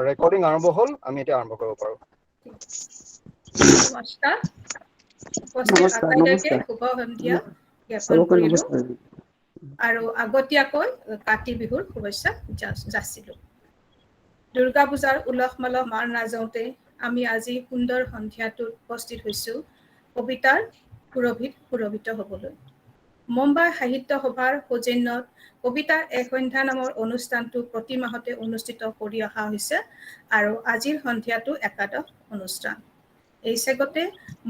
Recording আৰম্ভ হ'ল, আমি এতিয়া আৰম্ভ কৰিব পাৰোঁ। নমস্কাৰ। উপস্থিত আটাইলৈকে শুভ সন্ধিয়া জ্ঞাপন চবকে কৰিলোঁ নমস্কাৰ। আৰু আগতীয়াকৈ কাতি বিহুৰ শুভেচ্ছা যাচিলোঁ। দুৰ্গা পূজাৰ উলহ মালহ মাৰ নাযাওঁতে আমি আজি সুন্দৰ সন্ধিয়াটোত উপস্থিত হৈছোঁ কবিতাৰ সুৰভিত হ'বলৈ। মুম্বাই সাহিত্য সভাৰ সৌজন্যত কবিতাৰ এক সন্ধ্যা নামৰ অনুষ্ঠানটো প্ৰতি মাহতে অনুষ্ঠিত কৰি অহা হৈছে আৰু আজিৰ সন্ধিয়াটো একাদশ অনুষ্ঠান। এই চেগতে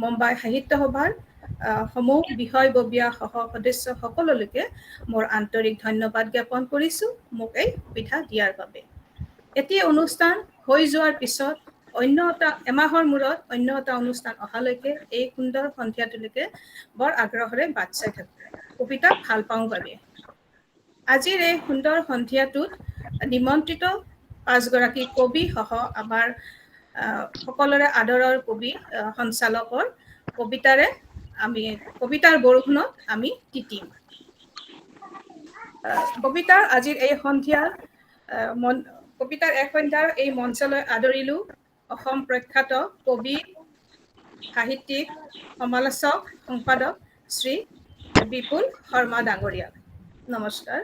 মুম্বাই সাহিত্য সভাৰ সমূহ বিষয়ববীয়া সদস্য সকললৈকে মোৰ আন্তৰিক ধন্যবাদ জ্ঞাপন কৰিছোঁ মোক এই সুবিধা দিয়াৰ বাবে। এটি অনুষ্ঠান হৈ যোৱাৰ পিছত এমাহৰ মূৰত অন্য এটা অনুষ্ঠান অহালৈকে এই সুন্দৰ সন্ধিয়াটোলৈকে বৰ আগ্ৰহেৰে বাট চাই থাকোঁ। কবিতা ভাল পাওঁ বাবে। আজিৰ এই সুন্দৰ সন্ধিয়াটোত নিমন্ত্ৰিত 5 গৰাকী কবি সহ আমাৰ সকলোৰে আদৰৰ কবি সঞ্চালকৰ কবিতাৰ বৰষুণত আমি তিতিম। কবিতাৰ আজিৰ এই সন্ধিয়াৰ কবিতাৰ এক সন্ধ্যাৰ এই মঞ্চলৈ আদৰিলোঁ অসম প্ৰখ্যাত কবি সাহিত্যিক, সমালোচক, সম্পাদক শ্ৰী বিপুল শৰ্মা ডাঙৰীয়াক নমস্কাৰ।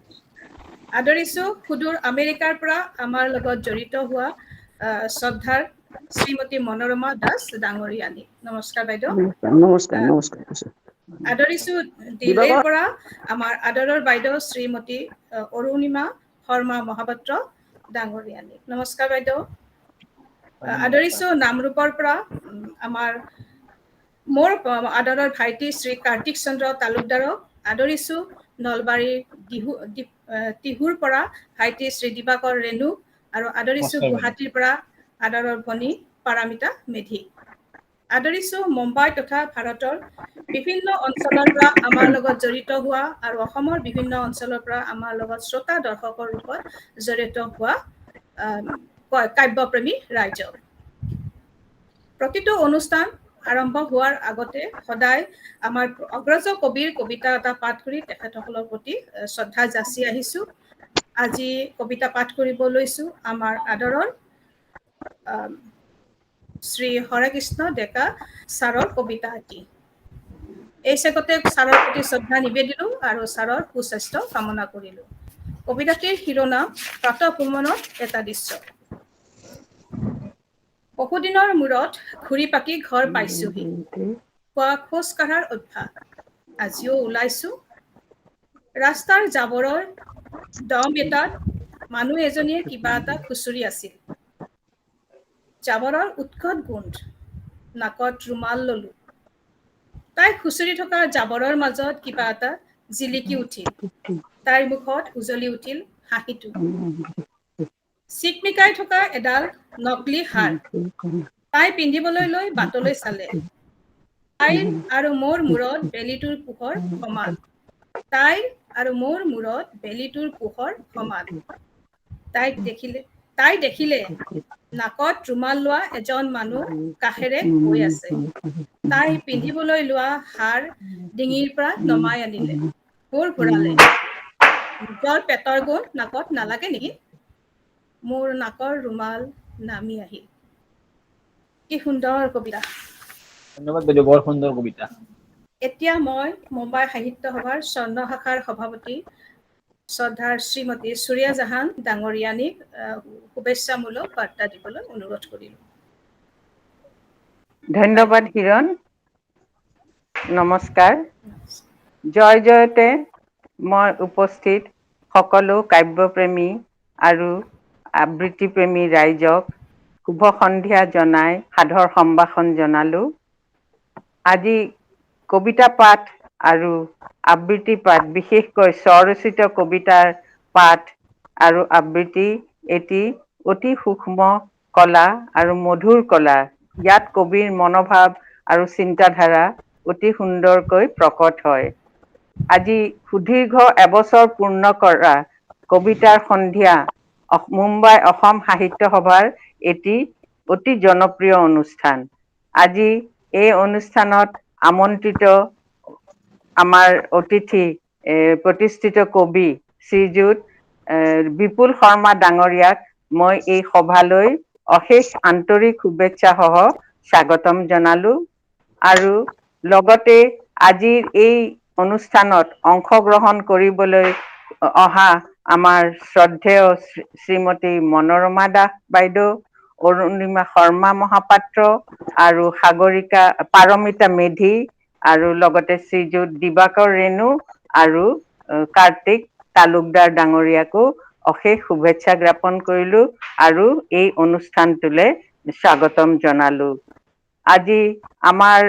আদৰিছোঁ সুদূৰ আমেৰিকাৰ পৰা আমাৰ লগত জড়িত হোৱা শ্ৰদ্ধাৰ শ্ৰীমতী মনোৰমা দাস ডাঙৰীয়ানী। নমস্কাৰ বাইদেউ। নমস্কাৰ। আদৰিছোঁ দিল্লীৰ দিবাকৰ পৰা আমাৰ আদৰৰ বাইদেউ শ্ৰীমতী অৰুণিমা শৰ্মা মহাপাত্ৰ ডাঙৰীয়ানী। নমস্কাৰ বাইদেউ। নমস্কাৰ। আদৰিছোঁ নামৰূপৰ পৰা মোৰ আদৰৰ ভাইটি শ্ৰী কাৰ্তিক চন্দ্ৰ তালুকদাৰক। আদৰিছোঁ নলবাৰীৰ টিহুৰ পৰা ভাইটি শ্ৰী দিবাকৰ ৰেণু আৰু আদৰিছোঁ নমস্কাৰ বাইদেউ। গুৱাহাটীৰ পৰা আদৰৰ ভনী পাৰামিতা মেধি। আদৰিছোঁ মুম্বাই তথা ভাৰতৰ বিভিন্ন অঞ্চলৰ পৰা আমাৰ লগত জড়িত হোৱা আৰু অসমৰ বিভিন্ন অঞ্চলৰ পৰা আমাৰ লগত শ্ৰোতা দৰ্শকৰ ৰূপত জড়িত হোৱা কাব্যপ্ৰেমী ৰাইজক। প্ৰতিটো অনুষ্ঠান আৰম্ভ হোৱাৰ আগতে সদায় আমাৰ অগ্ৰজ কবিৰ কবিতা এটা পাঠ কৰি তেখেতসকলৰ প্ৰতি শ্ৰদ্ধা যাচি আহিছোঁ। আজি কবিতা পাঠ কৰিব লৈছোঁ আমাৰ আদৰৰ শ্ৰী হৰেকৃষ্ণ ডেকা ছাৰৰ কবিতা এটি। এই চেগতে ছাৰৰ প্ৰতি শ্ৰদ্ধা নিবেদিলোঁ আৰু ছাৰৰ সুস্বাস্থ্য কামনা কৰিলোঁ। কবিতাটিৰ শিৰোনাম প্ৰাতঃভ্ৰমণৰ এটা দৃশ্য। বহুদিনৰ মূৰত ঘূৰি পাকি ঘৰ পাইছোহি। পুৱা খোজ কঢ়াৰ অভ্যাস আজিও ওলাইছোঁ। ৰাস্তাৰ জাবৰৰ দম এটাত মানুহ এজনীয়ে কিবা এটা খুচৰি আছিল। জাবৰৰ উৎকট গোন্ধ নাকত ৰুমাল ললোঁ। তাই খুচৰি থকা জাবৰৰ মাজত কিবা এটা জিলিকি উঠিল। তাইৰ মুখত উজলি উঠিল হাঁহিটো। চিকমিকাই থকা এডাল নকলি হাৰ। তাই পিন্ধিবলৈ লৈ বাটলৈ চালে। তাইৰ আৰু মোৰ মূৰত বেলিটোৰ পোহৰ সমান। তাইৰ আৰু মোৰ মূৰত বেলিটোৰ পোহৰ সমান। তাই দেখিলে নাকত ৰুমাল লোৱা এজন মানুহ কাষেৰে গৈ আছে। তাই পিন্ধিবলৈ লোৱা হাৰ ডিঙিৰ পৰা নমাই আনিলে। মূৰ ঘূৰালে। নিজৰ পেটৰ গোন্ধ নাকত নালাগে নেকি? মোৰ নাকৰ ৰুমাল নামি আহিল। কি সুন্দৰ কবিতা। ধন্যবাদ বাইদেউ, বৰ সুন্দৰ কবিতা। এতিয়া মই মুম্বাই সাহিত্য সভাৰ স্বৰ্ণ শাখাৰ সভাপতি শ্ৰদ্ধাৰ শ্ৰীমতী চুৰিয়া জাহান ডাঙৰীয়ানীক শুভেচ্ছামূলক বাৰ্তা দিবলৈ অনুৰোধ কৰিলোঁ। ধন্যবাদ হিৰণ, নমস্কাৰ। জয় জয়তে মই উপস্থিত সকলো কাব্যপ্ৰেমী আৰু আবৃত্তিপ্ৰেমী ৰাইজক শুভ সন্ধিয়া জনাই সাদৰ সম্ভাষণ জনালোঁ। আজি কবিতা পাঠ আৰু আবৃত্তি পাঠ, বিশেষকৈ স্বৰচিত কবিতাৰ পাঠ আৰু আবৃত্তি এটি অতি সূক্ষ্ম কলা আৰু মধুৰ কলা। ইয়াত কবিৰ মনোভাৱ আৰু চিন্তাধাৰা অতি সুন্দৰকৈ প্ৰকট হয়। আজি সুদীৰ্ঘ এবছৰ পূৰ্ণ কৰা কবিতাৰ সন্ধিয়া মুম্বাই অসম সাহিত্য সভাৰ এটি অতি জনপ্ৰিয় অনুষ্ঠান। আজি এই অনুষ্ঠানত আমন্ত্ৰিত আমাৰ অতিথি প্ৰতিষ্ঠিত কবি শ্ৰীযুত বিপুল শৰ্মা ডাঙৰীয়াক মই এই সভালৈ অশেষ আন্তৰিক শুভেচ্ছা সহ স্বাগতম জনালো আৰু লগতে আজিৰ এই অনুষ্ঠানত অংশগ্ৰহণ কৰিবলৈ অহা আমাৰ শ্ৰদ্ধেয় শ্ৰীমতী মনোৰমা দাস বাইদেউ, অৰুণিমা শৰ্মা মহাপাত্ৰ আৰু সাগৰিকা পাৰমিতা মেধি আৰু লগতে শ্ৰীযুত দিবাকৰ ৰেণু আৰু কাৰ্তিক তালুকদাৰ ডাঙৰীয়াকো অশেষ শুভেচ্ছা জ্ঞাপন কৰিলো আৰু এই অনুষ্ঠানটোলৈ স্বাগতম জনালো। আজি আমাৰ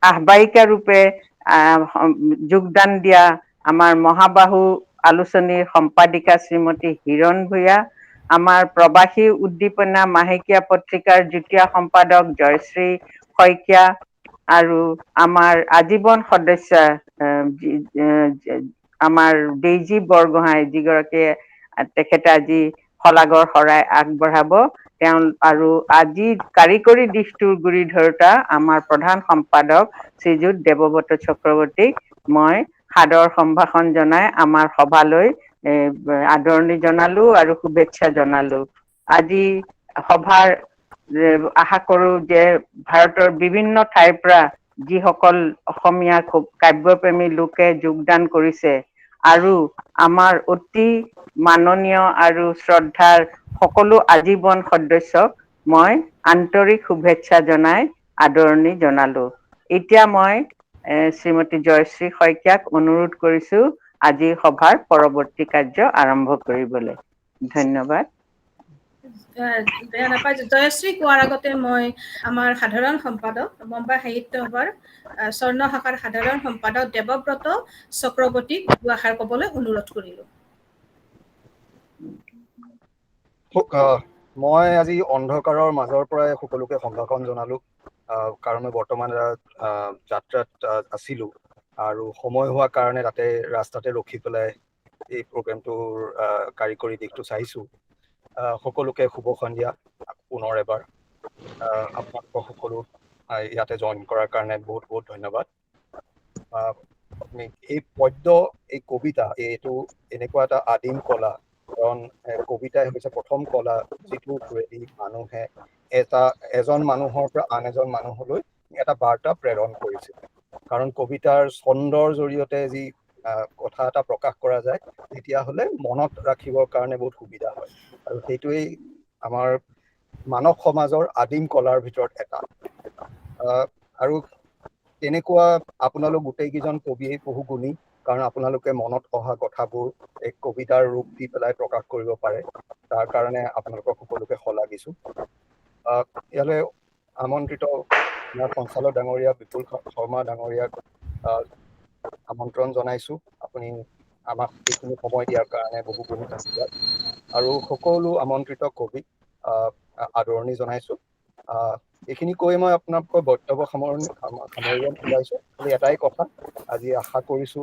আহ্বায়িকা ৰূপে যোগদান দিয়া আমাৰ মহাবাহু আলোচনীৰ সম্পাদিকা শ্ৰীমতী হিৰণ ভূঞা, আমাৰ প্ৰবাসী উদ্দীপনা মাহেকীয়া পত্ৰিকাৰ যুটীয়া সম্পাদক জয়শ্ৰী শইকীয়া আৰু আমাৰ আজীৱন সদস্য আমাৰ ডেইজী বৰগোহাঁই, যিগৰাকীয়ে তেখেতে আজি শলাগৰ শৰাই আগবঢ়াব, তেওঁ আৰু আজি কাৰিকৰী দিশটোৰ গুৰি ধৰোঁতা আমাৰ প্ৰধান সম্পাদক শ্ৰীযুত দেৱব্ৰত চক্ৰৱৰ্তীক মই সাদৰ সম্ভাষণ জনাই আমাৰ সভালৈ আদৰণি জনালো আৰু শুভেচ্ছা জনালো। আজি সভাৰ আশা কৰো যে ভাৰতৰ বিভিন্ন ঠাইৰ পৰা যিসকল অসমীয়া কাব্যপ্ৰেমী লোকে যোগদান কৰিছে আৰু আমাৰ অতি মাননীয় আৰু শ্ৰদ্ধাৰ সকলো আজীৱন সদস্যক মই আন্তৰিক শুভেচ্ছা জনাই আদৰণি জনালো। এতিয়া মই শ্ৰীমতী জয়শ্ৰী শইকীয়াক অনুৰোধ কৰিছো আজিৰ সভাৰ পৰৱৰ্তী কাৰ্য আৰম্ভ কৰিবলৈ। ধন্যবাদ। বেয়া নাপায়, জয়শ্ৰী কোৱাৰ আগতে মই আমাৰ সাধাৰণ সম্পাদক, মুম্বাই সাহিত্য সভাৰ স্বৰ্ণ শাখাৰ সাধাৰণ সম্পাদক দেৱব্ৰত চক্ৰৱৰ্তীক দুআষাৰ ক'বলৈ অনুৰোধ কৰিলো। মই আজি অন্ধকাৰৰ মাজৰ পৰাই সকলোকে সম্ভাষণ জনালো, কাৰণ মই বৰ্তমান যাত্ৰাত আছিলো আৰু সময় হোৱাৰ কাৰণে তাতে ৰাস্তাতে ৰখি পেলাই এই প্ৰগ্ৰেমটোৰ কাৰিকৰী দিশটো চাইছো। সকলোকে শুভ সন্ধিয়া পুনৰ এবাৰ। আপোনালোকক সকলো ইয়াতে জইন কৰাৰ কাৰণে বহুত বহুত ধন্যবাদ। এই পদ্য, এই কবিতা, এইটো এনেকুৱা এটা আদিম কলা, কাৰণ কবিতাই হৈছে প্ৰথম কলা যিটোৰ থ্ৰুৱেদি মানুহে এজন মানুহৰ পৰা আন এজন মানুহলৈ এটা বাৰ্তা প্ৰেৰণ কৰিছিল। কাৰণ কবিতাৰ ছন্দৰ জৰিয়তে যি কথা এটা প্ৰকাশ কৰা যায়, তেতিয়াহ'লে মনত ৰাখিবৰ কাৰণে বহুত সুবিধা হয়, আৰু সেইটোৱেই আমাৰ মানৱ সমাজৰ আদিম কলাৰ ভিতৰত এটা। আৰু তেনেকুৱা আপোনালোক গোটেইকেইজন কবিয়ে বহু গুণী, কাৰণ আপোনালোকে মনত অহা কথাবোৰ এক কবিতাৰ ৰূপ দি পেলাই প্ৰকাশ কৰিব পাৰে। তাৰ কাৰণে আপোনালোকক সকলোকে শলাগিছো। ইয়ালৈ আমন্ত্ৰিত আমাৰ সঞ্চালক ডাঙৰীয়া বিপুল শৰ্মা ডাঙৰীয়াক আমন্ত্ৰণ জনাইছো। আপুনি আমাক এইখিনি সময় দিয়াৰ কাৰণে বহু বহুত ধন্যবাদ। আৰু সকলো আমন্ত্ৰিত কবিক আদৰণি জনাইছো। এইখিনি কৈ মই আপোনালোকৰ বক্তব্য সামৰিব ওলাইছো। খালি এটাই কথা, আজি আশা কৰিছো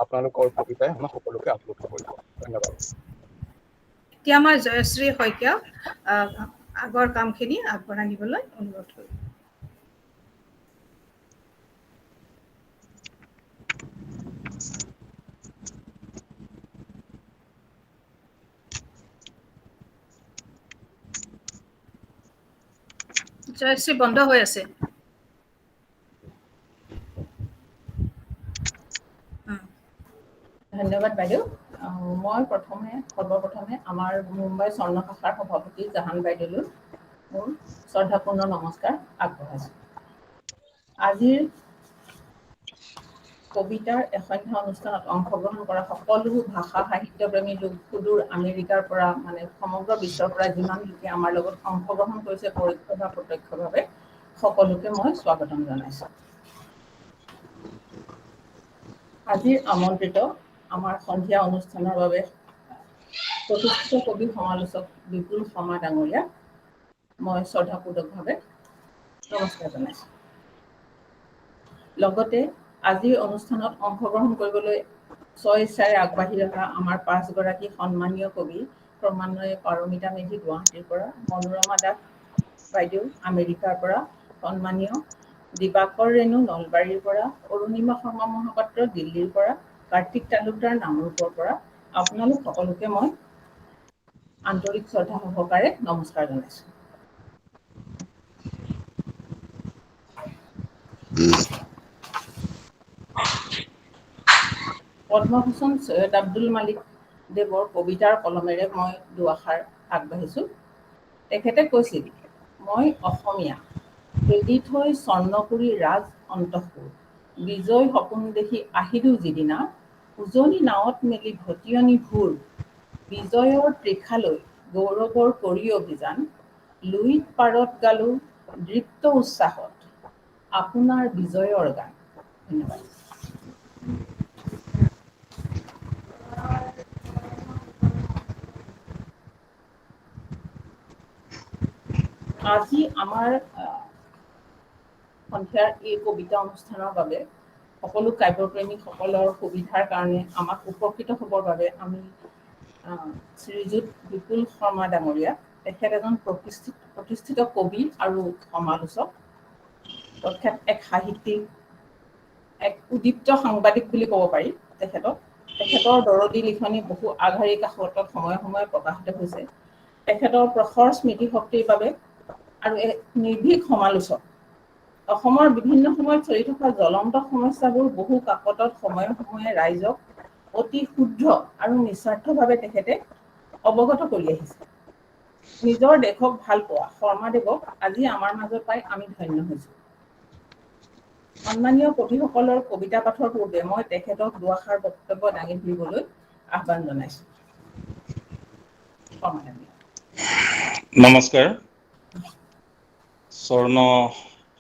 আপোনালোকৰ কবিতাই আমাক সকলোকে আপ্লুত কৰিব। ধন্যবাদ। এতিয়া মই জয়শ্ৰী শইকীয়াক আগৰ কামখিনি আগবঢ়াই নিবলৈ অনুৰোধ কৰিম। জয়শ্ৰী বন্ধ হৈ আছে। ধন্যবাদ বাইদেউ। মই সৰ্বপ্ৰথমে আমাৰ মুম্বাই স্বৰ্ণ শাখাৰ সভাপতি জাহান বাইদেউলৈ মোৰ শ্ৰদ্ধাপূৰ্ণ নমস্কাৰ আগবঢ়াইছোঁ। আজিৰ কবিতাৰ এসংখ্য অনুষ্ঠানত অংশগ্ৰহণ কৰা সকলো ভাষা সাহিত্যপ্ৰেমী লোক, সুদূৰ আমেৰিকাৰ পৰা মানে সমগ্ৰ বিশ্বৰ পৰা যিমান লোকে আমাৰ লগত অংশগ্ৰহণ কৰিছে পৰোক্ষ বা প্ৰত্যক্ষভাৱে, সকলোকে মই স্বাগতম জনাইছোঁ। আজিৰ আমন্ত্ৰিত আমাৰ সন্ধিয়া অনুষ্ঠানৰ বাবে প্ৰতিষ্ঠিত কবি সমালোচক বিপুল শৰ্মা ডাঙৰীয়াক মই শ্ৰদ্ধাপূৰ্বকভাৱে নমস্কাৰ জনাইছোঁ। লগতে আজিৰ অনুষ্ঠানত অংশগ্ৰহণ কৰিবলৈ স্বইচ্ছাৰে আগবাঢ়ি অহা আমাৰ 5 গৰাকী সন্মানীয় কবি, ক্ৰমান্বয়ে পাৰমিতা মেধি গুৱাহাটীৰ পৰা, মনোৰমা দাস বাইদেউ আমেৰিকাৰ পৰা, সন্মানীয় দিবাকৰ ৰেণু নলবাৰীৰ পৰা, অৰুণিমা শৰ্মা মহাপাত্ৰ দিল্লীৰ পৰা, কাৰ্তিক তালুকদাৰ নামৰূপৰ পৰা আপোনালোক সকলোকে মই আন্তৰিক শ্ৰদ্ধা সহকাৰে নমস্কাৰ জনাইছোঁ। পদ্মভূষণ সৈয়দ আব্দুল মালিক দেৱৰ কবিতাৰ কলমেৰে মই দুআষাৰ আগবাঢ়িছোঁ। তেখেতে কৈছিল, মই অসমীয়া, এদি থৈ স্বৰ্ণপুৰী ৰাজ অন্তঃপুৰ, বিজয় সপোন দেখি আহিলোঁ যিদিনা, উজনি নাৱত মেলি ভটিয়নি ভূৰ, বিজয়ৰ তৃষালৈ গৌৰৱৰ কৰি অভিযান, লুইত পাৰত গালো দৃপ্ত উচ্ছ্বাসত, আপোনাৰ বিজয়ৰ গান। ধন্যবাদ। আজি আমাৰ সন্ধিয়াৰ এই কবিতা অনুষ্ঠানৰ বাবে সকলো কাব্যপ্ৰেমীসকলৰ সুবিধাৰ কাৰণে আমাক উপকৃত হ'বৰ বাবে আমি শ্ৰীযুত বিপুল শৰ্মা ডাঙৰীয়া, তেখেত এজন প্ৰতিষ্ঠিত কবি আৰু সমালোচক, তেখেত এক সাহিত্যিক, এক উদীপ্ত সাংবাদিক বুলি ক'ব পাৰি তেখেতৰ দৰদী লিখনি বহু আগশাৰীৰ কাকতত সময়ে সময়ে প্ৰকাশিত হৈছে। তেখেতৰ প্ৰখৰ স্মৃতিশক্তিৰ বাবে আৰু এক নিৰ্ভীক সমালোচক, অসমৰ বিভিন্ন সময়ত চলি থকা জ্বলন্ত সমস্যাবোৰ বহু কাকতত সময়ে সময়ে ৰাইজক অতি শুদ্ধ আৰু নিস্বাৰ্থভাৱে তেখেতে অৱগত কৰি আহিছে। নিজৰ দেশক ভাল পোৱা শৰ্মাদেৱক আজি আমাৰ মাজত পাই আমি ধন্য হৈছোঁ। সন্মানীয় কবিসকলৰ কবিতা পাঠৰ পূৰ্বে মই তেখেতক দুআষাৰ বক্তব্য দাঙি ধৰিবলৈ আহ্বান জনাইছোঁ। নমস্কাৰ। স্বৰ্ণ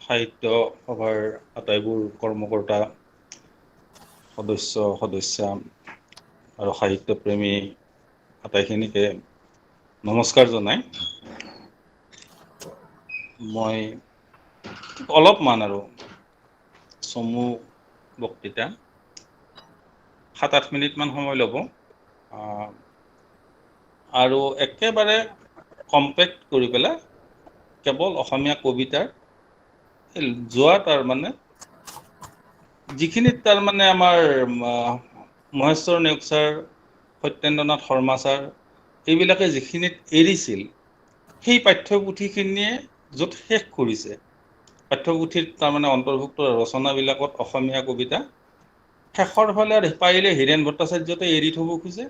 সাহিত্য সভাৰ আটাইবোৰ কৰ্মকৰ্তা, সদস্যা আৰু সাহিত্যপ্ৰেমী আটাইখিনিকে নমস্কাৰ জনাই মই অলপমান আৰু চমু বক্তৃতা 7-8 মিনিটমান সময় ল'ব আৰু একেবাৰে কম্পেক্ট কৰি পেলাই কেৱল অসমীয়া কবিতাৰ তাৰ মানে যিখিনিত তাৰ মানে আমাৰ মহেশ্বৰ নেওগ ছাৰ, সত্যেন্দ্ৰনাথ শৰ্মা ছাৰ এইবিলাকে যিখিনিত এৰিছিল, সেই পাঠ্যপুথিখিনিয়ে য'ত শেষ কৰিছে, পাঠ্যপুথিৰ তাৰমানে অন্তৰ্ভুক্ত ৰচনাবিলাকত অসমীয়া কবিতা শেষৰ ফালে পাৰিলে হীৰেণ ভট্টাচাৰ্যতে এৰি থ'ব খোজে,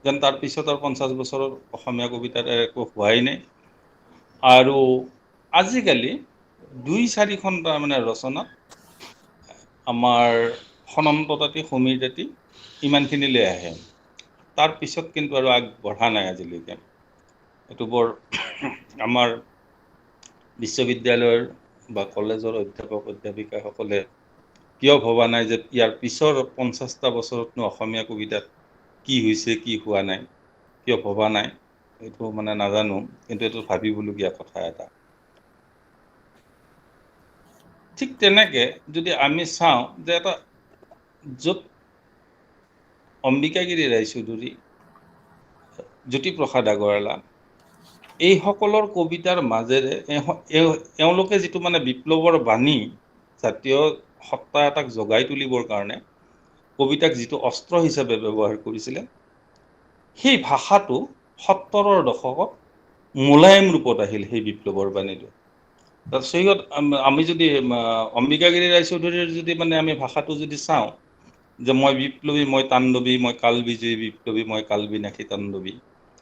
যেন তাৰ পিছত আৰু 50 বছৰৰ অসমীয়া কবিতাত একো হোৱাই নাই। আৰু আজিকালি 2-4খন তাৰমানে ৰচনাত আমাৰ সনন্ত তাঁতী, সমীৰ তাঁতী ইমানখিনিলৈ আহে। তাৰ পিছত কিন্তু আৰু আগবঢ়া নাই আজিলৈকে। এইটো বৰ আমাৰ বিশ্ববিদ্যালয়ৰ বা কলেজৰ অধ্যাপক অধ্যাপিকাসকলে কিয় ভবা নাই যে ইয়াৰ পিছৰ 50টা বছৰতনো অসমীয়া কবিতাত কি হৈছে, কি হোৱা নাই, কিয় ভবা নাই, এইটো মানে নাজানো, কিন্তু এইটো ভাবিবলগীয়া কথা এটা। ঠিক তেনেকে যদি আমি চাওঁ যে এটা য'ত অম্বিকাগিৰি ৰায়চৌধুৰী, জ্যোতিপ্ৰসাদ আগৰৱালা এইসকলৰ কবিতাৰ মাজেৰে এওঁলোকে যিটো মানে বিপ্লৱৰ বাণী জাতীয় সত্তা এটাক জগাই তুলিবৰ কাৰণে কবিতাক যিটো অস্ত্ৰ হিচাপে ব্যৱহাৰ কৰিছিলে, সেই ভাষাটো 70ৰ দশকত মোলায়েম ৰূপত আহিল সেই বিপ্লৱৰ বাণীটো। তাৰপিছত আমি যদি অম্বিকাগিৰি ৰায়চৌধুৰীৰ যদি মানে আমি ভাষাটো যদি চাওঁ যে মই বিপ্লৱী, মই তাণ্ডৱী, মই কাল বিজয়ী বিপ্লৱী, মই কাল বিনাশী তাণ্ডৱী,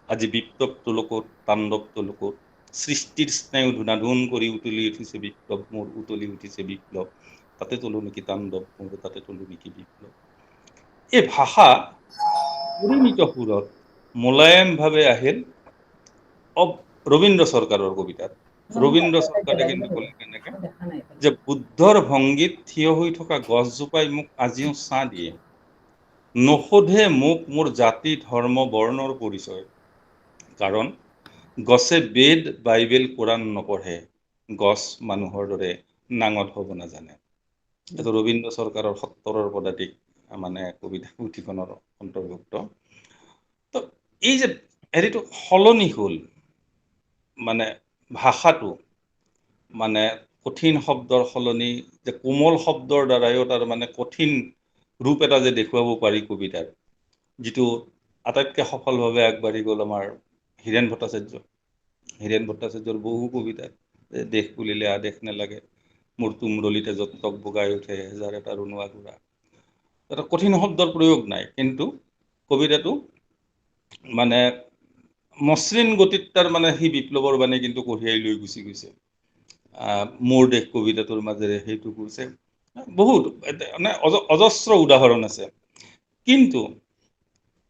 আজি বিপ্লৱ তোলকত তাণ্ডৱ তোলকত, সৃষ্টিৰ স্নায়ু ধুনাধুন কৰি উতলি উঠিছে বিপ্লৱ, মোৰ উতলি উঠিছে বিপ্লৱ, তাতে তোলো নেকি তাণ্ডৱ, মোৰ তাতে তোলো নেকি বিপ্লৱ। এই ভাষা পৰিমিত সুৰত মোলায়েমভাৱে আহিল ৰবীন্দ্ৰ চৰকাৰৰ কবিতাত। ৰবীন্দ্ৰ চৰকাৰে কিন্তু ক'লে কেনেকে যে বুদ্ধৰ ভংগীত থিয় হৈ থকা গছজোপাই মোক আজিও ছাঁ দিয়ে, নোসোধে মোক মোৰ জাতি ধৰ্ম বৰ্ণৰ পৰিচয়, কাৰণ গছে বেদ বাইবেল কোৰাণ নপঢ়ে, গছ মানুহৰ দৰে নাঙঠ হ'ব নাজানে। এইটো ৰবীন্দ্ৰ চৰকাৰৰ 70ৰ পদাতিক মানে কবিতা পুথিখনৰ অন্তৰ্ভুক্ত। তো এই যে হেৰিটো সলনি হ'ল, মানে ভাষাটো মানে কঠিন শব্দৰ সলনি যে কোমল শব্দৰ দ্বাৰাইও তাৰ মানে কঠিন ৰূপ এটা যে দেখুৱাব পাৰি কবিতাৰ, যিটো আটাইতকৈ সফলভাৱে আগবাঢ়ি গ'ল আমাৰ হীৰেণ ভট্টাচাৰ্যৰ বহু কবিতা, দেশ বুলিলে আদেশ নেলাগে, মোৰ তুমৰলিতে যত্তক বগাই উঠে হেজাৰ এটা ৰুণুৱা ঘোঁৰা। এটা কঠিন শব্দৰ প্ৰয়োগ নাই, কিন্তু কবিতাটো মানে মসৃণ গতিত তাৰ মানে সেই বিপ্লৱৰ বাণী কিন্তু কঢ়িয়াই লৈ গুচি গৈছে। মোৰ দেশ কবিতাটোৰ মাজেৰে সেইটো কৈছে। বহুত মানে অজস্ৰ উদাহৰণ আছে। কিন্তু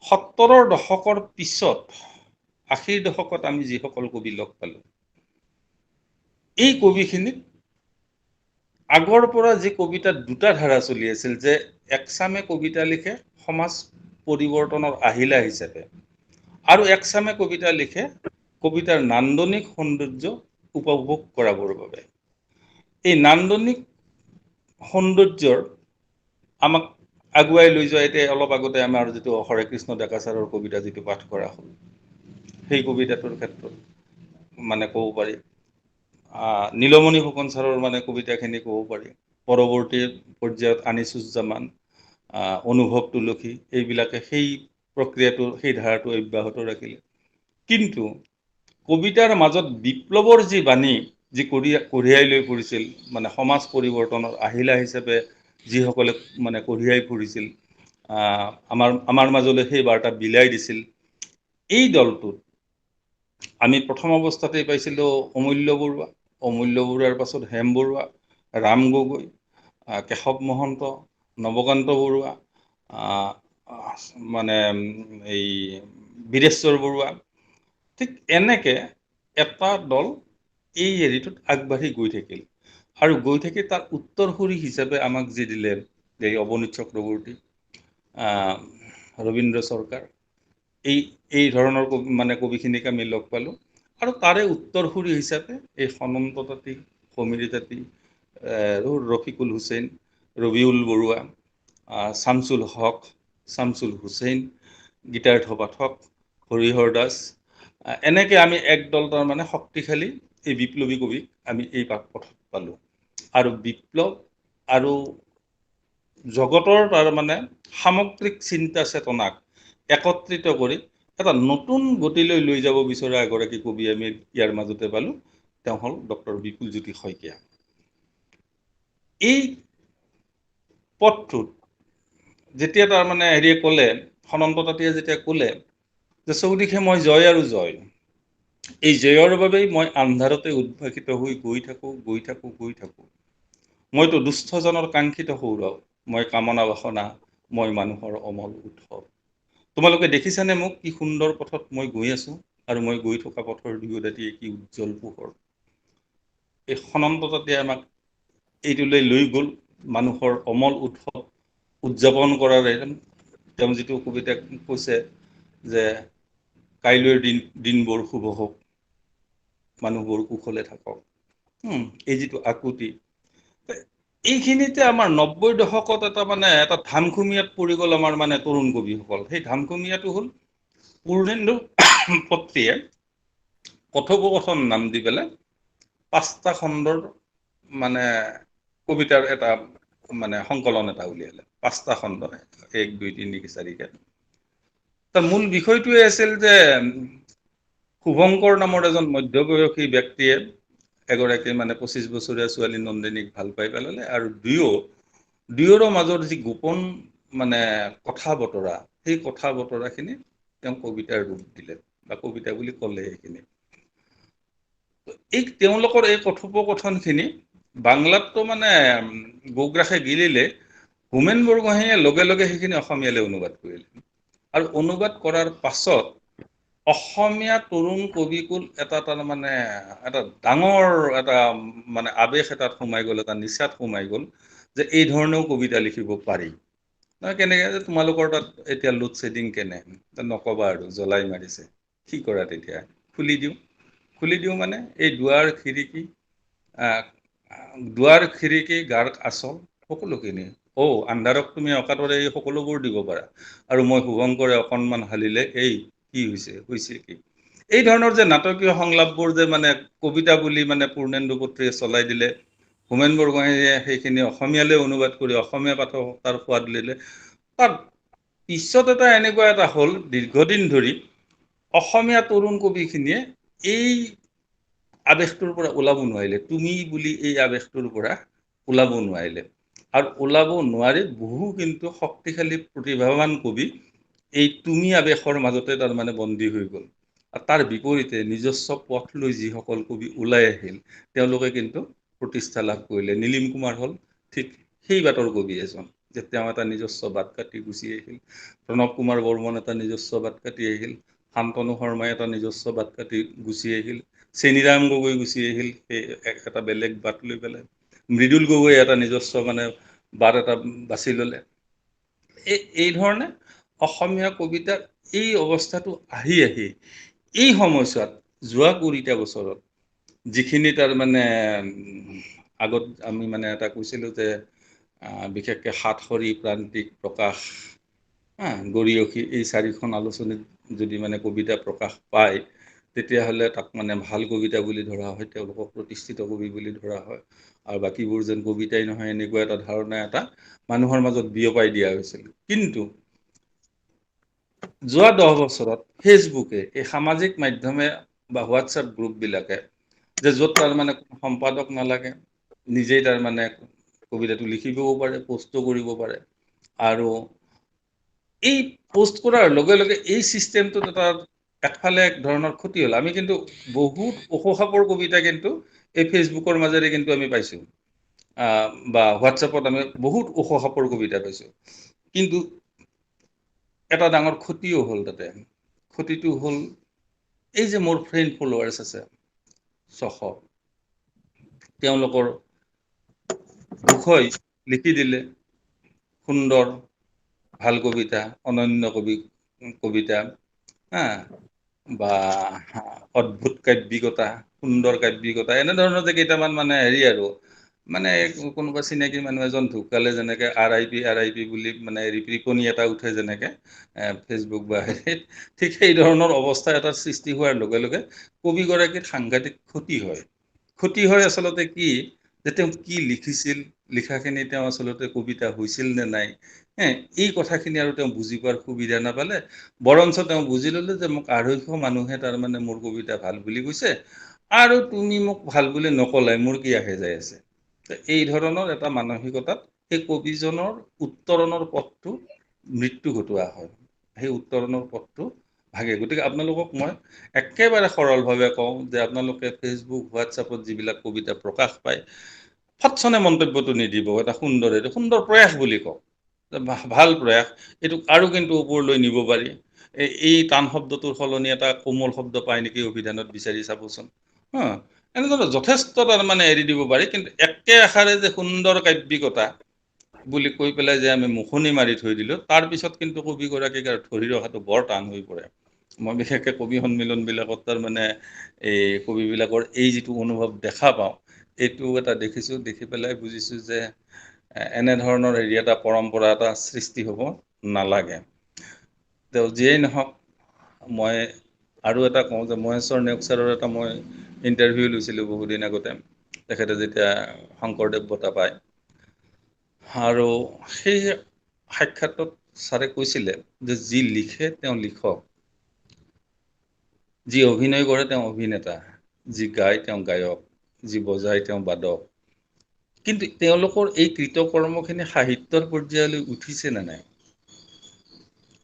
৭০ৰ দশকৰ পিছত ৮০ৰ দশকত আমি যিসকল কবি লগ পালোঁ, এই কবিখিনিক আগৰ পৰা যি কবিতাত দুটা ধাৰা চলি আছিল, যে একচামে কবিতা লিখে সমাজ পৰিৱৰ্তনৰ আহিলা হিচাপে, আৰু একচামে কবিতা লিখে কবিতাৰ নান্দনিক সৌন্দৰ্য উপভোগ কৰাবৰ বাবে। এই নান্দনিক সৌন্দৰ্যৰ আমাক আগুৱাই লৈ যোৱা, এতিয়া অলপ আগতে আমাৰ যিটো হৰে কৃষ্ণ ডেকা ছাৰৰ কবিতা যিটো পাঠ কৰা হ'ল, সেই কবিতাটোৰ ক্ষেত্ৰত মানে ক'ব পাৰি, নীলমণি ফুকন ছাৰৰ মানে কবিতাখিনি ক'ব পাৰি। পৰৱৰ্তী পৰ্যায়ত আনিছুজ্জামান, অনুভৱ তুলসী, এইবিলাকে সেই প্ৰক্ৰিয়াটো, সেই ধাৰাটো অব্যাহত ৰাখিলে। কিন্তু কবিতাৰ মাজত বিপ্লৱৰ যি বাণী, যি কঢ়িয়াই লৈ ফুৰিছিল, মানে সমাজ পৰিৱৰ্তনৰ আহিলা হিচাপে যিসকলে মানে কঢ়িয়াই ফুৰিছিল, আমাৰ মাজলৈ সেই বাৰ্তা বিলাই দিছিল, এই দলটোত আমি প্ৰথম অৱস্থাতেই পাইছিলোঁ অমূল্য বৰুৱা, অমূল্য বৰুৱাৰ পাছত হেম বৰুৱা, ৰাম গগৈ, কেশৱ মহন্ত, নৱকান্ত বৰুৱা, মানে এই বীৰেশ্বৰ বৰুৱা, ঠিক এনেকে এটা দল এই হেৰিটোত আগবাঢ়ি গৈ থাকিল। আৰু গৈ থাকি তাৰ উত্তৰসূৰী হিচাপে আমাক যি দিলে এই অৱনীত চক্ৰৱৰ্তী, ৰবীন্দ্ৰ চৰকাৰ, এই ধৰণৰ মানে কবিখিনিক আমি লগ পালোঁ। আৰু তাৰে উত্তৰসূৰী হিচাপে এই সনন্ত তাঁতী, সমীৰি তাঁতী, ৰফিকুল হুছেইন, ৰবিউল বৰুৱা, শামছুল হক, শামছুল হুছেইন, গীতাৰ্থ পাঠক, হৰিহৰ দাস, এনেকে আমি একদল তাৰ মানে শক্তিশালী এই বিপ্লৱী কবিক আমি এই পথত পালোঁ। আৰু বিপ্লৱ আৰু জগতৰ তাৰ মানে সামগ্ৰিক চিন্তা চেতনাক একত্ৰিত কৰি এটা নতুন গতিলৈ লৈ যাব বিচৰা এগৰাকী কবি আমি ইয়াৰ মাজতে পালোঁ। তেওঁ হ'ল ডক্টৰ বিপুলজ্যোতি শইকীয়া। এই পথটোত যেতিয়া তাৰ মানে হেৰিয়ে ক'লে, সনন্ত তাঁতীয়ে যেতিয়া ক'লে যে চৌদিশে মই জয় আৰু জয়, এই জয়ৰ বাবেই মই আন্ধাৰতে উদ্ভাসিত হৈ গৈ থাকোঁ। মইতো দুস্থজনৰ কাংক্ষিত সৌৰভ, মই কামনা বাসনা, মই মানুহৰ অমল উৎসৱ। তোমালোকে দেখিছানে মোক, কি সুন্দৰ পথত মই গৈ আছোঁ, আৰু মই গৈ থকা পথৰ দুয়োদাঁতিয়ে কি উজ্জ্বল পোহৰ। এই সনন্ত তাঁতীয়ে আমাক এইটোলৈ লৈ গ'ল, মানুহৰ অমল উৎসৱ উদযাপন কৰাৰে। তেওঁ যিটো কবিতা কৈছে যে কাইলৈৰ দিনবোৰ শুভ হওক, মানুহবোৰ কুশলে থাকক, এই যিটো আকুতি, এইখিনিতে আমাৰ ৯০ দশকত এটা মানে এটা ধামখুমীয়াত পৰি গ'ল আমাৰ মানে তৰুণ কবিসকল। সেই ধামখুমীয়াটো হ'ল পূৰ্ণেন্দু পত্ৰীয়ে কথোপকথন নাম দি পেলাই ৫টা খণ্ডৰ মানে কবিতাৰ এটা মানে সংকলন এটা উলিয়ালে। ৫টা খণ্ড, ১, ২, ৩, ৪কে। তাৰ মূল বিষয়টোৱে আছিল যে শুভংকৰ নামৰ এজন মধ্যবয়সী ব্যক্তিয়ে এগৰাকী মানে ২৫ বছৰীয়া ছোৱালী নন্দিনীক ভাল পাই পেলালে, আৰু দুয়োৰো মাজৰ যি গোপন মানে কথা বতৰা, সেই কথা বতৰাখিনি তেওঁ কবিতাৰ ৰূপ দিলে, বা কবিতা বুলি ক'লে সেইখিনি। তেওঁলোকৰ এই কথোপকথনখিনি বাংলাততো মানে গৌগ্ৰাসে গিলিলে, হোমেন বৰগোহাঞিয়ে লগে লগে সেইখিনি অসমীয়ালৈ অনুবাদ কৰিলে। আৰু অনুবাদ কৰাৰ পাছত অসমীয়া তৰুণ কবিকুল এটা মানে এটা ডাঙৰ এটা মানে আৱেশ এটাত সোমাই গ'ল, এটা নিচাত সোমাই গ'ল, যে এই ধৰণেও কবিতা লিখিব পাৰি। কেনেকৈ, যে তোমালোকৰ তাত এতিয়া লোড শ্বেডিং কেনে, নক'বা আৰু, জ্বলাই মাৰিছে, কি কৰা তেতিয়া? খুলি দিওঁ মানে এই দুৱাৰ খিৰিকী, গাৰ আচল, সকলোখিনি। আন্ধাৰক তুমি অকাতৰে এই সকলোবোৰ দিব পাৰা, আৰু মই শুভংকৰে অকণমান হালিলে এই কি হৈছে কি? এই ধৰণৰ যে নাটকীয় সংলাপবোৰ যে মানে কবিতা বুলি মানে পূৰ্ণেন্দু পত্ৰীয়ে চলাই দিলে, হোমেন বৰগোহাঁঞিয়ে সেইখিনি অসমীয়ালৈ অনুবাদ কৰি অসমীয়া পাঠকক তাৰ সোৱাদ দিলে। তাৰ পিছত এটা এনেকুৱা এটা হ'ল, দীৰ্ঘদিন ধৰি অসমীয়া তৰুণ কবিখিনিয়ে এই আৱেশটোৰ পৰা ওলাব নোৱাৰিলে। তুমি বুলি এই আৱেশটোৰ পৰা ওলাব নোৱাৰিলে। আৰু ওলাব নোৱাৰি বহু কিন্তু শক্তিশালী প্ৰতিভাৱান কবি এই তুমি আৱেশৰ মাজতে তাৰমানে বন্দী হৈ গ'ল। আৰু তাৰ বিপৰীতে নিজস্ব পথ লৈ যিসকল কবি ওলাই আহিল, তেওঁলোকে কিন্তু প্ৰতিষ্ঠা লাভ কৰিলে। নীলিম কুমাৰ হ'ল ঠিক সেই বাটৰ কবি এজন, যে তেওঁ এটা নিজস্ব বাট কাটি গুচি আহিল। প্ৰণৱ কুমাৰ বৰ্মন এটা নিজস্ব বাট কাটি আহিল। শান্তনু শৰ্মাই এটা নিজস্ব বাট কাটি গুচি আহিল। চেনিৰাম গগৈ গুচি আহিল সেই এটা বেলেগ বাট লৈ পেলাই। মৃদুল গগৈ এটা নিজস্ব মানে বাট এটা বাছি ল'লে। এই ধৰণে অসমীয়া কবিতাৰ এই অৱস্থাটো আহি এই সময়ছোৱাত যোৱা ২০টা বছৰত যিখিনি তাৰ মানে আগত আমি মানে এটা কৈছিলোঁ যে বিশেষকৈ সাতসৰী, প্ৰান্তিক, প্ৰকাশ, গৰিয়সী এই 4খন আলোচনীত যদি মানে কবিতা প্ৰকাশ পায়, তেতিয়াহ'লে তাক মানে ভাল কবিতা বুলি ধৰা হয়, তেওঁলোকক প্ৰতিষ্ঠিত কবি বুলি ধৰা হয়। আৰু বাকীবোৰ যেন কবিতাই নহয়, এনেকুৱা এটা ধাৰণা এটা মানুহৰ মাজত বিয়পাই দিয়া হৈছিল। কিন্তু যোৱা 10 বছৰত ফেচবুকে, এই সামাজিক মাধ্যমে বা হোৱাটছএপ গ্ৰুপবিলাকে, যে য'ত তাৰমানে সম্পাদক নালাগে, নিজেই তাৰমানে কবিতাটো লিখিবও পাৰে, পোষ্টটো কৰিব পাৰে। আৰু এই পোষ্ট কৰাৰ লগে লগে এই ছিষ্টেমটোত একফালে এক ধৰণৰ ক্ষতি হ'ল। আমি কিন্তু বহুত ওখখাপৰ কবিতা কিন্তু এই ফেচবুকৰ মাজেৰে কিন্তু আমি পাইছোঁ, বা হোৱাটছএপত আমি বহুত ওখখাপৰ কবিতা পাইছোঁ। কিন্তু এটা ডাঙৰ ক্ষতিও হ'ল তাতে। ক্ষতিটো হ'ল এই যে মোৰ ফ্ৰেণ্ড ফলোৱাৰ্ছ আছে 600, তেওঁলোকৰ দুখই লিখি দিলে সুন্দৰ ভাল কবিতা, অনন্য কবিতা, বা অদ্ভুত কাব্যিকতা, সুন্দৰ কাব্যিকতা, এনেধৰণৰ যে কেইটামান মানে হেৰি আৰু মানে কোনোবা চিনাকি মানুহ এজন ঢুকালে যেনেকে RIP বুলি মানে ৰিপনি এটা উঠে যেনেকে ফেচবুক বা হেৰিত, ঠিক সেই ধৰণৰ অৱস্থা এটাৰ সৃষ্টি হোৱাৰ লগে লগে কবিগৰাকীৰ সাংঘাতিক ক্ষতি হয়। ক্ষতি হয় আচলতে কি, যে তেওঁ কি লিখিছিল, লিখাখিনি তেওঁ আচলতে কবিতা হৈছিল নে নাই, এই কথাখিনি আৰু তেওঁ বুজি পোৱাৰ সুবিধা নাপালে। বৰঞ্চ তেওঁ বুজি ল'লে যে মোক 250 মানুহে তাৰমানে মোৰ কবিতা ভাল বুলি কৈছে, আৰু তুমি মোক ভাল বুলি নকলাই, মোৰ কি আহে যায় আছে। এই ধৰণৰ এটা মানসিকতাত সেই কবিজনৰ উত্তৰণৰ পথটো মৃত্যু ঘটোৱা হয়। সেই উত্তৰণৰ পথটো ভাগে। গতিকে আপোনালোকক মই একেবাৰে সৰলভাৱে কওঁ যে আপোনালোকে ফেচবুক, হোৱাটছএপত যিবিলাক কবিতা প্ৰকাশ পায়, ফটচনে মন্তব্যটো নিদিব। এটা সুন্দৰ, এইটো সুন্দৰ প্ৰয়াস বুলি কওঁ, ভাল প্ৰয়াস, এইটোক আৰু কিন্তু ওপৰলৈ নিব পাৰি। এই টান শব্দটোৰ সলনি এটা কোমল শব্দ পায় নেকি অভিধানত, বিচাৰি চাবচোন। এনেধৰণৰ যথেষ্ট তাৰমানে এৰি দিব পাৰি। কিন্তু একে আষাৰে যে সুন্দৰ কাব্যিকতা বুলি কৈ পেলাই যে আমি মুখনি মাৰি থৈ দিলোঁ, তাৰ পিছত কিন্তু কবিগৰাকীক আৰু ধৰি ৰখাটো বৰ টান হৈ পৰে। মই বিশেষকৈ কবি সন্মিলনবিলাকত তাৰমানে এই কবিবিলাকৰ এই যিটো অনুভৱ দেখা পাওঁ, এইটো এটা দেখিছোঁ, দেখি পেলাই বুজিছোঁ যে এনেধৰণৰ হেৰি এটা পৰম্পৰা এটা সৃষ্টি হ'ব নালাগে। তেওঁ যিয়েই নহওক, মই আৰু এটা কওঁ যে মহেশ্বৰ নেওগ ছাৰৰ এটা মই ইণ্টাৰভিউ লৈছিলোঁ বহুদিন আগতে, তেখেতে যেতিয়া শংকৰদেৱ বঁটা পায়। আৰু সেই সাক্ষাতত ছাৰে কৈছিলে যে যি লিখে তেওঁ লিখক, যি অভিনয় কৰে তেওঁ অভিনেতা, যি গায় তেওঁ গায়ক, যি বজায় তেওঁ বাদক। কিন্তু তেওঁলোকৰ এই কৃতকৰ্মখিনি সাহিত্যৰ পৰ্যায়লৈ উঠিছে নে নাই?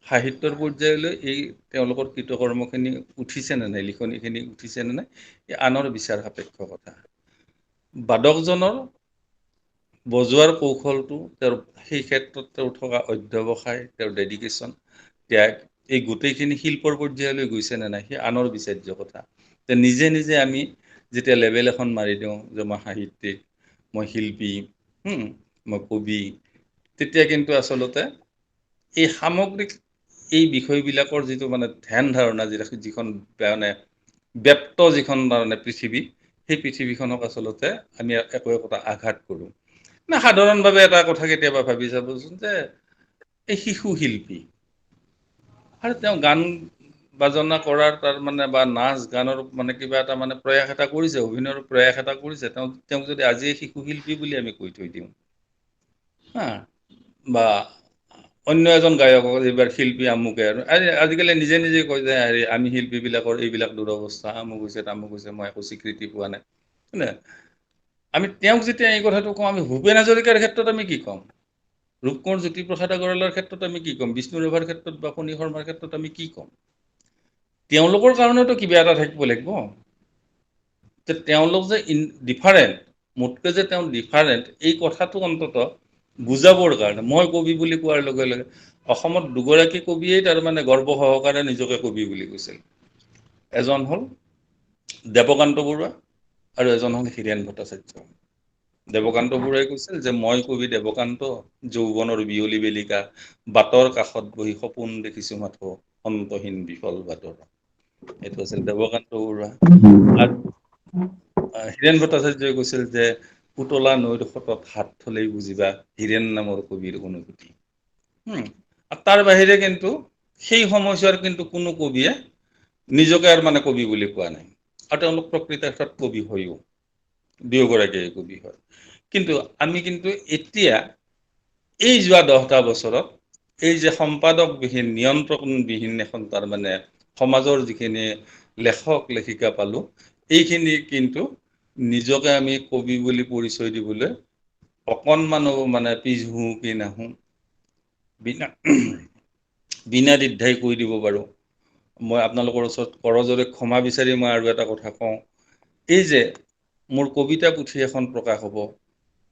সাহিত্যৰ পৰ্যায়লৈ এই তেওঁলোকৰ কৃতকৰ্মখিনি উঠিছে নে নাই, লিখনিখিনি উঠিছে নে নাই, এই আনৰ বিচাৰ সাপেক্ষ কথা। বাদকজনৰ বজোৱাৰ কৌশলটো, তেওঁৰ সেই ক্ষেত্ৰত তেওঁ থকা অধ্যৱসায়, তেওঁৰ ডেডিকেশ্যন, ত্যাগ, এই গোটেইখিনি শিল্পৰ পৰ্যায়লৈ গৈছে নে নাই, সেই আনৰ বিচাৰ্য কথা। নিজে নিজে আমি যেতিয়া লেবেল এখন মাৰি দিওঁ যে মই সাহিত্যিক, মই শিল্পী, মই কবি, তেতিয়া কিন্তু আচলতে এই সামগ্ৰিক এই বিষয়বিলাকৰ যিটো মানে ধ্যান ধাৰণা, যিখন মানে ব্যপ্ত যিখন মানে পৃথিৱী, সেই পৃথিৱীখনক আচলতে আমি একো একোটা আঘাত কৰোঁ। সাধাৰণভাৱে এটা কথা কেতিয়াবা ভাবি চাবচোন, যে এই শিশু শিল্পী আৰু তেওঁ গান বাজনা কৰাৰ তাৰ মানে বা নাচ গানৰ মানে কিবা এটা মানে প্ৰয়াস এটা কৰিছে, অভিনয়ৰ প্ৰয়াস এটা কৰিছে, তেওঁক যদি আজি শিশু শিল্পী বুলি আমি কৈ থৈ দিওঁ, হা, বা অন্য এজন গায়কক এইবাৰ শিল্পী আমুকে, আৰু আজিকালি নিজে নিজে কয় যে হেৰি আমি শিল্পীবিলাকৰ এইবিলাক দুৰৱস্থা, আমুক হৈছে তামুক হৈছে, মই একো স্বীকৃতি পোৱা নাই, হয়নে? আমি তেওঁক যেতিয়া এই কথাটো কওঁ, আমি ভূপেন হাজৰিকাৰ ক্ষেত্ৰত আমি কি ক'ম? ৰূপকোঁৱৰ জ্যোতিপ্ৰসাদ আগৰৱালাৰ ক্ষেত্ৰত আমি কি ক'ম? বিষ্ণু ৰাভাৰ ক্ষেত্ৰত বা ফণী শৰ্মাৰ ক্ষেত্ৰত আমি কি ক'ম? তেওঁলোকৰ কাৰণেতো কিবা এটা থাকিব লাগিব যে তেওঁলোক যে ডিফাৰেণ্ট, মোতকৈ যে তেওঁ ডিফাৰেণ্ট, এই কথাটো অন্তত বুজাবৰ কাৰণে মই কবি বুলি কোৱাৰ লগে লগে অসমত দুগৰাকী কবিয়েই তাৰমানে গৰ্ব সহকাৰে নিজকে কবি বুলি কৈছিল। এজন হ'ল দেৱকান্ত বৰুৱা আৰু এজন হ'ল হীৰেণ ভট্টাচাৰ্য। দেৱকান্ত বৰুৱাই কৈছিল যে মই কবি দেৱকান্ত, যৌৱনৰ বিয়লি বেলিকা, বাটৰ কাষত বহি সপোন দেখিছো মাথো, অন্তহীন বিফল বাটৰ। এইটো আছিল দেৱকান্ত বৰুৱা। আৰু হীৰেণ ভট্টাচাৰ্যই কৈছিল যে পুতলা নৈৰ সোঁতত হাত থলেই বুজিবা হীৰেণ নামৰ কবিৰ অনুভূতি। আৰু তাৰ বাহিৰে কিন্তু সেই সময়ছোৱাৰ কিন্তু কোনো কবিয়ে নিজকে আৰু মানে কবি বুলি কোৱা নাই, আৰু তেওঁলোক প্ৰকৃতাৰ্থত কবি হয়ও, দুয়োগৰাকীয়ে কবি হয়। কিন্তু আমি কিন্তু এতিয়া এই যোৱা 10টা বছৰত এই যে সম্পাদকবিহীন, নিয়ন্ত্ৰণবিহীন এখন তাৰ মানে সমাজৰ যিখিনি লেখক লেখিকা পালো, এইখিনি কিন্তু নিজকে আমি কবি বুলি পৰিচয় দিবলৈ অকণমানো মানে পিছ হুহুকি নাহো। বিনা দ্বিধাই কৈ দিব পাৰোঁ। মই আপোনালোকৰ ওচৰত কৰজোৰে ক্ষমা বিচাৰি মই আৰু এটা কথা কওঁ, এই যে মোৰ কবিতা পুথি এখন প্ৰকাশ হ'ব,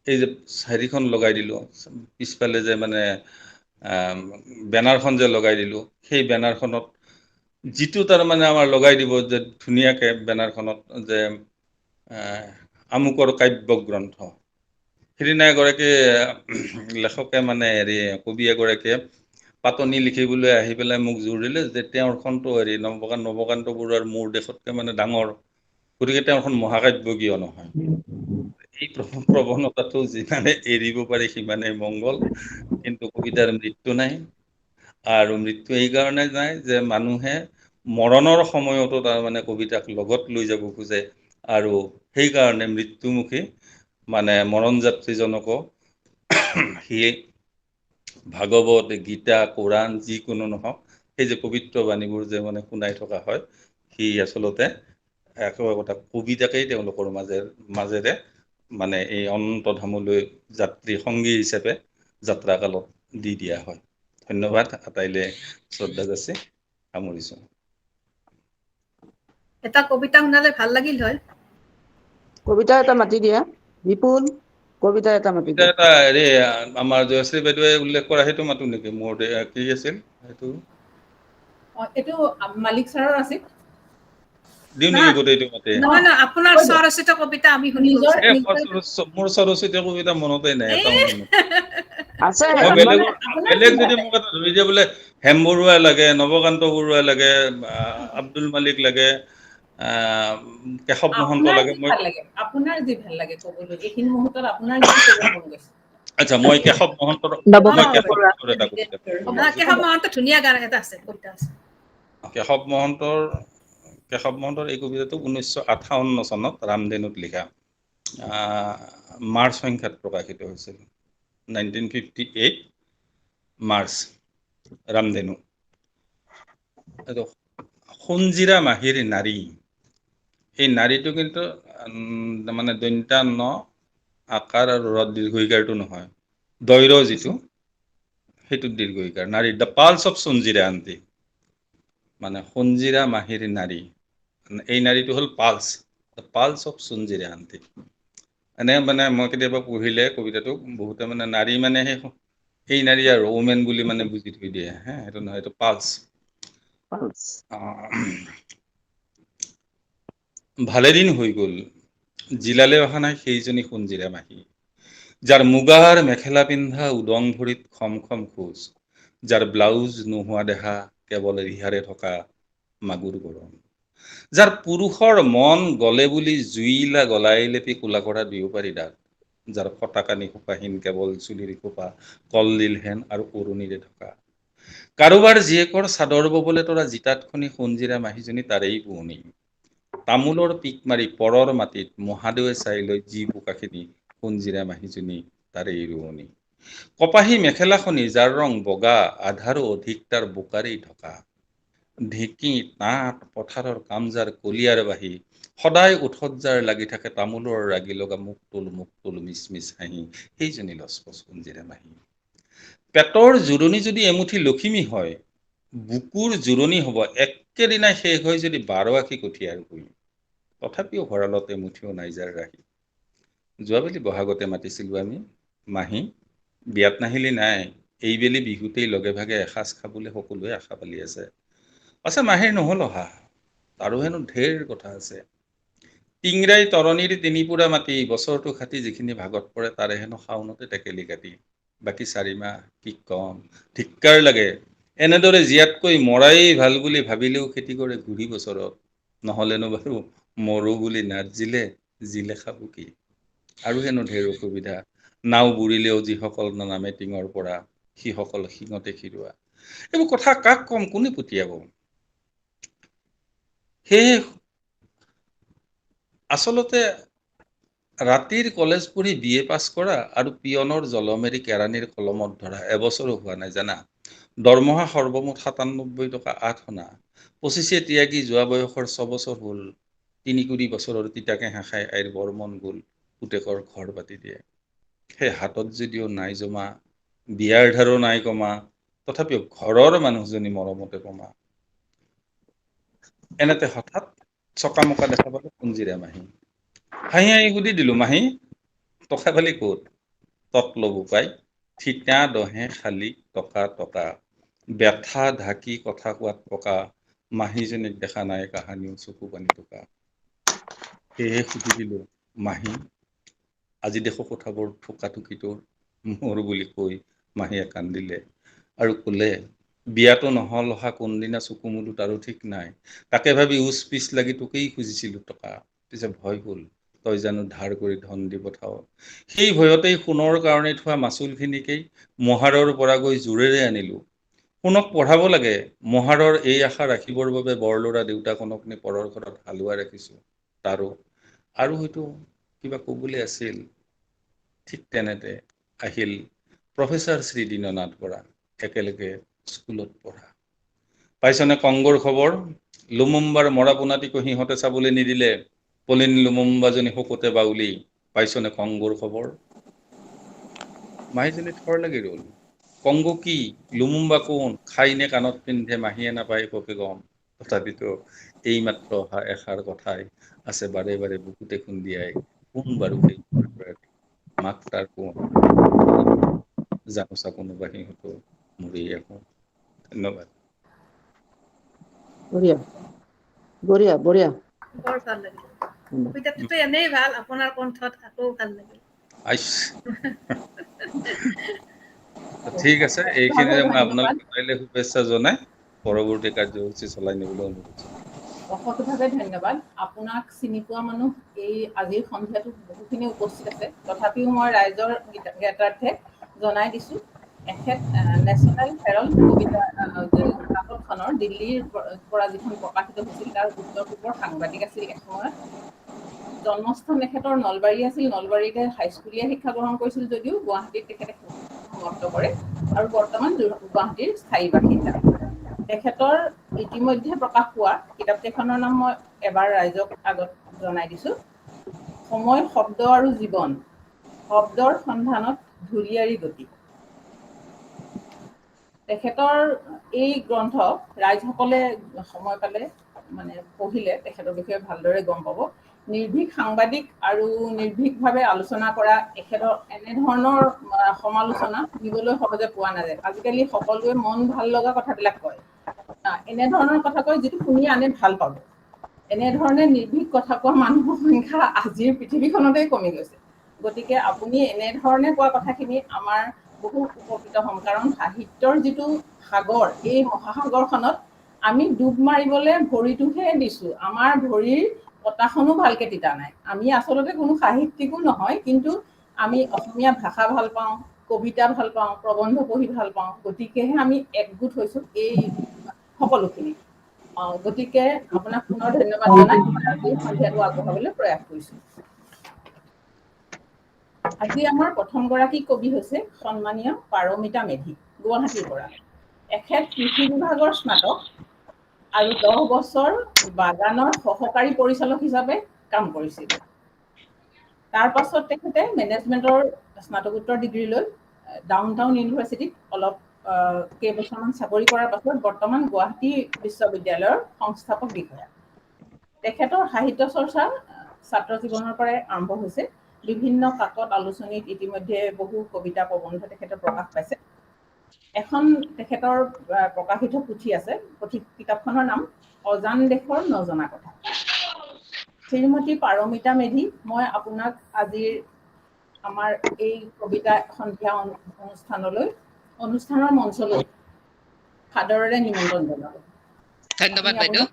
এই যে হেৰিখন লগাই দিলোঁ পিছফালে যে মানে বেনাৰখন যে লগাই দিলোঁ, সেই বেনাৰখনত যিটো তাৰমানে আমাৰ লগাই দিব যে ধুনীয়াকৈ বেনাৰখনত যে আমুকৰ কাব্য গ্ৰন্থ, সিদিনা এগৰাকী লেখকে মানে হেৰি কবি এগৰাকীয়ে পাতনি লিখিবলৈ আহি পেলাই মোক জোৰ দিলে যে তেওঁৰখনতো হেৰি নৱকান্ত বৰুৱাৰ মোৰ দেশতকৈ মানে ডাঙৰ, গতিকে তেওঁৰখন মহাকাব্য কিয় নহয়? এই প্ৰৱণতাটো যিমানে এৰিব পাৰি সিমানেই মংগল। কিন্তু কবিতাৰ মৃত্যু নাই, আৰু মৃত্যু এইকাৰণে নাই যে মানুহে মৰণৰ সময়তো তাৰমানে কবিতাক লগত লৈ যাব খোজে, আৰু সেইকাৰণে মৃত্যুমুখী মানে মৰণ যাত্ৰীজনকো সি ভাগৱত, গীতা, কোৰাণ যিকোনো নহওক, সেই যে পবিত্ৰ বাণীবোৰ যে মানে শুনাই থকা হয়, সি আচলতে একেবাৰে কথা কবিতাকেই তেওঁলোকৰ মাজেৰে মানে এই অনন্ত ধামলৈ যাত্ৰী সংগী হিচাপে যাত্ৰা কালত দি দিয়া হয়। ধন্যবাদ, আটাইলৈ শ্ৰদ্ধা যাচি সামৰিছোঁ। এটা কবিতা শুনালে ভাল লাগিল হয়। কবিতা এটা মাতি দিয়া, বিপুল কবিতা এটা মাতি কবিতা দিয়া। এটা হেৰি আমাৰ জয়শ্ৰী বাইদেৱে উল্লেখ কৰা সেইটো মাতো নেকি? মোৰ কি আছিল সেইটো? এইটো মালিক ছাৰৰ আছিল। দিওঁ নেকি গোটেইটো মাতে? নহয়, আপোনাৰ স্বৰচিত কবিতা আমি শুনিব নিজৰ বিচাৰিম। মোৰ স্বৰচিত কবিতা মনতেই নাই, এটাও মনত। আছে মই মানে বেলেগ যদি মোক এটা ধৰি দিয়ে বোলে হেম বৰুৱা লাগে, নৱকান্ত বৰুৱা লাগে, আব্দুল মালিক লাগে, কেশৱ মহন্ত আপোনাৰ লাগে, যি মই ভাল লাগে, আপোনাৰ যি ভাল লাগে ক'বলৈ, এইখিনি মুহূৰ্তত আপোনাৰ যি ক'ব মন গৈছে। আচ্ছা, মই কেশৱ মহন্তৰ এটা কবিতা কেশৱ মহন্ত ধুনীয়া গান এটা আছে, কবিতা আছে। কেশৱ মহন্তৰ এই কবিতাটো 1958 চনত ৰামধেনুত লিখা, মাৰ্চ সংখ্যাত প্ৰকাশিত হৈছিল। 1958 মাৰ্চ, ৰামধেনু। এইটো সঞ্জিৰা মাহিৰ নাৰী, এই নাৰীটো কিন্তু মানে দন্ত্যা ন আকাৰ আৰু ৰ দীৰ্ঘইকাৰটো নহয়, দৈৰ যিটো সেইটোত দীৰ্ঘইকাৰ, নাৰী, the pulse of Sanjira aunty, মানে সঞ্জিৰা মাহিৰ নাৰী, এই নাৰীটো হ'ল pulse, the pulse of Sanjira aunty. এনে মানে মই কেতিয়াবা পঢ়িলে কবিতাটো বহুতে মানে নাৰী মানে সেই নাৰী আৰু ওমেন বুলি মানে বুজি থৈ দিয়ে, হা, সেইটো নহয়, এইটো পালছ। ভালেদিন হৈ গ'ল জিলালে অহা নাই সেইজনী সঞ্জিৰা মাহী, যাৰ মুগাৰ মেখেলা পিন্ধা উদং ভৰিত খম খম খোজ, যাৰ ব্লাউজ নোহোৱা দেহা কেৱল ৰিহাৰে থকা মাগুৰ গৰম, যাৰ পুৰুষৰ মন গলে বুলি জুইলা গলাই লেপি কোলা কৰা দিব পাৰি দাঁত, যাৰ ফটাকানি সোপাহীন কেৱল চুলিৰ খোপা কলদিল হেন আৰু অৰুণিৰে থকা, কাৰোবাৰ জীয়েকৰ চাদৰ ববলে তৰা জিতাত খনি সোণজিৰা মাহীজনী তাৰেই পুৰণি তামোলৰ পিক মাৰি পৰৰ মাটিত মহাদেৱে চাই লৈ যি বোকাখিনি সোণজিৰা মাহীজনী তাৰেই ৰোৱনী কপাহী মেখেলাখনি যাৰ ৰং বগা আধাৰো অধিক তাৰ বোকাৰেই ঢকা ঢেঁকী তাঁত পথাৰৰ কামজাৰ কলিয়াৰ বাহি সদায় উঠত যাৰ লাগি থাকে তামোলৰ ৰাগি লগা মুখ তোল মিচ হাঁহি সেইজনী লচপচ সোণজিৰা মাহী পেটৰ জোৰণি যদি এমুঠি লখিমী হয় বুকুৰ জোৰণি হ'ব একেদিনাই শেষ হয় যদি 12 আশী কঠীয়াৰ ভূঁই তথাপিও ভঁৰালতে মুঠিও নাই যাৰ ৰাহি যোৱাবেলি বহাগতে মাতিছিলোঁ আমি মাহী বিয়াত নাহিলি নাই এইবেলি বিহুতেই লগে ভাগে এসাঁজ খাবলৈ সকলোৱে আশা পালি আছে মাহীৰ নহ'ল অহা তাৰো হেনো ঢেৰ কথা আছে টিংৰাই তৰণিৰ তিনিপুৰা মাটি বছৰটো খাটি যিখিনি ভাগত পৰে তাৰে হেনো শাওনতে টেকেলি কাটি বাকী 4 মাহ কি কম ধিক্কাৰ লাগে এনেদৰে জীয়াতকৈ মৰাই ভাল বুলি ভাবিলেও খেতি কৰে ঘূৰি বছৰত নহ'লেনো বাৰু মৰো বুলি নাৰ্জিলে জিলে খাব কি আৰু হেনো ঢেৰ অসুবিধা নাও বুৰিলেও যিসকল নামে টিঙৰ পৰা সিসকল শিঙতে খিৰোৱা এইবোৰ কথা কাক কম কোনে পঠিয়াব সেয়ে আচলতে ৰাতিৰ কলেজ পঢ়ি BA পাছ কৰা আৰু পিয়নৰ জলমেৰি কেৰাণীৰ কলমত ধৰা এবছৰো হোৱা নাই জানা দৰমহা সৰ্বমুঠ 97 টকা 8 অনা 25 ত্যাগী যোৱা বয়সৰ 6 বছৰ হ'ল 3 কুৰি বছৰৰ তিতাকে হাঁখাই আইৰ বৰ্মন গ'ল পুতেকৰ ঘৰ পাতি দিয়ে সেই হাতত যদিও নাই জমা বিয়াৰ ধাৰো নাই কমা তথাপিও ঘৰৰ মানুহজনী মৰমতে কমা এনেতে হঠাৎ চকামকা দেখা পালো সোণজিৰা মাহী হাঁহি সুধি দিলো মাহী টকা পালি ক'ত তত ল'ব পাই ঠিতা দহে খালি টকা ব্যথা ঢাকি কথা কোৱাত পকা মাহীজনীক দেখা নাই কাহানিও চকু পানী টকা সেয়ে সুধি দিলো মাহী আজি দেখো কথাবোৰ ঠোকাঠুকি তোৰ মোৰ বুলি কৈ মাহীয়ে কান্দিলে আৰু ক'লে বিয়াতো নহল অহা কোনদিনা চকু মুদো তাৰো ঠিক নাই তাকে ভাবি উচ পিচ লাগি তোকেই খুজিছিলো টকা পিছে ভয় হ'ল তই জানো ধাৰ কৰি ধন দি পঠাও সেই ভয়তেই সোণৰ কাৰণে থোৱা মাচুলখিনিকেই মহাৰৰ পৰা গৈ জোৰেৰে আনিলো সোণক পঢ়াব লাগে মহাৰৰ এই আশা ৰাখিবৰ বাবে বৰলৰা দেউতাকনক নি পৰৰ ঘৰত হালোৱা ৰাখিছো তাৰো আৰু হয়তো কিবা ক'বলৈ আছিল ঠিক তেনেতে আহিল প্ৰফেচাৰ শ্ৰী দীননাথ বৰা একেলগে স্কুলত পঢ়া পাইছনে কংগৰ খবৰ লুমুম্বাৰ মৰা পোনাটিকো সিহঁতে চাবলৈ নিদিলে পলিন লুমুম্বাজনী শকতে বাউলি পাইছনে কংগৰ খবৰ মাহীজনী থৰ লাগি ৰ'ল কংগো কি লুমুম্বা কোন খাইনে কাণত পিন্ধে মাহীয়ে নাপায় পকে গম তথাপিতো এইমাত্ৰ অহা এষাৰ কথাই আছে বাৰে বাৰে বুকুতে খুন্দিয়াই কোন বাৰু সেই মাক তাৰ কোন জানোচা কোনোবা সিহঁতো মৰি আহোঁ ধন্যবাদ বঢ়িয়া বঢ়িয়া বঢ়িয়া বৰ ভাল লাগিল কবিতাটোতো এনেই ভাল আপোনাৰ কণ্ঠত আকৌ ভাল লাগিল ঠিক আছে এইখিনিৰে মই ধন্যবাদ আপোনালোকে পাৰিলে শুভেচ্ছা জনাই পৰৱৰ্তী কাৰ্যসূচী চলাই নিবলৈ অনুৰোধ অশেষভাৱে ধন্যবাদ আপোনাক চিনি পোৱা মানুহ এই আজিৰ সন্ধিয়াটোত বহুখিনি উপস্থিত আছে তথাপিও মই ৰাইজৰ জ্ঞাতাৰ্থে জনাই দিছোঁ এখেত নেশ্যনেল হেৰল্ড কবিতা কাকতখনৰ দিল্লীৰ পৰা যিখন প্ৰকাশিত হৈছিল তাৰ উত্তৰ পূবৰ সাংবাদিক আছিল এসময়ত জন্মস্থান তেখেতৰ নলবাৰী আছিল নলবাৰীতে হাইস্কুলীয়া শিক্ষা গ্ৰহণ কৰিছিল যদিও গুৱাহাটীত তেখেতে সমাপ্ত কৰে আৰু বৰ্তমান গুৱাহাটীৰ স্থায়ী বাসিন্দা তেখেতৰ ইতিমধ্যে প্ৰকাশ পোৱা কিতাপকেইখনৰ নাম মই এবাৰ ৰাইজক আগত জনাই দিছোঁ সময় শব্দ আৰু জীৱন শব্দৰ সন্ধানত ধূলিয়াৰী গতি তেখেতৰ এই গ্ৰন্থ ৰাইজসকলে সময় পালে মানে পঢ়িলে তেখেতৰ বিষয়ে ভালদৰে গম পাব নিৰ্ভীক সাংবাদিক আৰু নিৰ্ভীকভাৱে আলোচনা কৰা তেখেতৰ এনেধৰণৰ সমালোচনা শুনিবলৈ সহজে পোৱা নাযায় আজিকালি সকলোৱে মন ভাল লগা কথাবিলাক কয় এনেধৰণৰ কথা কয় যিটো শুনি আনে ভাল পাব এনেধৰণে নিৰ্ভীক কথা কোৱা মানুহৰ সংখ্যা আজিৰ পৃথিৱীখনতেই কমি গৈছে গতিকে আপুনি এনেধৰণে কোৱা কথাখিনি আমাৰ বহু উপকৃত হ'ম কাৰণ সাহিত্যৰ যিটো সাগৰ এই মহাসাগৰখনত আমি ডুব মাৰিবলৈ ভৰিটোহে দিছোঁ আমাৰ ভৰিৰ পতাখনো ভালকে তিতা নাই আমি আচলতে কোনো সাহিত্যিকো নহয় কিন্তু আমি অসমীয়া ভাষা ভাল পাওঁ কবিতা ভাল পাওঁ, প্ৰবন্ধ পঢ়ি ভাল পাওঁ, গতিকেহে আমি একগোট হৈছোঁ এই সকলোখিনি। গতিকে আপোনাক পুনৰ ধন্যবাদ জনাই মই আজি সন্ধিয়াটো আগবঢ়াবলৈ প্ৰয়াস কৰিছোঁ। আজি আমাৰ প্ৰথমগৰাকী কবি হৈছে সন্মানীয় পাৰমিতা মেধি, গুৱাহাটীৰ পৰা। এখেত কৃষি বিভাগৰ স্নাতক আৰু 10 বছৰ বাগানৰ সহকাৰী পৰিচালক হিচাপে কাম কৰিছিল। তাৰ পাছত তেখেতে মেনেজমেণ্টৰ স্নাতকোত্তৰ ডিগ্ৰী লৈ ডাউনটাউন ইউনিভাৰ্চিটিত অলপ কেইবছৰমান চাকৰি কৰাৰ পাছত বৰ্তমান গুৱাহাটী বিশ্ববিদ্যালয়ৰ সংস্থাপক বিষয়া। তেখেতৰ সাহিত্য চৰ্চা ছাত্ৰ জীৱনৰ পৰাই আৰম্ভ হৈছে। বিভিন্ন কাকত আলোচনীত ইতিমধ্যে বহু কবিতা প্ৰবন্ধ তেখেতে প্ৰকাশ পাইছে। এখন তেখেতৰ প্ৰকাশিত পুথি আছে, কিতাপখনৰ নাম অজান দেশৰ নজনা কথা। শ্ৰীমতী পাৰমিতা মেধি, মই আপোনাক আজিৰ আমাৰ এই কবিতা সন্ধিয়া অনুষ্ঠানৰ মঞ্চলৈ সাদৰেৰে নিমন্ত্ৰণ জনালোঁ। ধন্যবাদ বাইদেউ,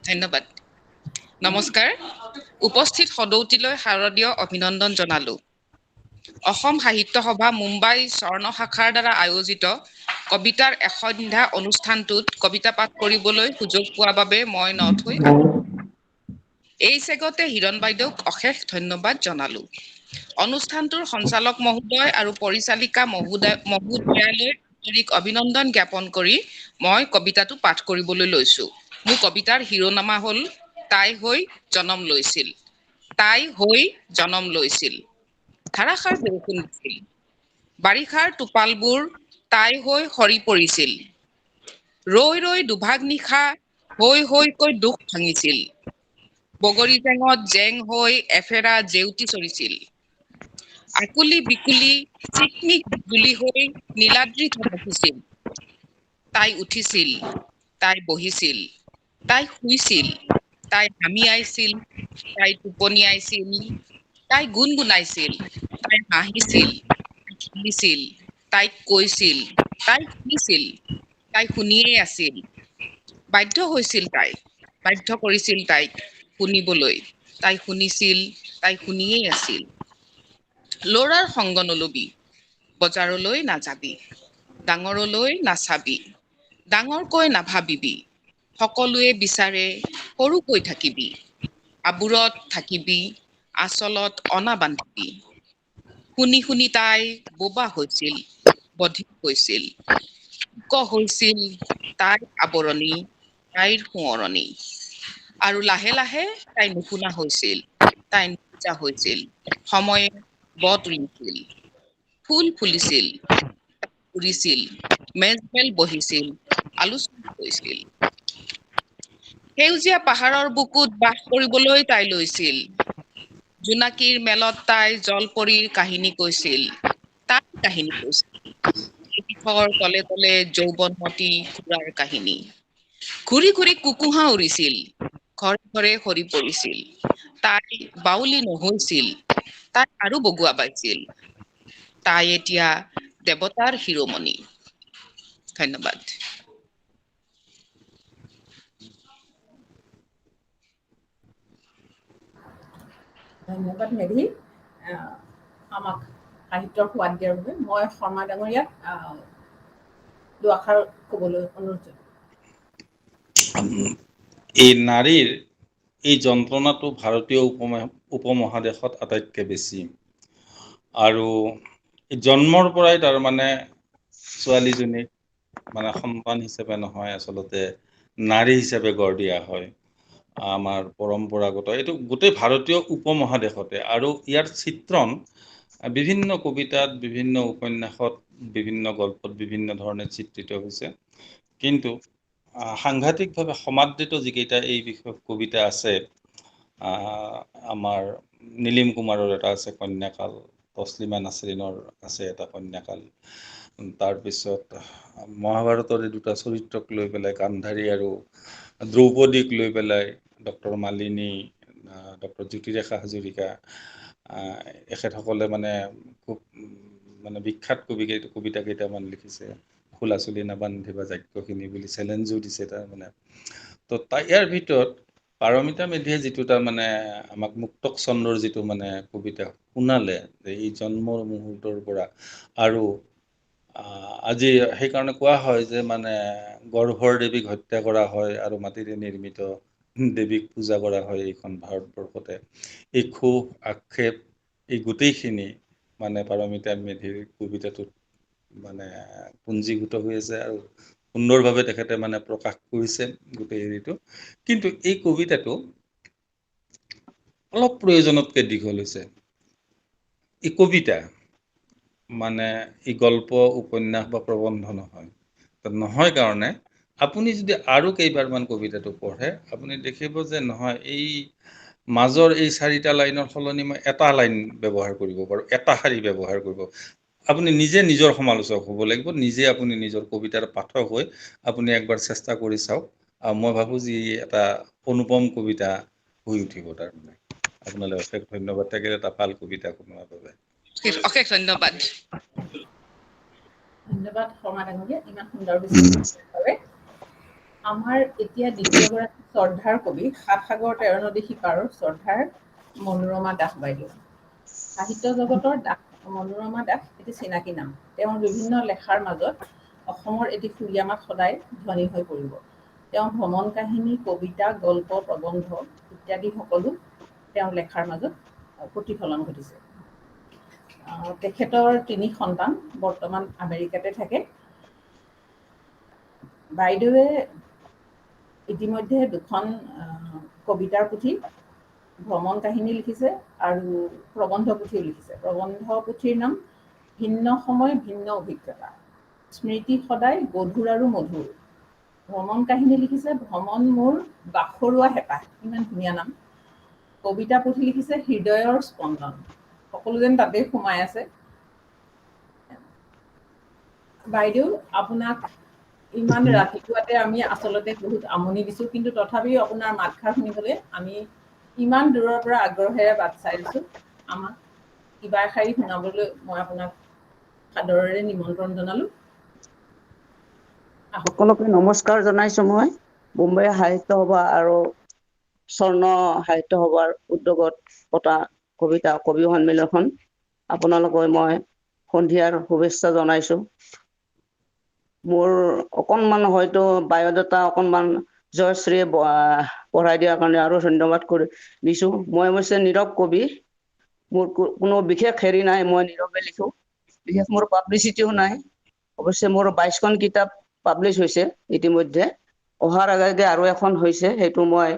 ধন্যবাদ। নমস্কাৰ। উপস্থিত সদৌতিলৈ শাৰদীয় অভিনন্দন জনালোঁ। অসম সাহিত্য সভা মুম্বাই স্বৰ্ণ শাখাৰ দ্বাৰা আয়োজিত কবিতাৰ এসন্ধ্যা অনুষ্ঠানটোত কবিতা পাঠ কৰিবলৈ সুযোগ পোৱাৰ বাবে মই নথৈ এই চেগতে হিৰণ বাইদেউক অশেষ ধন্যবাদ জনালোঁ। অনুষ্ঠানটোৰ সঞ্চালক মহোদয় আৰু পৰিচালিকা মহোদয়ালৈ আন্তৰিক অভিনন্দন জ্ঞাপন কৰি মই কবিতাটো পাঠ কৰিবলৈ লৈছোঁ। মোৰ কবিতাৰ শিৰোনামা হ'ল তাই হৈ জনম লৈছিল। তাই হৈ জনম লৈছিল। ধাৰাসাৰ বৰষুণ দিছিল। বাৰিষাৰ টোপালবোৰ তাই হৈ সৰি পৰিছিল। ৰৈ ৰৈ দুভাগ নিশা হৈকৈ দুখ ভাঙিছিল। বগৰী জেঙত জেং হৈ এফেৰা জেউতি চৰিছিল। আকুলি বিকুলি চিকমিক বিজুলি হৈ নীলাদ্ৰি ধমকিছিল। তাই উঠিছিল, তাই বহিছিল, তাই শুইছিল, তাই হামিয়াইছিল, তাই টোপনিয়াইছিল, তাই গুণগুণাইছিল, তাই হাঁহিছিল, তাই খেলিছিল, তাইক কৈছিল, তাই শুনিছিল, তাই শুনিয়েই আছিল। বাধ্য হৈছিল তাই, বাধ্য কৰিছিল তাইক শুনিবলৈ। তাই শুনিছিল, তাই শুনিয়েই আছিল। ল'ৰাৰ সংগ নলবি, বজাৰলৈ নাযাবি, ডাঙৰলৈ নাচাবি, ডাঙৰকৈ নাভাবিবি। সকলোৱে বিচাৰে সৰুকৈ থাকিবি। আবোৰত থাকিবি, আচলত অনা বান্ধিবি। শুনি শুনি তাই বোবা হৈছিল, বধিৰ হৈছিল। হৈছিল তাইৰ আৱৰণি, তাইৰ সোঁৱৰণি। আৰু লাহে লাহে তাই নুশুনা হৈছিল, তাই নুবুজা হৈছিল। সময়ে বত ৰিঙিছিল, ফুল ফুলিছিল, উৰিছিল, মেজমেল বহিছিল, আলোচনা হৈছিল। সেউজীয়া পাহাৰৰ বুকুত বাস কৰিবলৈ তাই লৈছিল। জোনাকীৰ মেলত তাই জলপৰীৰ কাহিনী কৈছিল, তাই কাহিনী কৈছিল। শিখৰ তলে তলে যৌৱনমতী ঘূৰাৰ কাহিনী। ঘূৰি ঘূৰি কুকুহা উৰিছিল, ঘৰে ঘৰে সৰি পৰিছিল। তাই বাউলী নহৈছিল, তাই আৰু বগুৱা পাইছিল। তাই এতিয়া দেৱতাৰ শিৰোমণি। ধন্যবাদ। ধন্যবাদ মেধি, আমাক সাহিত্যৰ সোৱাদ দিয়াৰ বাবে। মই শৰ্মা ডাঙৰীয়াক দুআষাৰ ক'বলৈ অনুৰোধ জনালোঁ। এই নাৰীৰ এই যন্ত্ৰণাটো ভাৰতীয় উপমহাদেশত আটাইতকৈ বেছি। আৰু জন্মৰ পৰাই তাৰমানে ছোৱালীজনীক মানে সন্তান হিচাপে নহয়, আচলতে নাৰী হিচাপে গঢ় দিয়া হয়। আমাৰ পৰম্পৰাগত এইটো গোটেই ভাৰতীয় উপমহাদেশতে। আৰু ইয়াৰ চিত্ৰণ বিভিন্ন কবিতাত, বিভিন্ন উপন্যাসত, বিভিন্ন গল্পত বিভিন্ন ধৰণে চিত্ৰিত হৈছে। কিন্তু সাংঘাতিকভাৱে সমাদৃত যিকেইটা এই বিষয়ক কবিতা আছে, আমাৰ নীলিম কুমাৰৰ এটা আছে কন্যাকাল, তছলিমা নাছৰিনৰ আছে এটা কন্যাকাল, তাৰপিছত মহাভাৰতৰ এই দুটা চৰিত্ৰক লৈ পেলাই গান্ধাৰী আৰু দ্ৰৌপদীক লৈ পেলাই ডক্টৰ মালিনী, ডক্টৰ জ্যোতিৰেখা হাজৰিকা, এখেতসকলে মানে খুব মানে বিখ্যাত কবিতা কেইটামান লিখিছে। খোলা চুলি নাবান্ধিবা যাজ্ঞখিনি বুলি চেলেঞ্জো দিছে তাৰমানে। তো ইয়াৰ ভিতৰত পাৰমিতা মেধিয়ে যিটো তাৰ মানে আমাক মুক্তক চন্দ্ৰৰ যিটো মানে কবিতা শুনালে যে এই জন্মৰ মুহূৰ্তৰ পৰা আৰু আজি সেইকাৰণে কোৱা হয় যে মানে গৰ্ভৰ দেৱীক হত্যা কৰা হয় আৰু মাটিৰে নিৰ্মিত দেৱীক পূজা কৰা হয় এইখন ভাৰতবৰ্ষতে। এই ক্ষোভ আক্ষেপ এই গোটেইখিনি মানে পাৰমিতা মেধিৰ কবিতাটোত মানে পুঞ্জীভূত হৈ আছে আৰু সুন্দৰভাৱে তেখেতে মানে প্ৰকাশ কৰিছে গোটেই হেৰিটো। কিন্তু এই কবিতাটো অলপ প্ৰয়োজনতকৈ দীঘল হৈছে। এই কবিতা মানে ই গল্প উপন্যাস বা প্ৰবন্ধ নহয়। নহয় কাৰণে আপুনি যদি আৰু কেইবাৰমান কবিতাটো পঢ়ে আপুনি দেখিব যে নহয় এই মাজৰ এই 4টা লাইনৰ সলনি মই এটা লাইন ব্যৱহাৰ কৰিব পাৰোঁ, এটা শাৰী ব্যৱহাৰ কৰিব। আপুনি নিজে নিজৰ সমালোচক হ'ব লাগিব, নিজে আপুনি নিজৰ কবিতাৰ পাঠক হৈ আপুনি একবাৰ চেষ্টা কৰি চাওক। মই ভাবোঁ যে এটা অনুপম কবিতা হৈ উঠিব তাৰমানে। আপোনালৈ অশেষ ধন্যবাদ থাকিল এটা ভাল কবিতা শুনোৱাৰ বাবে। অশেষ ধন্যবাদ। ধন্যবাদ শৰ্মা ডাঙৰীয়া ইমান সুন্দৰ বিশ্লেষণৰ। আমাৰ এতিয়া দ্বিতীয়গৰাকী শ্ৰদ্ধাৰ কবি 7 সাগৰ 13 নদী সিপাৰৰ শ্ৰদ্ধাৰ মনোৰমা দাস বাইদেউ। সাহিত্য জগতৰ দাস মনোৰমা দাস এটি চিনাকি নাম। তেওঁৰ বিভিন্ন লেখাৰ মাজত অসমৰ এটি সুৰীয়া মাত সদায় ধ্বনি হৈ পৰিব। তেওঁ ভ্ৰমণ কাহিনী, কবিতা, গল্প, প্ৰবন্ধ ইত্যাদি সকলো তেওঁৰ লেখাৰ মাজত প্ৰতিফলন ঘটিছে। তেখেতৰ 3 সন্তান বৰ্তমান আমেৰিকাতে থাকে। বাইদেৱে ইতিমধ্যে 2খন কবিতাৰ পুথি, ভ্ৰমণ কাহিনী লিখিছে আৰু প্ৰবন্ধ পুথিও লিখিছে। প্ৰবন্ধ পুথিৰ নাম ভিন্ন সময় ভিন্ন অভিজ্ঞতা, স্মৃতি সদায় গধুৰ আৰু মধুৰ। ভ্ৰমণ কাহিনী লিখিছে ভ্ৰমণ মোৰ বাখৰুৱা হেঁপাহ, ইমান ধুনীয়া নাম। কবিতা পুথি লিখিছে হৃদয়ৰ স্পন্দন, সকলো যেন তাতেই সোমাই আছে। বাইদেউ আপোনাক ইমান ৰাতিপুৱাতে আমি আচলতে বহুত আমনি দিছো, কিন্তু তথাপিও আপোনাৰ মাতষাৰ শুনিবলৈ আমি ইমান দূৰৰ পৰা আগ্ৰহেৰে বাট চাই আছো। আমাক কিবা এষাৰি শুনাবলৈ মই আপোনাক সাদৰেৰে নিমন্ত্ৰণ জনালো। সকলোকে নমস্কাৰ জনাইছো। মই বোম্বে সাহিত্য সভা আৰু স্বৰ্ণ সাহিত্য সভাৰ উদ্যোগত পতা কবিতা কবি সন্মিলনখন আপোনালোকে মই সন্ধিয়াৰ শুভেচ্ছা জনাইছো। মোৰ অকণমান হয়তো বায়'ডাটা অকণমান জয়শ্ৰীয়ে পঢ়াই দিয়াৰ কাৰণে আৰু ধন্যবাদ দিছোঁ। মই অৱশ্যে নীৰৱ কবি, মোৰ কোনো বিশেষ হেৰি নাই, মই নীৰৱে লিখোঁ। বিশেষ মোৰ পাব্লিচিটিও নাই। অৱশ্যে মোৰ 22খন কিতাপ পাব্লিছ হৈছে ইতিমধ্যে। অহাৰ আগে আৰু এখন হৈছে, সেইটো মই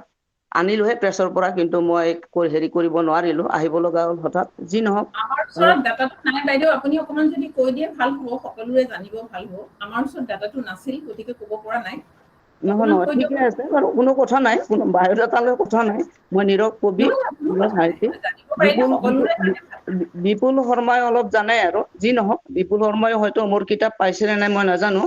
আনিলোহে প্ৰেছৰ পৰা, কিন্তু মই হেৰি কৰিব নোৱাৰিলোঁ, আহিব লগা হ'ল হঠাৎ। যি নহওক, আমাৰ ওচৰত ডাটাটো নাই বাইদেউ, আপুনি অকণমান যদি কৈ দিয়ে ভাল হ'ব, সকলোৰে জানিব ভাল হ'ব। আমাৰ ওচৰত ডাটাটো নাছিল, গতিকে ক'ব পৰা নাই। নহয় নহয়, ঠিকে আছে বাৰু, কোনো কথা নাই, কোনো বায়'ডাটালৈ কথা নাই। মই নীৰৱ কবি, সাহিত্যিক। বিপুল শৰ্মাই অলপ জানে আৰু, যি নহওক বিপুল শৰ্মাই হয়তো মোৰ কিতাপ পাইছেনে নাই মই নাজানো।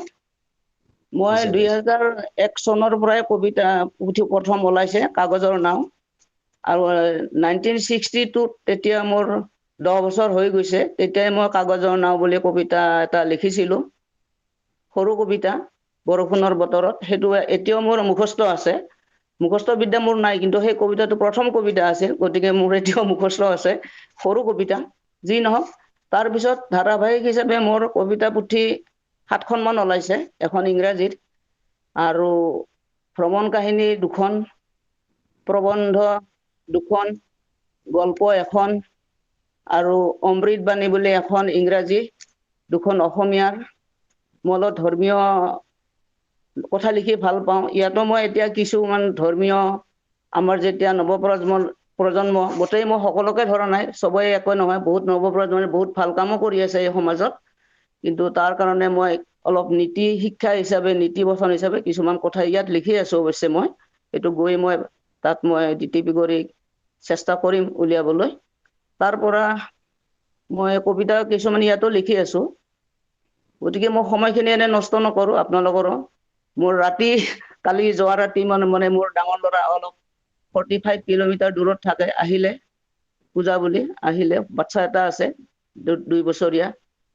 মই 2001 চনৰ পৰাই কবিতা পুথি প্ৰথম ওলাইছে কাগজৰ নাও, আৰু 1962 তেতিয়া মোৰ 10 বছৰ হৈ গৈছে। তেতিয়াই মই কাগজৰ নাও বুলি কবিতা এটা লিখিছিলো, সৰু কবিতা, বৰষুণৰ বতৰত। সেইটো এতিয়াও মোৰ মুখস্থ আছে। মুখস্থ বিদ্যা মোৰ নাই, কিন্তু সেই কবিতাটো প্ৰথম কবিতা আছিল, গতিকে মোৰ এতিয়াও মুখস্থ আছে, সৰু কবিতা। যি নহওক, তাৰপিছত ধাৰাবাহিক হিচাপে মোৰ কবিতা পুথি 7খনমান ওলাইছে, এখন ইংৰাজীত, আৰু ভ্ৰমণ কাহিনী 2খন, প্ৰবন্ধ 2খন, গল্প 1খন, আৰু অমৃত বাণী বুলি এখন ইংৰাজী, 2খন অসমীয়াৰ। মই অলপ ধৰ্মীয় কথা লিখি ভাল পাওঁ। ইয়াতো মই এতিয়া কিছুমান ধৰ্মীয়, আমাৰ যেতিয়া নৱপ্ৰজন্ম গোটেই, মই সকলোকে ধৰা নাই, চবেই একো নহয়, বহুত নৱপ্ৰজন্মই বহুত ভাল কামো কৰি আছে এই সমাজত। কিন্তু তাৰ কাৰণে মই অলপ নীতি শিক্ষা হিচাপে, নীতি বচন হিচাপে কিছুমান কথা ইয়াত লিখি আছো। অৱশ্যে মই এইটো গৈ মই তাত মই ডিটিপি কৰি চেষ্টা কৰিম উলিয়াবলৈ। তাৰ পৰা মই কবিতা কিছুমান ইয়াতো লিখি আছো। গতিকে মই সময়খিনি এনে নষ্ট নকৰো আপোনালোকৰো। মোৰ ৰাতি, কালি যোৱা ৰাতি মানে মোৰ ডাঙৰ ল'ৰা অলপ 45 কিলোমিটাৰ দূৰত থাকে, আহিলে পূজা বুলি আহিলে, বাচ্ছা এটা আছে 2 বছৰীয়া,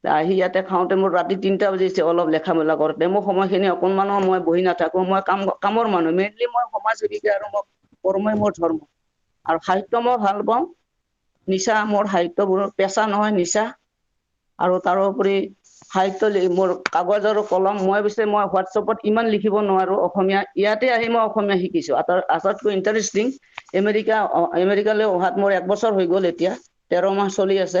আহি ইয়াতে খাওঁতে মোৰ ৰাতি 3টা বাজিছে অলপ লেখা মেলা কৰোঁতে। মোৰ সময়খিনি অকণমানো মই বহি নাথাকো, মই কামৰ মানুহ, মেইনলি মই সমাজ জীৱিকা আৰু মোক কৰ্মই মোৰ ধৰ্ম। আৰু সাহিত্য মই ভাল পাওঁ, নিচা মোৰ সাহিত্যবোৰ পেচা নহয়, নিচা। আৰু তাৰোপৰি সাহিত্য মোৰ কাগজ আৰু কলম, মই হোৱাটছএপত ইমান লিখিব নোৱাৰো অসমীয়া, ইয়াতে আহি মই অসমীয়া শিকিছো। আটাইতকৈ ইণ্টাৰেষ্টিং, আমেৰিকালৈ অহাত মোৰ 1 বছৰ হৈ গ'ল, এতিয়া 13 মাহ চলি আছে।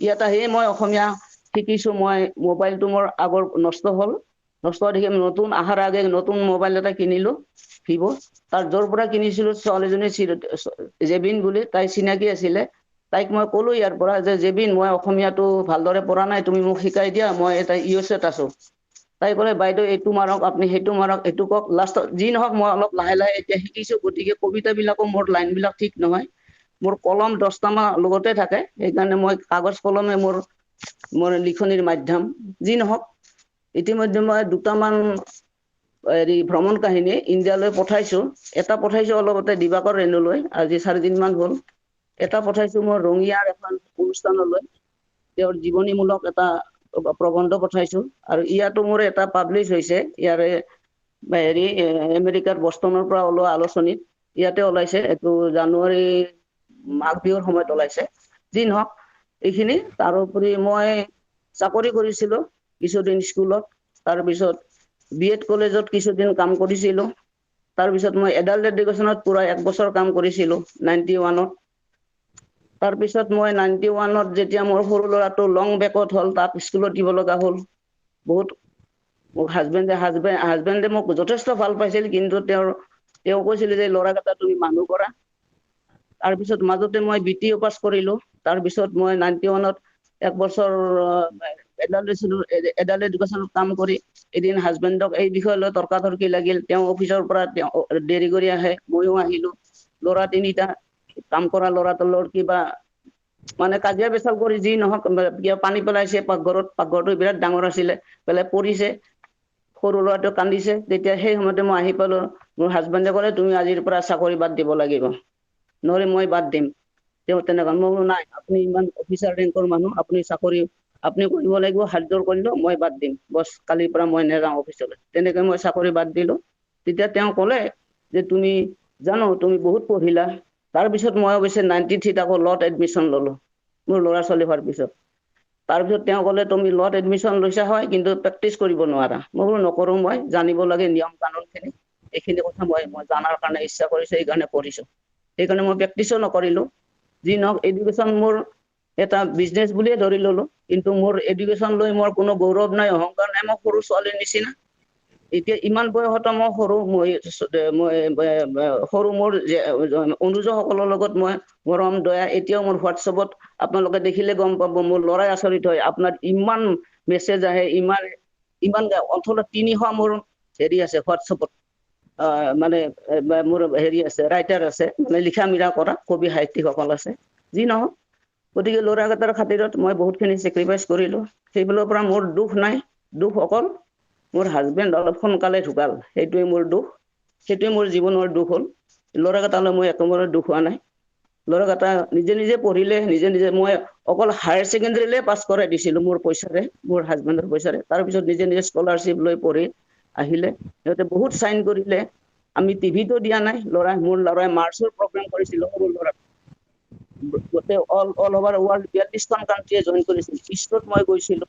ইয়াত আহিয়ে মই অসমীয়া শিকিছো। মই মোবাইলটো মোৰ আগৰ নষ্ট হ'ল, নষ্ট দেখি নতুন আহাৰ আগে নতুন মোবাইল এটা কিনিলো, ভিভো। তাৰ য'ৰ পৰা কিনিছিলো ছোৱালীজনী জেবিন বুলি, তাই চিনাকি আছিলে। তাইক মই ক'লো ইয়াৰ পৰা যে জেবিন, মই অসমীয়াটো ভালদৰে পৰা নাই, তুমি মোক শিকাই দিয়া, মই এটা USA আছো। তাই ক'লে বাইদেউ এইটো মাৰক, আপুনি সেইটো মাৰক, এইটো কওক। লাষ্টত যি নহওক মই অলপ লাহে লাহে এতিয়া শিকিছো। গতিকে কবিতাবিলাকো মোৰ লাইনবিলাক ঠিক নহয়, মোৰ কলম 10টামান লগতে থাকে, সেইকাৰণে মই কাগজ কলমে মোৰ লিখনিৰ মাধ্যম। যি নহওক ইতিমধ্যে মই 2টামান ভ্ৰমণ কাহিনী ইণ্ডিয়ালৈ পঠাইছো। এটা পঠাইছো অলপতে দিবাকৰ ৰেণুলৈ, আজি 4 দিনমান হ'ল। এটা পঠাইছো মই ৰঙিয়াৰ এখন অনুষ্ঠানলৈ, তেওঁৰ জীৱনীমূলক এটা প্ৰবন্ধ পঠাইছো। আৰু ইয়াতো মোৰ এটা পাব্লিছ হৈছে, ইয়াৰে আমেৰিকাৰ বষ্টনৰ পৰা ওলোৱা আলোচনীত ইয়াতে ওলাইছে। এইটো জানুৱাৰী মাঘ বিহুৰ সময়ত ওলাইছে। যি নহওক এইখিনি। তাৰোপৰি মই চাকৰি কৰিছিলো কিছুদিন স্কুলত, তাৰপিছত BEd কলেজত কিছুদিন কাম কৰিছিলো। তাৰপিছত মই এডাল্ট এডুকেশ্যনত পুৰা 1 বছৰ কাম কৰিছিলো 91ত। তাৰপিছত মই 91ত যেতিয়া মোৰ সৰু ল'ৰাটো লং বেকত হ'ল, তাক স্কুলত দিব লগা হ'ল। বহুত মোক হাজবেণ্ডে মোক যথেষ্ট ভাল পাইছিল, কিন্তু তেওঁ কৈছিল যে ল'ৰাকেইটা তুমি মানুহ কৰা। তাৰপিছত মাজতে মই BTO পাছ কৰিলো। তাৰপিছত মই 91ত 1 বছৰ এডাল্ট এডুকেশ্যনত কাম কৰি এদিন হাজবেণ্ডক এই বিষয়ে লৈ তৰ্কাতৰ্কি লাগিল। তেওঁ অফিচৰ পৰা দেৰি কৰি আহে, ময়ো আহিলো। ল'ৰা 3টা, কাম কৰা ল'ৰাটোৰ লগত কিবা মানে কাজিয়া পেচাল কৰি যি নহওক কিবা পানী পেলাইছে পাকঘৰত। পাকঘৰটো বিৰাট ডাঙৰ আছিলে, পেলাই পৰিছে। সৰু ল'ৰাটো কান্দিছে। তেতিয়া সেই সময়তে মই আহি পালো। মোৰ হাজবেণ্ডে ক'লে তুমি আজিৰ পৰা চাকৰি বাদ দিব লাগিব, নহ'লে মই বাদ দিম। তেওঁ তেনেকুৱা। মই বোলো নাই, আপুনি ইমান অফিচাৰ ৰেংকৰ মানুহ, আপুনি চাকৰি আপুনি কৰিব লাগিব, হাতযোৰ কৰিলো, মই বাদ দিম, বছ কালিৰ পৰা মই নাযাওঁ অফিচলৈ। তেনেকৈ মই চাকৰি বাদ দিলো। তেতিয়া তেওঁ ক'লে যে তুমি জানো তুমি বহুত পঢ়িলা। তাৰপিছত মই অৱশ্যে 93ত আকৌ ল'ত এডমিশ্যন ললো, মোৰ ল'ৰা ছোৱালী হোৱাৰ পিছত। তাৰপিছত তেওঁ ক'লে তুমি ল'ত এডমিশ্যন লৈছা হয়, কিন্তু প্ৰেক্টিচ কৰিব নোৱাৰা। মই বোলো নকৰো, মই জানিব লাগে নিয়ম কানুনখিনি, এইখিনি কথা মই জানাৰ কাৰণে ইচ্ছা কৰিছো, সেইকাৰণে পঢ়িছো। সেইকাৰণে মই প্ৰেক্টিচো নকৰিলো। যি নহওক এডুকেশ্যন মোৰ এটা বিজনেছ বুলিয়ে ধৰি ললো, কিন্তু মোৰ এডুকেশ্যন লৈ মোৰ কোনো গৌৰৱ নাই, অহংকাৰ নাই। মই সৰু ছোৱালীৰ নিচিনা। এতিয়া ইমান বয়সতো মই সৰু মোৰ অনুজসকলৰ লগত মই মৰম দয়া। এতিয়াও মোৰ হোৱাটছএপত আপোনালোকে দেখিলে গম পাব, মোৰ ল'ৰাই আচৰিত হয়, আপোনাৰ ইমান মেছেজ আহে, ইমান অন্তত 300 মোৰ আছে হোৱাটছএপত। মানে মোৰ আছে, ৰাইটাৰ আছে, মানে লিখা মিৰা কৰা কবি সাহিত্যিকসকল আছে। যি নহওক গতিকে ল'ৰাকেইটাৰ খাতিৰত মই বহুতখিনি চেক্ৰিফাইচ কৰিলো। সেইফালৰ পৰা মোৰ দুখ নাই। দুখ অকল মোৰ হাজবেণ্ড অলপ সোনকালে ঢুকাল, সেইটোৱে মোৰ দুখ। সেইটোৱে মোৰ জীৱনৰ দুখ হ'ল। ল'ৰাকেইটালৈ মই একেবাৰে দুখ হোৱা নাই। ল'ৰাকেইটা নিজে নিজে পঢ়িলে, নিজে নিজে। মই অকল হায়াৰ ছেকেণ্ডেৰীলৈ পাছ কৰাই দিছিলো মোৰ পইচাৰে, মোৰ হাজবেণ্ডৰ পইচাৰে। তাৰপিছত নিজে নিজে স্কলাৰশ্বিপ লৈ পঢ়ি আহিলে। সিহঁতে বহুত চাইন কৰিলে। আমি টিভিতো দিয়া নাই। মোৰ ল'ৰাই মাৰ্চৰ প্ৰগ্ৰেম কৰিছিলো, সৰু ল'ৰা। গোটেই অল অভাৰ ৱৰ্ল্ড 42খন কাণ্ট্ৰিয়ে জইন কৰিছিল। ইছৰোত মই গৈছিলো,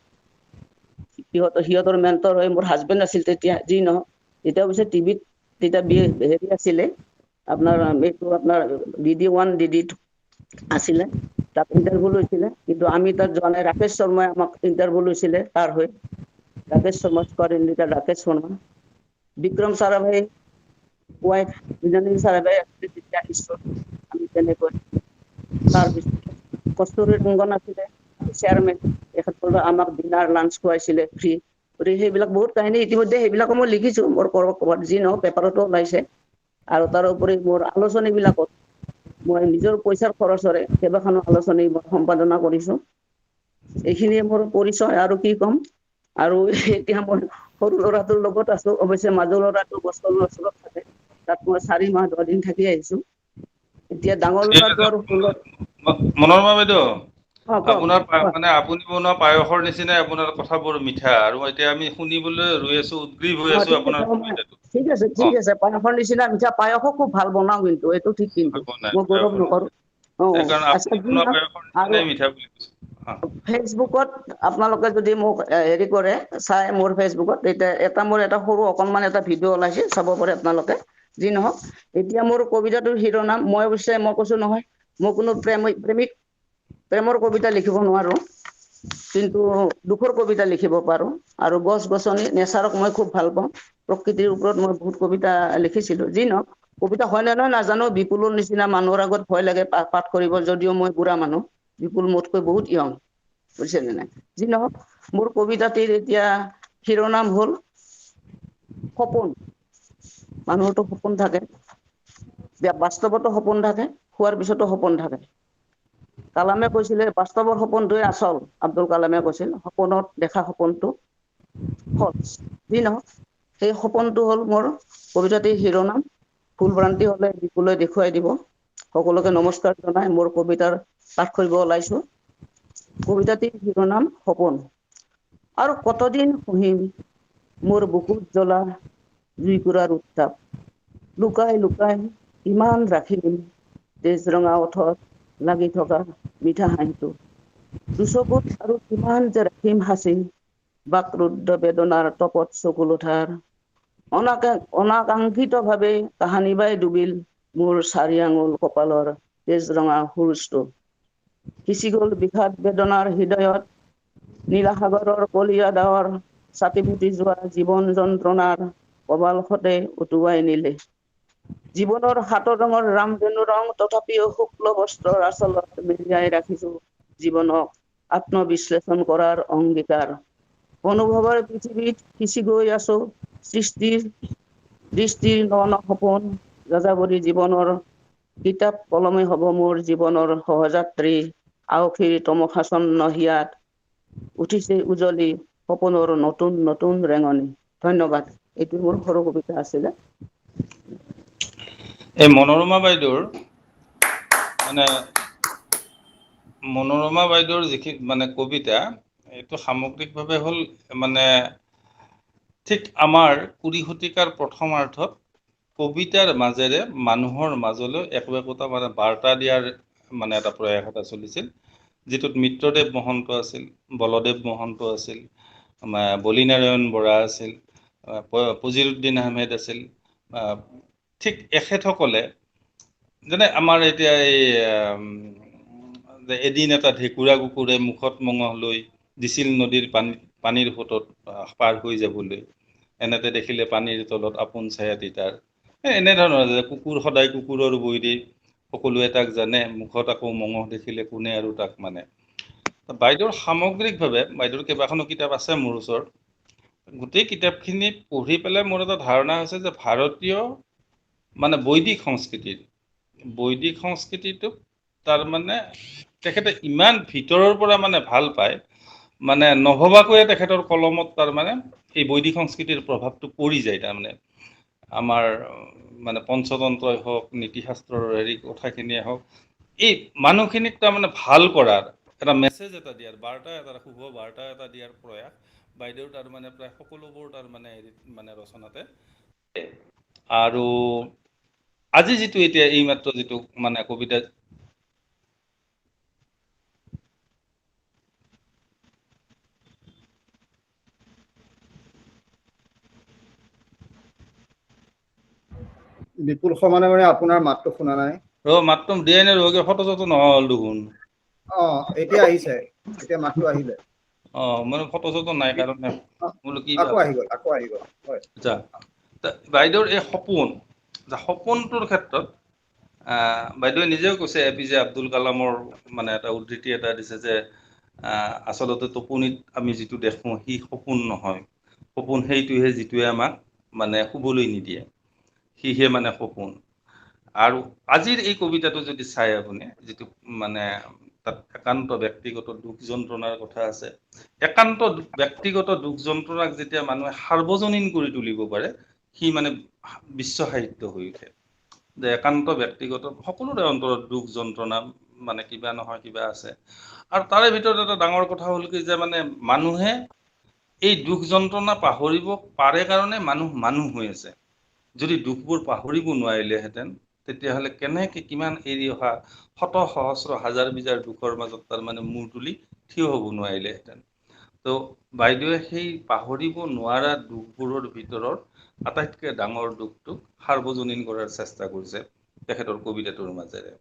সিহঁতৰ মেণ্টৰ হৈ মোৰ হাজবেণ্ড আছিল তেতিয়া। যি নহওক তেতিয়া অৱশ্যে টিভিত তেতিয়া আছিলে আপোনাৰ DD1 DD2 আছিলে, তাত ইণ্টাৰভিউ লৈছিলে। কিন্তু আমি তাত যোৱা নাই। ৰাকেশ শৰ্মাই আমাক ইণ্টাৰভিউ লৈছিলে তাৰ হৈ। ৰাকেশ শৰ্মা, ৰাকেশ শৰ্মা, বিক্ৰম চাৰাভাই, ৱাইফ বিজয়ী চাৰাভাই আছিলে তেতিয়া ইছৰোত। আমি তেনেকৈ তাৰপিছত কস্তুৰী ৰংগন আছিলে চেয়াৰমেন, তেখেতসকলে আমাক ডিনাৰ লাঞ্চ খুৱাইছিলে ফ্ৰী। গতিকে সেইবিলাক বহুত কাহিনী ইতিমধ্যে সেইবিলাকো মই লিখিছো মোৰ ক'ৰবাত, যি নহওক পেপাৰতো ওলাইছে। আৰু তাৰোপৰি মোৰ আলোচনীবিলাকত মই নিজৰ পইচাৰ খৰচেৰে কেইবাখনো আলোচনী মই সম্পাদনা কৰিছো। এইখিনিয়ে মোৰ পৰিচয়, আৰু কি ক'ম। আৰু এতিয়া মই সৰু ল'ৰাটোৰ লগত আছো। অৱশ্যে মাজু ল'ৰাটো বষ্টনৰ ওচৰত থাকে, তাত মই 4 মাহ 10 দিন থাকি আহিছো। এতিয়া ডাঙৰ ল'ৰাটো আৰু মনোৰমা বাইদেউ, কওক আপোনাৰ মানে আপুনি বনোৱা পায়সৰ নিচিনাই আপোনাৰ কথাবোৰ মিঠা। আৰু এতিয়া আমি শুনিবলৈ ৰৈ আছো, উদ্গ্ৰীৱ হৈ আছো আপোনাৰ কবিতাটো। ঠিক আছে পায়সৰ নিচিনা মিঠা পায়সো খুব ভাল বনাও কিন্তু এইটো ঠিক কিন্তু মই গৌৰৱ নকৰো আচ্ছা আৰু ফেচবুকত আপোনালোকে যদি মোক হেৰি কৰে চাই মোৰ ফেচবুকত এতিয়া মোৰ এটা সৰু অকণমান এটা ভিডিঅ' ওলাইছে চাব পাৰে আপোনালোকে যি নহওক এতিয়া মোৰ কবিতাটোৰ শিৰোনাম মই অৱশ্যে মই কৈছো নহয় মই কোনো প্ৰেমৰ কবিতা লিখিব নোৱাৰো কিন্তু দুখৰ কবিতা লিখিব পাৰো আৰু গছ গছনি নেচাৰক মই খুব ভাল পাওঁ প্ৰকৃতিৰ ওপৰত মই বহুত কবিতা লিখিছিলো যি নহওক কবিতা হয় নে নহয় নাজানো বিপুলৰ নিচিনা মানুহৰ আগত ভয় লাগে পাঠ কৰিব যদিও মই বুঢ়া মানুহ বিপুল মোতকৈ বহুত ইয়ং বুজিছেনে নাই যি নহওক মোৰ কবিতাটিৰ এতিয়া শিৰোনাম হ'ল সপোন মানুহৰতো সপোন থাকে বাস্তৱতো সপোন থাকে খোৱাৰ পিছতো সপোন থাকে কালামে কৈছিলে বাস্তৱৰ সপোনটোৱে আচল আব্দুল কালামে কৈছিল সপোনত দেখা সপোনটো ফলছ যি নহওক সেই সপোনটো হ'ল মোৰ কবিতাটিৰ শিৰোনাম ভুল ভ্ৰান্তি হলে বিপুলে দেখুৱাই দিব সকলোকে নমস্কাৰ জনাই মোৰ কবিতাৰ পাঠ কৰিব ওলাইছো কবিতাটিৰ শিৰোনাম সপোন আৰু কতদিন সহিম মোৰ বুকুত জ্বলা জুইকুৰাৰ উত্তাপ লুকাই লুকাই ইমান ৰাখিম তেজৰঙা ওঠত লাগি থকা মিঠা হাঁহিটো দুচকুত আৰু কিমান যে ৰাখিম সাঁচি বাকৰুদ্ধ বেদনাৰ তপত চকুল উঠাৰ অনাকাংক্ষিতভাৱে কাহানী বাই ডুবিল মোৰ চাৰি আঙুল কপালৰ তেজৰঙা সুৰুজটো সিঁচি গল বিষাদ বেদনাৰ হৃদয়ত নীলাসাগৰৰ কলীয়া ডাৱৰ ছাতি ফুটি যোৱা জীৱন যন্ত্ৰণাৰ কবালসতে উটুৱাই নিলে জীৱনৰ হাতৰ ৰঙৰ ৰামধেনু ৰং তথাপিও শুক্ল বস্ত্ৰৰ আচলত মেৰিয়াই ৰাখিছো জীৱনক আত্মবিশ্লেষণ কৰাৰ অংগীকাৰ অনুভৱৰ পৃথিৱীত সিঁচি গৈ আছো দৃষ্টিৰ ন সপোন যাযাবৰী জীৱনৰ কিতাপ কলমে হব মোৰ জীৱনৰ সহযাত্ৰী আওখীৰ তমসাচন্ন হিয়াত উঠিছে উজলি সপোনৰ নতুন নতুন ৰেঙনি ধন্যবাদ এইটো মোৰ সৰু কবিতা আছিলে এই মনোৰমা বাইদেউৰ যিখিনি মানে কবিতা এইটো সামগ্ৰিকভাৱে হ'ল মানে ঠিক আমাৰ 20 শতিকাৰ প্ৰথমাৰ্ধত কবিতাৰ মাজেৰে মানুহৰ মাজলৈ একোটা মানে বাৰ্তা দিয়াৰ মানে এটা প্ৰয়াস এটা চলিছিল যিটোত মিত্ৰদেৱ মহন্ত আছিল বলদেৱ মহন্ত আছিল বলিনাৰায়ণ বৰা আছিল ফজিলউদ্দিন আহমেদ আছিল ঠিক এখেতসকলে যেনে আমাৰ এতিয়া এই এদিন এটা ঢেকুৰা কুকুৰে মুখত মঙহ লৈ দিছিল নদীৰ পানীৰ সোঁতত পাৰ হৈ যাবলৈ এনেতে দেখিলে পানীৰ তলত আপোন ছায়া তিতাৰ এনেধৰণৰ কুকুৰ সদায় কুকুৰৰ বৈৰী সকলোৱে তাক জানে মুখত আকৌ মঙহ দেখিলে কোনে আৰু তাক মানে বাইদেউৰ সামগ্ৰিকভাৱে বাইদেউৰ কেইবাখনো কিতাপ আছে মোৰ ওচৰত গোটেই কিতাপখিনি পঢ়ি পেলাই মোৰ এটা ধাৰণা হৈছে যে ভাৰতীয় মানে বৈদিক সংস্কৃতিটোক তাৰ মানে তেখেতে ইমান ভিতৰৰ পৰা মানে ভাল পায় মানে নভবাকৈয়ে তেখেতৰ কলমত তাৰ মানে এই বৈদিক সংস্কৃতিৰ প্ৰভাৱটো পৰি যায় তাৰমানে আমাৰ মানে পঞ্চতন্ত্ৰই হওক নীতিশাস্ত্ৰৰ হেৰি কথাখিনিয়ে হওক এই মানুহখিনিক তাৰমানে ভাল কৰাৰ এটা মেছেজ এটা দিয়াৰ বাৰ্তা এটা শুভ বাৰ্তা এটা দিয়াৰ প্ৰয়াস বাইদেউৰ তাৰ মানে প্ৰায় সকলোবোৰ তাৰ মানে হেৰিত মানে ৰচনাতে আৰু আজি যিটো এতিয়া এইমাত্ৰ যিটো মানে কবিতা বিপুল সমানে মানে আপোনাৰ মাতটো শুনা নাই মাতটো দিয়াই নাই ৰোগে ফটো চটো নহা হ'ল দেখোন এতিয়া আহিছে এতিয়া মাতটো আহিলে মানে ফটো চটো নাই কাৰণে বোলো কি আকৌ আহি গ'ল হয় আচ্ছা বাইদেউৰ এই সপোনটোৰ ক্ষেত্ৰত বাইদেৱে নিজেও কৈছে APJ আব্দুল কালামৰ মানে এটা উদ্ধৃতি এটা দিছে যে আচলতে টোপনিত আমি যিটো দেখোঁ সি সপোন নহয় সপোন সেইটোহে যিটোৱে আমাক মানে শুবলৈ নিদিয়ে সিহে মানে সপোন আৰু আজিৰ এই কবিতাটো যদি চাই আপুনি যিটো মানে তাত একান্ত ব্যক্তিগত দুখ যন্ত্ৰণাৰ কথা আছে একান্ত ব্যক্তিগত দুখ যন্ত্ৰণাক যেতিয়া মানুহে সাৰ্বজনীন কৰি তুলিব পাৰে সি মানে বিশ্ব সাহিত্য হৈ উঠে যে একান্ত ব্যক্তিগত সকলোৰে অন্তৰত দুখ যন্ত্ৰণা মানে কিবা নহয় কিবা আছে আৰু তাৰে ভিতৰত এটা ডাঙৰ কথা হ'ল কি যে মানে মানুহে এই দুখ যন্ত্ৰণা পাহৰিব পাৰে কাৰণে মানুহ হৈ আছে যদি দুখবোৰ পাহৰিব নোৱাৰিলেহেঁতেন তেতিয়াহ'লে কেনেকৈ কিমান এৰি অহা শত সহস্ৰ হাজাৰ বিজাৰ দুখৰ মাজত তাৰমানে মূৰ তুলি থিয় হ'ব নোৱাৰিলেহেঁতেন। তো বাইদেৱে সেই পাহৰিব নোৱাৰা দুখবোৰৰ ভিতৰত আটাইতকৈ ডাঙৰ দুখটোক সাৰ্বজনীন কৰাৰ চেষ্টা কৰিছে তেখেতৰ কবিতাটোৰ মাজেৰে।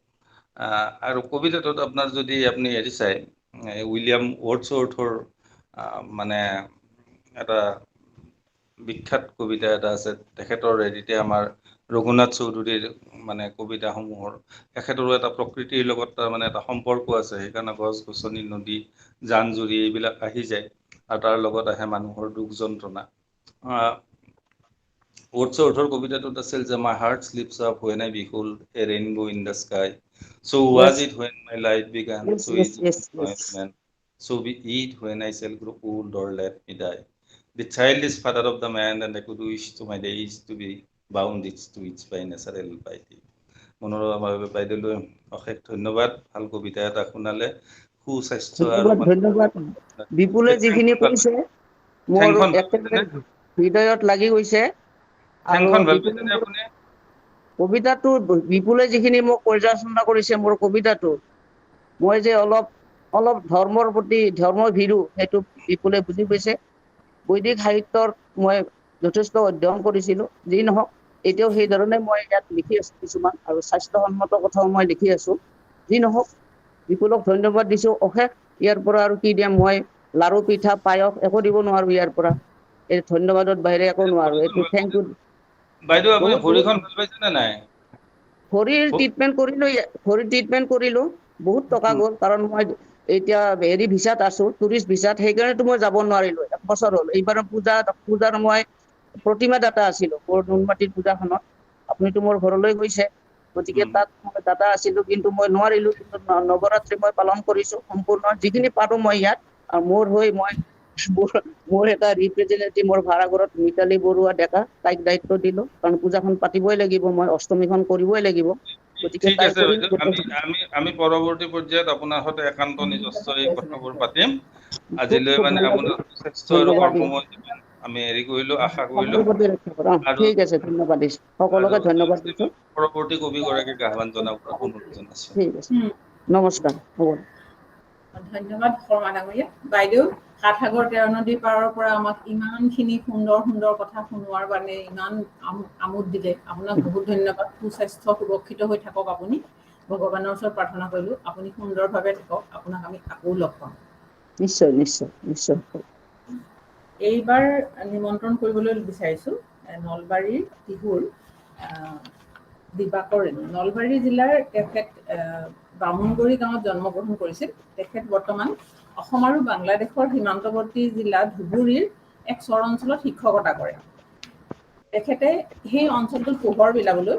আৰু কবিতাটোত আপোনাৰ যদি আপুনি হেৰি চাই উইলিয়াম ৱৰ্ডছৱৰ্থৰ মানে এটা বিখ্যাত কবিতা এটা আছে তেখেতৰ হেৰিতে আমাৰ ৰঘুনাথ চৌধুৰীৰ মানে কবিতাসমূহৰ তেখেতৰো এটা প্ৰকৃতিৰ লগত তাৰ মানে এটা সম্পৰ্ক আছে, সেইকাৰণে গছ গছনি নদী জান জুৰি এইবিলাক আহি যায় আৰু তাৰ লগত আহে মানুহৰ দুখ যন্ত্ৰণা। ৱৰ্ডছৱৰ্থৰ কবিতাটোত আছিল যে my heart slips up when I behold a rainbow in the sky, so' was Yes, it when my life began, yes, so' yes, is yes, my yes. Man, so' be it when I shall grow old or let me die. The child is father of the man, and I could wish to my days to be bound to its by natural piety. মনোৰমা বাইদেউলৈ অশেষ ধন্যবাদ, ভাল কবিতা এটা শুনালে। সুস্বাস্থ্য আৰু ধন্যবাদ, ধন্যবাদ। বিপুলে যিখিনি কৈছে মোৰ ঠেংখন ভাল একেবাৰে পাইছেনে? হৃদয়ত লাগি গৈছে। আৰু ঠেংখন ভাল বিপুলে পাইছেনে মোৰ আপুনি? কবিতাটো, বিপুলে যিখিনি মোক পৰ্যালোচনা কৰিছে মোৰ কবিতাটো, মই যে অলপ অলপ ধৰ্মৰ প্ৰতি ধৰ্ম ভীৰু সেইটো বিপুলে বুজি পাইছে। বৈদিক সাহিত্যৰ মই যথেষ্ট অধ্যয়ন কৰিছিলো, যি নহওক এতিয়াও সেই ধৰণে মই ইয়াত লিখি আছো কিছুমান, আৰু স্বাস্থ্যসন্মত কথাও মই লিখি আছো। যি নহওক বিপুলক ধন্যবাদ দিছো অশেষ। ইয়াৰ পৰা আৰু কি দিম, মই লাৰু পিঠা পায়স একো দিব নোৱাৰো ইয়াৰ পৰা, এই ধন্যবাদৰ বাহিৰে একো নোৱাৰো। এইটো থেংক ইউ। বাইদেউ আপুনি বহুত বহুত ভৰিখন ভাল পাইছেনে নাই? ভৰিৰ ট্ৰিটমেণ্ট কৰিলো, ভৰিৰ ট্ৰিটমেণ্ট কৰিলো, বহুত টকা গ'ল, কাৰণ মই এতিয়া হেৰি ভিছাত আছো, টুৰিষ্ট ভিছাত, সেইকাৰণেতো মই যাব নোৱাৰিলো। 1 বছৰ হ'ল। এইবাৰ পূজাৰ মই প্ৰতিমা দাতা আছিলো মোৰ নুনমাটিৰ পূজাখনত, আপুনিতো মোৰ ঘৰলৈ গৈছে, গতিকে তাত মই দাতা আছিলো, কিন্তু মই নোৱাৰিলো। কিন্তু নৱৰাত্ৰি মই পালন কৰিছো সম্পূৰ্ণ, যিখিনি পাৰো মই ইয়াত। আৰু মোৰ হৈ মই মোৰ এটা ৰিপ্ৰেজেন্টেটিভ মোৰ ভাড়াঘৰত মিতালী বৰুৱা ডেকা, তাইক দায়িত্ব দিলো, কাৰণ পূজাখন পাতিবই লাগিব, মই অষ্টমীখন কৰিবই লাগিব, গতিকে ঠিক তাই আছে কৰিম। বাইদেউ, আমি পৰৱৰ্তী পৰ্যায়ত আপোনাৰ সৈতে একান্ত নিজস্ব এই কথাবোৰ পাতিম। খুব আজিলৈ খুব মানে ভাল লাগিল, আপোনাৰ স্বাস্থ্য আৰু ধন্যবাদ দিম। কৰ্মময় জীৱন আমি হেৰি কৰিলো, আশা কৰিলো। সময়ৰ প্ৰতি ৰক্ষা কৰা। আৰু ঠিক আছে, ধন্যবাদ দিছো, আৰু সকলোকে ধন্যবাদ দিছো। পৰৱৰ্তী কবিগৰাকীক আহ্বান জনাবলৈ অনুৰোধ জনাইছো। ঠিক আছে, নমস্কাৰ, হ'ব। ধন্যবাদ শৰ্মা ডাঙৰীয়া। বাইদেউ সাতসাগৰ 13 নদীৰ পাৰৰ পৰা আমাক ইমানখিনি সুন্দৰ সুন্দৰ কথা শুনোৱাৰ বাবে ইমান আমোদ দিলে, আপোনাক বহুত ধন্যবাদ। সুস্বাস্থ্য সুৰক্ষিত হৈ থাকক আপুনি, ভগৱানৰ ওচৰত প্ৰাৰ্থনা কৰিলো আপুনি সুন্দৰভাৱে থাকক, আপোনাক আমি আকৌ লগ পাম। নিশ্চয় নিশ্চয় নিশ্চয়। এইবাৰ নিমন্ত্ৰণ কৰিবলৈ বিচাৰিছো নলবাৰীৰ তিহুৰ দিবাকৰ ৰেণু। নলবাৰী জিলাৰ তেখেত বামুণগুৰি গাঁৱত জন্মগ্ৰহণ কৰিছিল। তেখেত বৰ্তমান অসম আৰু বাংলাদেশৰ সীমান্তৱৰ্তী জিলা ধুবুৰীৰ এক চৰ অঞ্চলত শিক্ষকতা কৰে। তেখেতে সেই অঞ্চলটোত পোহৰ বিলাবলৈ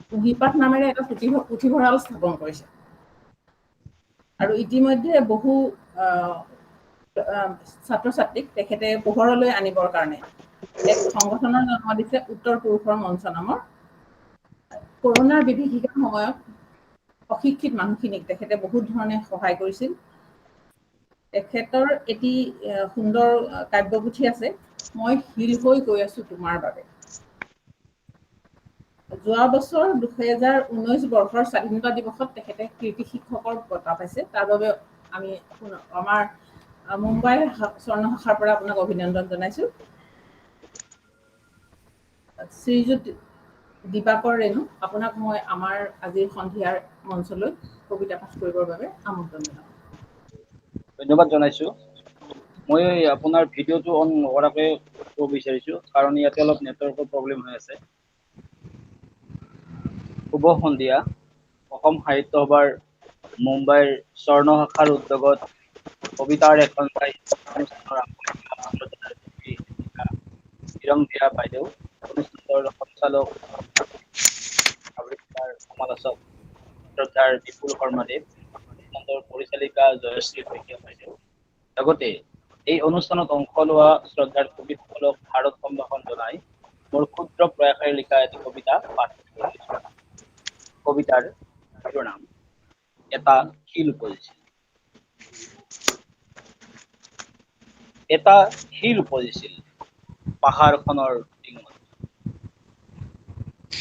কুঁহিপাত নামেৰে এটা পুথিভঁৰাল স্থাপন কৰিছে। আৰু ইতিমধ্যে বহু ছাত্ৰ ছাত্ৰীক তেখেতে পোহৰলৈ আনিবৰ কাৰণে এক সংগঠনৰ জন্ম দিছে, উত্তৰ পুৰুষৰ মঞ্চ নামৰ। কৰোণাৰ বিভীষিকাৰ সময়ত অশিক্ষিত মানুহখিনিক তেখেতে বহুত ধৰণে সহায় কৰিছিল। তেখেতৰ এটি সুন্দৰ কাব্যপুথি আছে, মই শিল হৈ গৈ আছো তোমাৰ বাবে। যোৱা বছৰ 2019 বৰ্ষৰ স্বাধীনতা দিৱসত তেখেতে কীৰ্তি শিক্ষকৰ বঁটা পাইছে। তাৰ বাবে আমি আমাৰ মুম্বাই স্বৰ্ণ শাখাৰ পৰা আপোনাক অভিনন্দন জনাইছো। শ্ৰীযুত দিবাকৰ ৰেণু, আপোনাক মই আমাৰ আজিৰ সন্ধিয়াৰ মঞ্চলৈ কবিতা পাঠ কৰিবৰ বাবে আমন্ত্ৰণ জনাওঁ। ধন্যবাদ জনাইছো। মই আপোনাৰ ভিডিঅ'টো অন নকৰাকে ক'ব বিচাৰিছো, কাৰণ ইয়াতে অলপ নেটৱৰ্কৰ প্ৰব্লেম হৈ আছে। শুভ সন্ধিয়া। অসম সাহিত্য সভাৰ মুম্বাইৰ স্বৰ্ণ শাখাৰ উদ্যোগত কবিতাৰ এখন অনুষ্ঠানৰ হিৰং দিয়া বাইদেউ, অনুষ্ঠানৰ সঞ্চালক সমালোচক শ্ৰদ্ধাৰ বিপুল শৰ্মাদেৱ, অনুষ্ঠানৰ পৰিচালিকা জয়শ্ৰী শইকীয়া বাইদেউ, লগতে এই অনুষ্ঠানত অংশ লোৱা শ্ৰদ্ধাৰ কবিসকলক ভাৰত সম্ভাষণ জনাই মোৰ ক্ষুদ্ৰ প্ৰয়াসেৰে লিখা এটি কবিতা পাঠ কৰিছো। কবিতাৰ নাম এটা শিল উপজিছিল। এটা শিল উপজিছিল পাহাৰখনৰ টিঙত।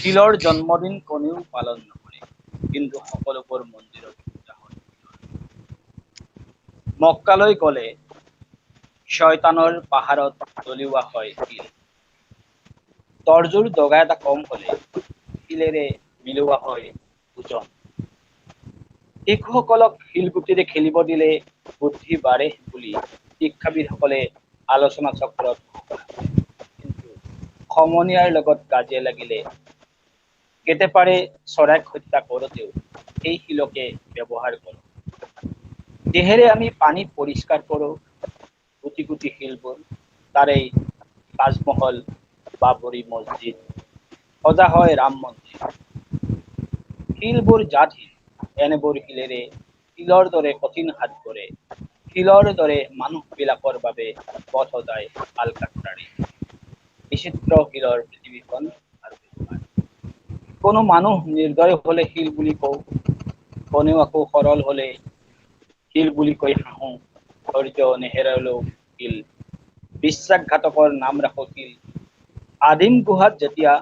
শিলৰ জন্মদিন কোনেও পালন নকৰে, কিন্তু সকলোবোৰ মন্দিৰত পূজা হয়। মক্কালৈ গ'লে শয়তানৰ পাহাৰত জ্বলোৱা হয় শিল। তৰ্জুৰ দগা এটা কম হলে শিলেৰে মিলোৱা হয় ওজন। শিশুসকলক শিলগুটিৰে খেলিব দিলে বুদ্ধি বাঢ়ে বুলি শিক্ষাবিদসকলে আলোচনা চক্ৰত ঘোষণা কৰে। কিন্তু সমনীয়াৰ লগত কাজিয়া লাগিলে কেটেপাৰে চৰাইক হত্যা কৰোঁতেও এই শিলকে ব্যৱহাৰ কৰোঁ। দেহেৰে আমি পানী পৰিষ্কাৰ কৰোঁ, গুটি গুটি শিলবোৰ, তাৰেই তাজমহল, বাবৰি মছজিদ, সজা হয় ৰাম মন্দিৰ। শিলবোৰ জাতহীন, এনেবোৰ শিলেৰে শিলৰ দৰে কঠিন হাত কৰে। শিলৰ দৰে মানুহবিলাকৰ বাবে পথ সজায় আলকাট্ৰাৰে। বিচিত্ৰ শিলৰ পৃথিৱীখন আৰু ব্যৱহাৰ। কোনো মানুহ নিৰ্দয় হলে শিল বুলি কওঁ, কোনেও আকৌ সৰল হলে শিল বুলি কৈ হাঁহো। ধৈৰ্য নেহেৰালেও শিল, বিশ্বাসঘাতকৰ নাম ৰাখো শিল। আদিম গুহাত যেতিয়া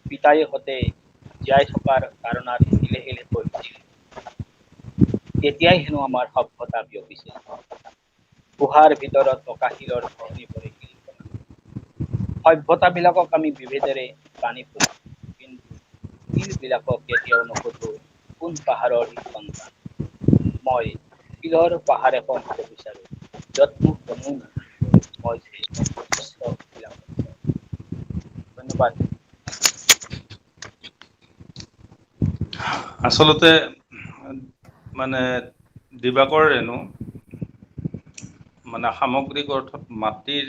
পিতাইহঁতে জীয়াই থকাৰ কাৰণত শিলে শিলে কৰিছিল, তেতিয়াই হেনো আমাৰ সভ্যতা বিয়পিছিল। গুহাৰ ভিতৰত থকা শিলৰ ঘঁহনি পৰে শিল বনাম। সভ্যতাবিলাকক আমি বিভেদেৰে টানি ফুৰো, কিন্তু শিলবিলাকক কেতিয়াও নুসুধো কোন পাহাৰৰ সি সন্তান। মই শিলৰ পাহাৰ এখন হ'ব বিচাৰো, য'ত মোক কোনেও নাজানে মই যে অজস্ৰ বিলাকৰ ঘৰ। ধন্যবাদ। আচলতে মানে দিবাকৰ ৰেণু মানে সামগ্ৰিক অৰ্থত মাটিৰ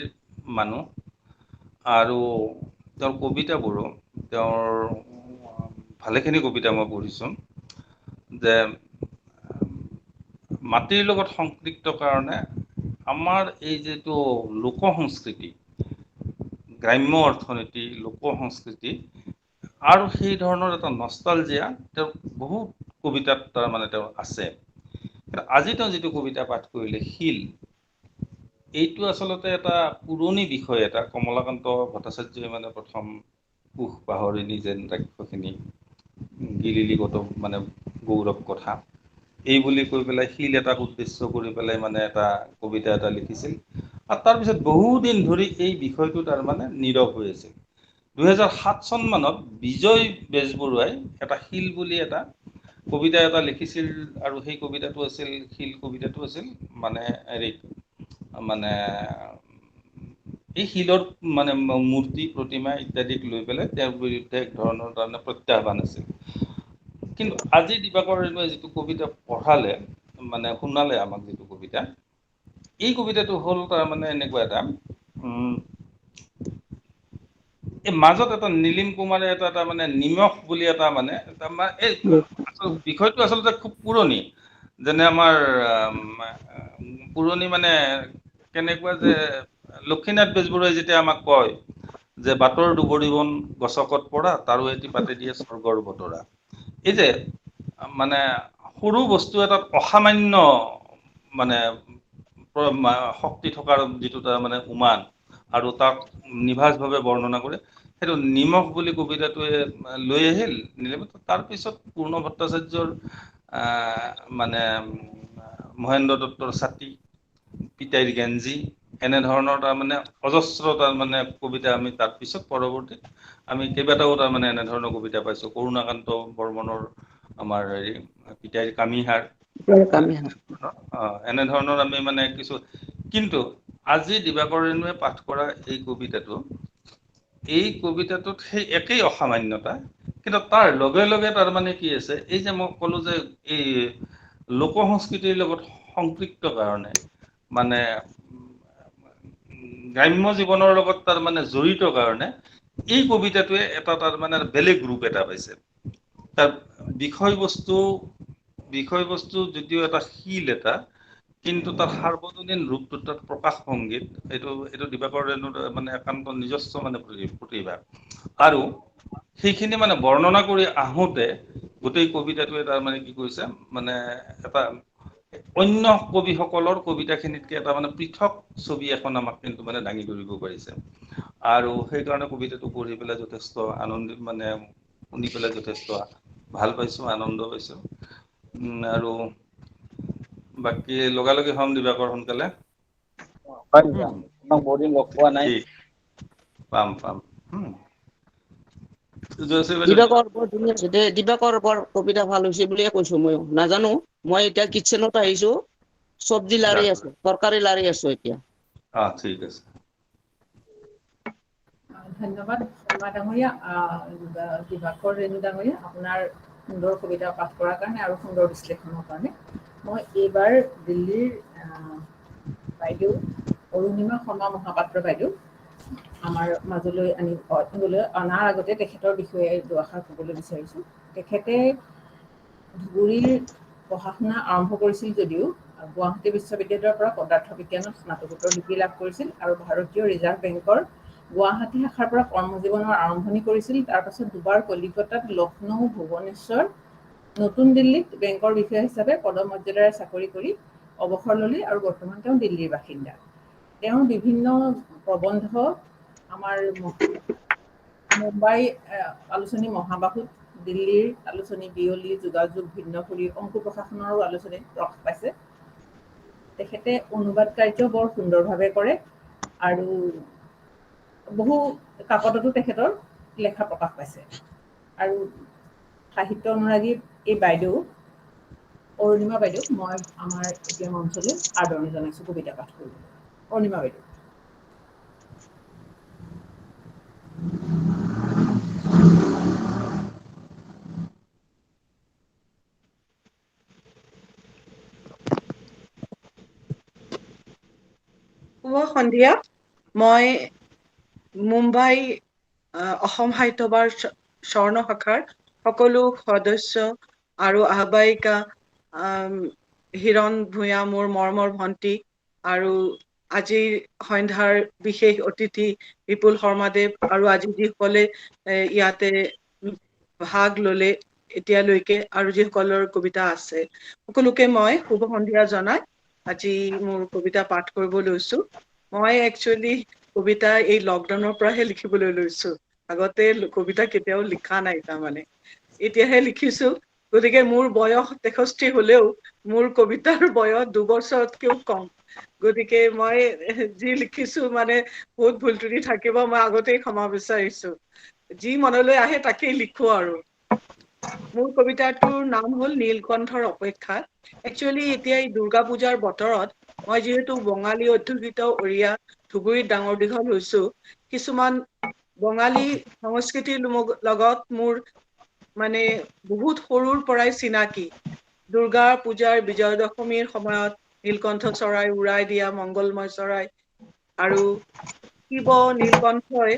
মানুহ, আৰু তেওঁৰ কবিতাবোৰো, তেওঁৰ ভালেখিনি কবিতা মই পঢ়িছোঁ, যে মাটিৰ লগত সংপৃক্ত কাৰণে আমাৰ এই যিটো লোক সংস্কৃতি, গ্ৰাম্য অৰ্থনীতি, লোক সংস্কৃতি আৰু সেই ধৰণৰ এটা নষ্টালজিয়া তেওঁৰ বহুত কবিতাত তাৰমানে তেওঁ আছে। আজি তেওঁ যিটো কবিতা পাঠ কৰিলে শিল, এইটো আচলতে এটা পুৰণি বিষয়, এটা কমলাকান্ত ভট্টাচাৰ্যই মানে প্ৰথম কুশ পাহৰিনি যেন ৰাক্ষসিনী গিলিলিগত মানে গৌৰৱ কথা, এই বুলি কৈ পেলাই শিল এটাক উদ্দেশ্য কৰি পেলাই মানে এটা কবিতা এটা লিখিছিল। আৰু তাৰপিছত বহুদিন ধৰি এই বিষয়টো তাৰমানে নীৰৱ হৈ আছিল। 2007 চন মানত বিজয় বেজবৰুৱাই এটা শিল বুলি এটা কবিতা এটা লিখিছিল, আৰু সেই কবিতাটো আছিল, শিল কবিতাটো আছিল মানে মানে এই শিলৰ মানে মূৰ্তি প্ৰতিমা ইত্যাদিক লৈ পেলাই তেওঁৰ বিৰুদ্ধে এক ধৰণৰ তাৰমানে প্ৰত্যাহ্বান আছিল। কিন্তু আজি দিবাকৰ ৰেণুৱে যিটো কবিতা পঢ়ালে, মানে শুনালে আমাক যিটো কবিতা, এই কবিতাটো হ'ল তাৰমানে এনেকুৱা এটা, এই মাজত এটা নীলিম কুমাৰে এটা মানে নিমখ বুলি এটা মানে এই বিষয়টো আচলতে খুব পুৰণি। যেনে আমাৰ পুৰণি মানে কেনেকুৱা যে লক্ষীনাথ বেজবৰুৱাই যেতিয়া আমাক কয় যে বাটৰ দুবৰি বন গছকত পৰা, তাৰো এটি পাতে দিয়ে স্বৰ্গৰ বতৰা। এই যে মানে সৰু বস্তু এটাত অসামান্য মানে শক্তি থকাৰ যিটো তাৰ মানে উমান, আৰু তাক নিভাঁজভাৱে বৰ্ণনা কৰে, সেইটো নিমখ বুলি কবিতাটোৱে লৈ আহিল নীলিম। তাৰপিছত পূৰ্ণ ভট্টাচাৰ্যৰ মানে মহেন্দ্ৰ দত্তৰ ছাতি, পিতাইৰ গেঞ্জি, এনেধৰণৰ তাৰমানে অজস্ৰ তাৰমানে কবিতা আমি তাৰপিছত পৰৱৰ্তীত আমি কেইবাটাও তাৰমানে এনেধৰণৰ কবিতা পাইছোঁ। কৰুণাকান্ত বৰ্মনৰ আমাৰ হেৰি পিতাইৰ কামিহাৰ, এনেধৰণৰ আমি মানে কিছু, কিন্তু আজি দিবাকৰ ৰেণুৱে পাঠ কৰা এই কবিতাটোত সেই একেই অসামান্যতা, কিন্তু তাৰ লগে লগে তাৰমানে কি আছে, এই যে মই ক'লো যে এই লোক সংস্কৃতিৰ লগত সম্পৃক্ত কাৰণে, মানে গ্ৰাম্য জীৱনৰ লগত তাৰ মানে জড়িত কাৰণে এই কবিতাটোৱে এটা তাৰ মানে বেলেগ ৰূপ এটা পাইছে। তাৰ বিষয়বস্তু যদিও এটা শিল এটা, কিন্তু তাৰ সাৰ্বজনীন ৰূপটো, তাত প্ৰকাশ সংগীত, এইটো দিবাকৰ ৰেণুৰ মানে একান্ত নিজস্ব মানে প্ৰতিভা। আৰু সেইখিনি মানে বৰ্ণনা কৰি আহোঁতে গোটেই কবিতাটোৱে তাৰ মানে কি কৰিছে, মানে এটা অন্য কবিসকলৰ কবিতাখিনিতকে এটা মানে পৃথক ছবি এখন আমাক কিন্তু মানে দাঙি ধৰিব পাৰিছে। আৰু সেইকাৰণে কবিতাটো পঢ়ি পেলাই যথেষ্ট আনন্দিত, মানে শুনি পেলাই যথেষ্ট ভাল পাইছোঁ, আনন্দ পাইছোঁ। আৰু বাকী লগালগি হ'ম দিবাকৰ সোনকালে। হয় নেকি? আপোনাক বহুত দিন লগ পোৱা নাই। ঠিক পাম। জয়শ্ৰী বাইদেউ, দিবাকৰ বৰ ধুনীয়া হৈছে দে, দিবাকৰ বৰ কবিতা ভাল হৈছে বুলিয়ে কৈছো। মই নাজানো, মই এতিয়া কিটচেনত আহিছো, চব্জি লাৰি আছো, তৰকাৰী লাৰি আছো এতিয়া। ঠিক আছে। ধন্যবাদ শৰ্মা ডাঙৰীয়া, দিবাকৰ ৰেণু ডাঙৰীয়া, আপোনাৰ সুন্দৰ কবিতা পাঠ কৰাৰ কাৰণে আৰু সুন্দৰ বিশ্লেষণৰ কাৰণে। মই এইবাৰ দিল্লীৰ বাইদেউ অৰুণিমা শৰ্মা মহাপাত্ৰ বাইদেউ আমাৰ মাজলৈ অনাৰ আগতে তেখেতৰ বিষয়ে দুআষাৰ ক'বলৈ বিচাৰিছোঁ। তেখেতে ধুবুৰীৰ পঢ়া শুনা আৰম্ভ কৰিছিল যদিও গুৱাহাটী বিশ্ববিদ্যালয়ৰ পৰা পদাৰ্থ বিজ্ঞানত স্নাতকোত্তৰ ডিগ্ৰী লাভ কৰিছিল আৰু ভাৰতীয় ৰিজাৰ্ভ বেংকৰ গুৱাহাটী শাখাৰ পৰা কৰ্মজীৱনৰ আৰম্ভণি কৰিছিল। তাৰপাছত দুবাৰ কলিকতাত, লক্ষ্ণৌ, ভুৱনেশ্বৰ, নতুন দিল্লীত বেংকৰ বিষয়া হিচাপে পদমৰ্যাদাৰে চাকৰি কৰি অৱসৰ ল'লে আৰু বৰ্তমান তেওঁ দিল্লীৰ বাসিন্দা। তেওঁৰ বিভিন্ন প্ৰবন্ধ আমাৰ মুম্বাই আলোচনী মহাবাহুত, দিল্লীৰ আলোচনী বিয়লি, যোগাযোগ, ভিন্নখুৰী, অংকু প্ৰকাশনৰো আলোচনীত প্ৰকাশ পাইছে। তেখেতে অনুবাদ কাৰ্য বৰ সুন্দৰভাৱে কৰে আৰু বহু কাকততো তেখেতৰ লেখা প্ৰকাশ পাইছে। আৰু সাহিত্য অনুৰাগী এই বাইদেউ অৰুণিমা বাইদেউ মই আমাৰ এতিয়া মঞ্চলৈ আদৰণি জনাইছোঁ কবিতা পাঠ কৰিবলৈ। অৰুণিমা বাইদেউ। শুভ সন্ধিয়া। মই মুম্বাই অসম সাহিত্য সভাৰ স্বৰ্ণ শাখাৰ সকলো সদস্য আৰু আহ্বায়িকা হিৰণ ভূঞা, মোৰ মৰমৰ ভণ্টি, আৰু আজিৰ সন্ধ্যাৰ বিশেষ অতিথি বিপুল শৰ্মাদেৱ, আৰু আজি যিসকলে ইয়াতে ভাগ ললে এতিয়ালৈকে আৰু যিসকলৰ কবিতা আছে, সকলোকে মই শুভ সন্ধিয়া জনাই আজি মোৰ কবিতা পাঠ কৰিব লৈছো। মই একচুৱেলি কবিতা এই লকডাউনৰ পৰাহে লিখিবলৈ লৈছো। আগতে কবিতা কেতিয়াও লিখা নাই, তাৰমানে এতিয়াহে লিখিছো। গতিকে মোৰ বয়স 63 হলেও মোৰ কবিতাৰ বয়স 2 বছৰতকেও কম। গতিকে মই যি লিখিছো মানে বহুত ভুল ত্ৰুটি থাকিব, মই আগতেই ক্ষমা বিচাৰিছো। যি মনলৈ আহে তাকেই লিখো আৰু। মোৰ কবিতাটোৰ নাম হ'ল নীলকণ্ঠৰ অপেক্ষা। একচুৱেলি এতিয়া এই দুৰ্গা পূজাৰ বতৰত মই যিহেতু বঙালী অধ্যুষিত অৰিয়া ধুবুৰীত ডাঙৰ দীঘল হৈছো, কিছুমান বঙালী সংস্কৃতিৰ লগত মোৰ মানে বহুত সৰুৰ পৰাই চিনাকি। দুৰ্গা পূজাৰ বিজয়া দশমীৰ সময়ত নীলকণ্ঠ চৰাই উৰাই দিয়া, মংগলময় চৰাই, আৰু শিৱ নীলকণ্ঠই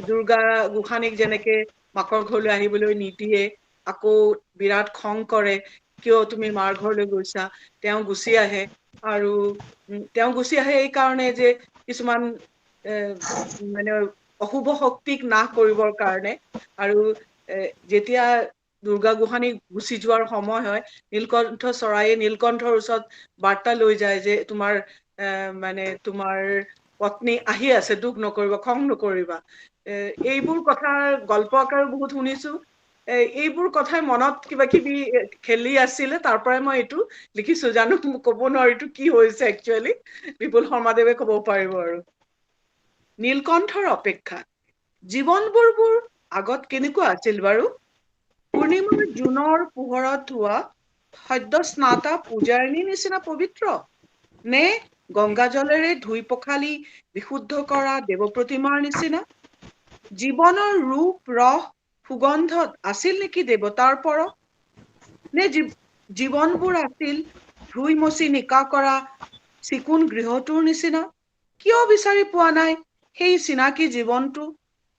দুৰ্গা গোসানীক যেনেকে মাকৰ ঘৰলৈ আহিবলৈ নিদিয়ে, আকৌ বিৰাট খং কৰে, কিয় তুমি মাৰ ঘৰলৈ গৈছা, তেওঁ গুচি আহে। আৰু তেওঁ গুচি আহে এই কাৰণে যে কিছুমান মানে অশুভ শক্তিক নাশ কৰিবৰ কাৰণে। আৰু যেতিয়া দুৰ্গা গোসানী গুচি যোৱাৰ সময় হয়, নীলকণ্ঠ চৰায়ে নীলকণ্ঠৰ ওচৰত বাৰ্তা লৈ যায় যে তোমাৰ মানে তোমাৰ পত্নী আহি আছে, দুখ নকৰিবা, খং নকৰিবা। এইবোৰ কথা গল্প আকাৰে বহুত শুনিছো। এইবোৰ কথাই মনত কিবা কিবি খেলি আছিলে, তাৰ পৰাই মই এইটো লিখিছো। জানো ক'ব নোৱাৰো এইটো কি হৈছে একচুৱেলি, বিপুল শৰ্মাদেৱে ক'ব পাৰিব। আৰু নীলকণ্ঠৰ অপেক্ষা। জীৱনবোৰ আগত কেনেকুৱা আছিল বাৰু? পূৰ্ণিমাৰ জোনৰ পোহৰত হোৱা সদ্য স্নাতা পূজাৰিনীৰ নিচিনা পবিত্ৰ, নে গংগাজলেৰে ধুই পখালি বিশুদ্ধ কৰা দেৱপ্ৰতিমাৰ নিচিনা? জীৱনৰ ৰূপ ৰস সুগন্ধত আছিল নেকি দেৱতাৰ পৰশ? নে জীৱনবোৰ আছিল ধুই মচি নিকা কৰা চিকুণ গৃহটোৰ নিচিনা? কিয় বিচাৰি পোৱা নাই সেই চিনাকি জীৱনটো?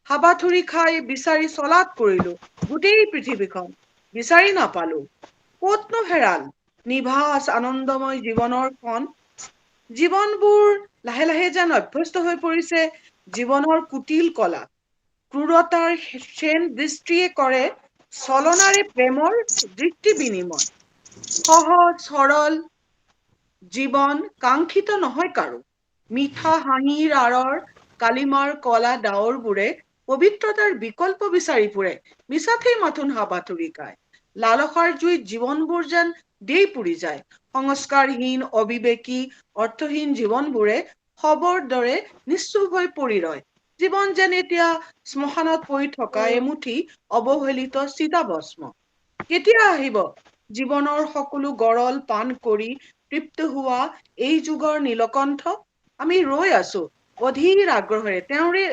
হাবাথুৰি খাই বিচাৰি চলাত কৰিলো গোটেই পৃথিৱীখন, বিচাৰি নাপালো। কতনো হেৰাল নিভাঁজ আনন্দময় জীৱনৰ ক্ষণ? জীৱনবোৰ লাহে লাহে যেন অভ্যস্ত হৈ পৰিছে জীৱনৰ কুটিল কলা। ক্ৰূৰতাৰ শেন দৃষ্টিয়ে কৰে ছলনাৰে প্ৰেমৰ দৃষ্টি বিনিময়। সহজ সৰল জীৱন কাংক্ষিত নহয় কাৰো। মিঠা হাঁহিৰ আঁৰৰ কালিমাৰ কলা ডাৱৰবোৰে পবিত্ৰতাৰ বিকল্প বিচাৰি ফুৰে, মিছাতেই মাথোন হাবাথুৰি খায়। লালসাৰ জুইত জীৱনবোৰ যেন দেই পুৰি যায়। সংস্কাৰহীন, অবিবেকী, অৰ্থহীন জীৱনবোৰে শৱৰ দৰে নিশ্চুপ হৈ পৰি ৰয়। জীৱন যেন এতিয়া শ্মশানত পৰি থকা এমুঠি অৱহেলিত চিতাভস্ম। কেতিয়া আহিব জীৱনৰ সকলো গৰল পান কৰি তৃপ্ত হোৱা এই যুগৰ নীলকণ্ঠ? আমি ৰৈ আছো অধীৰ আগ্ৰহেৰে তেওঁৰে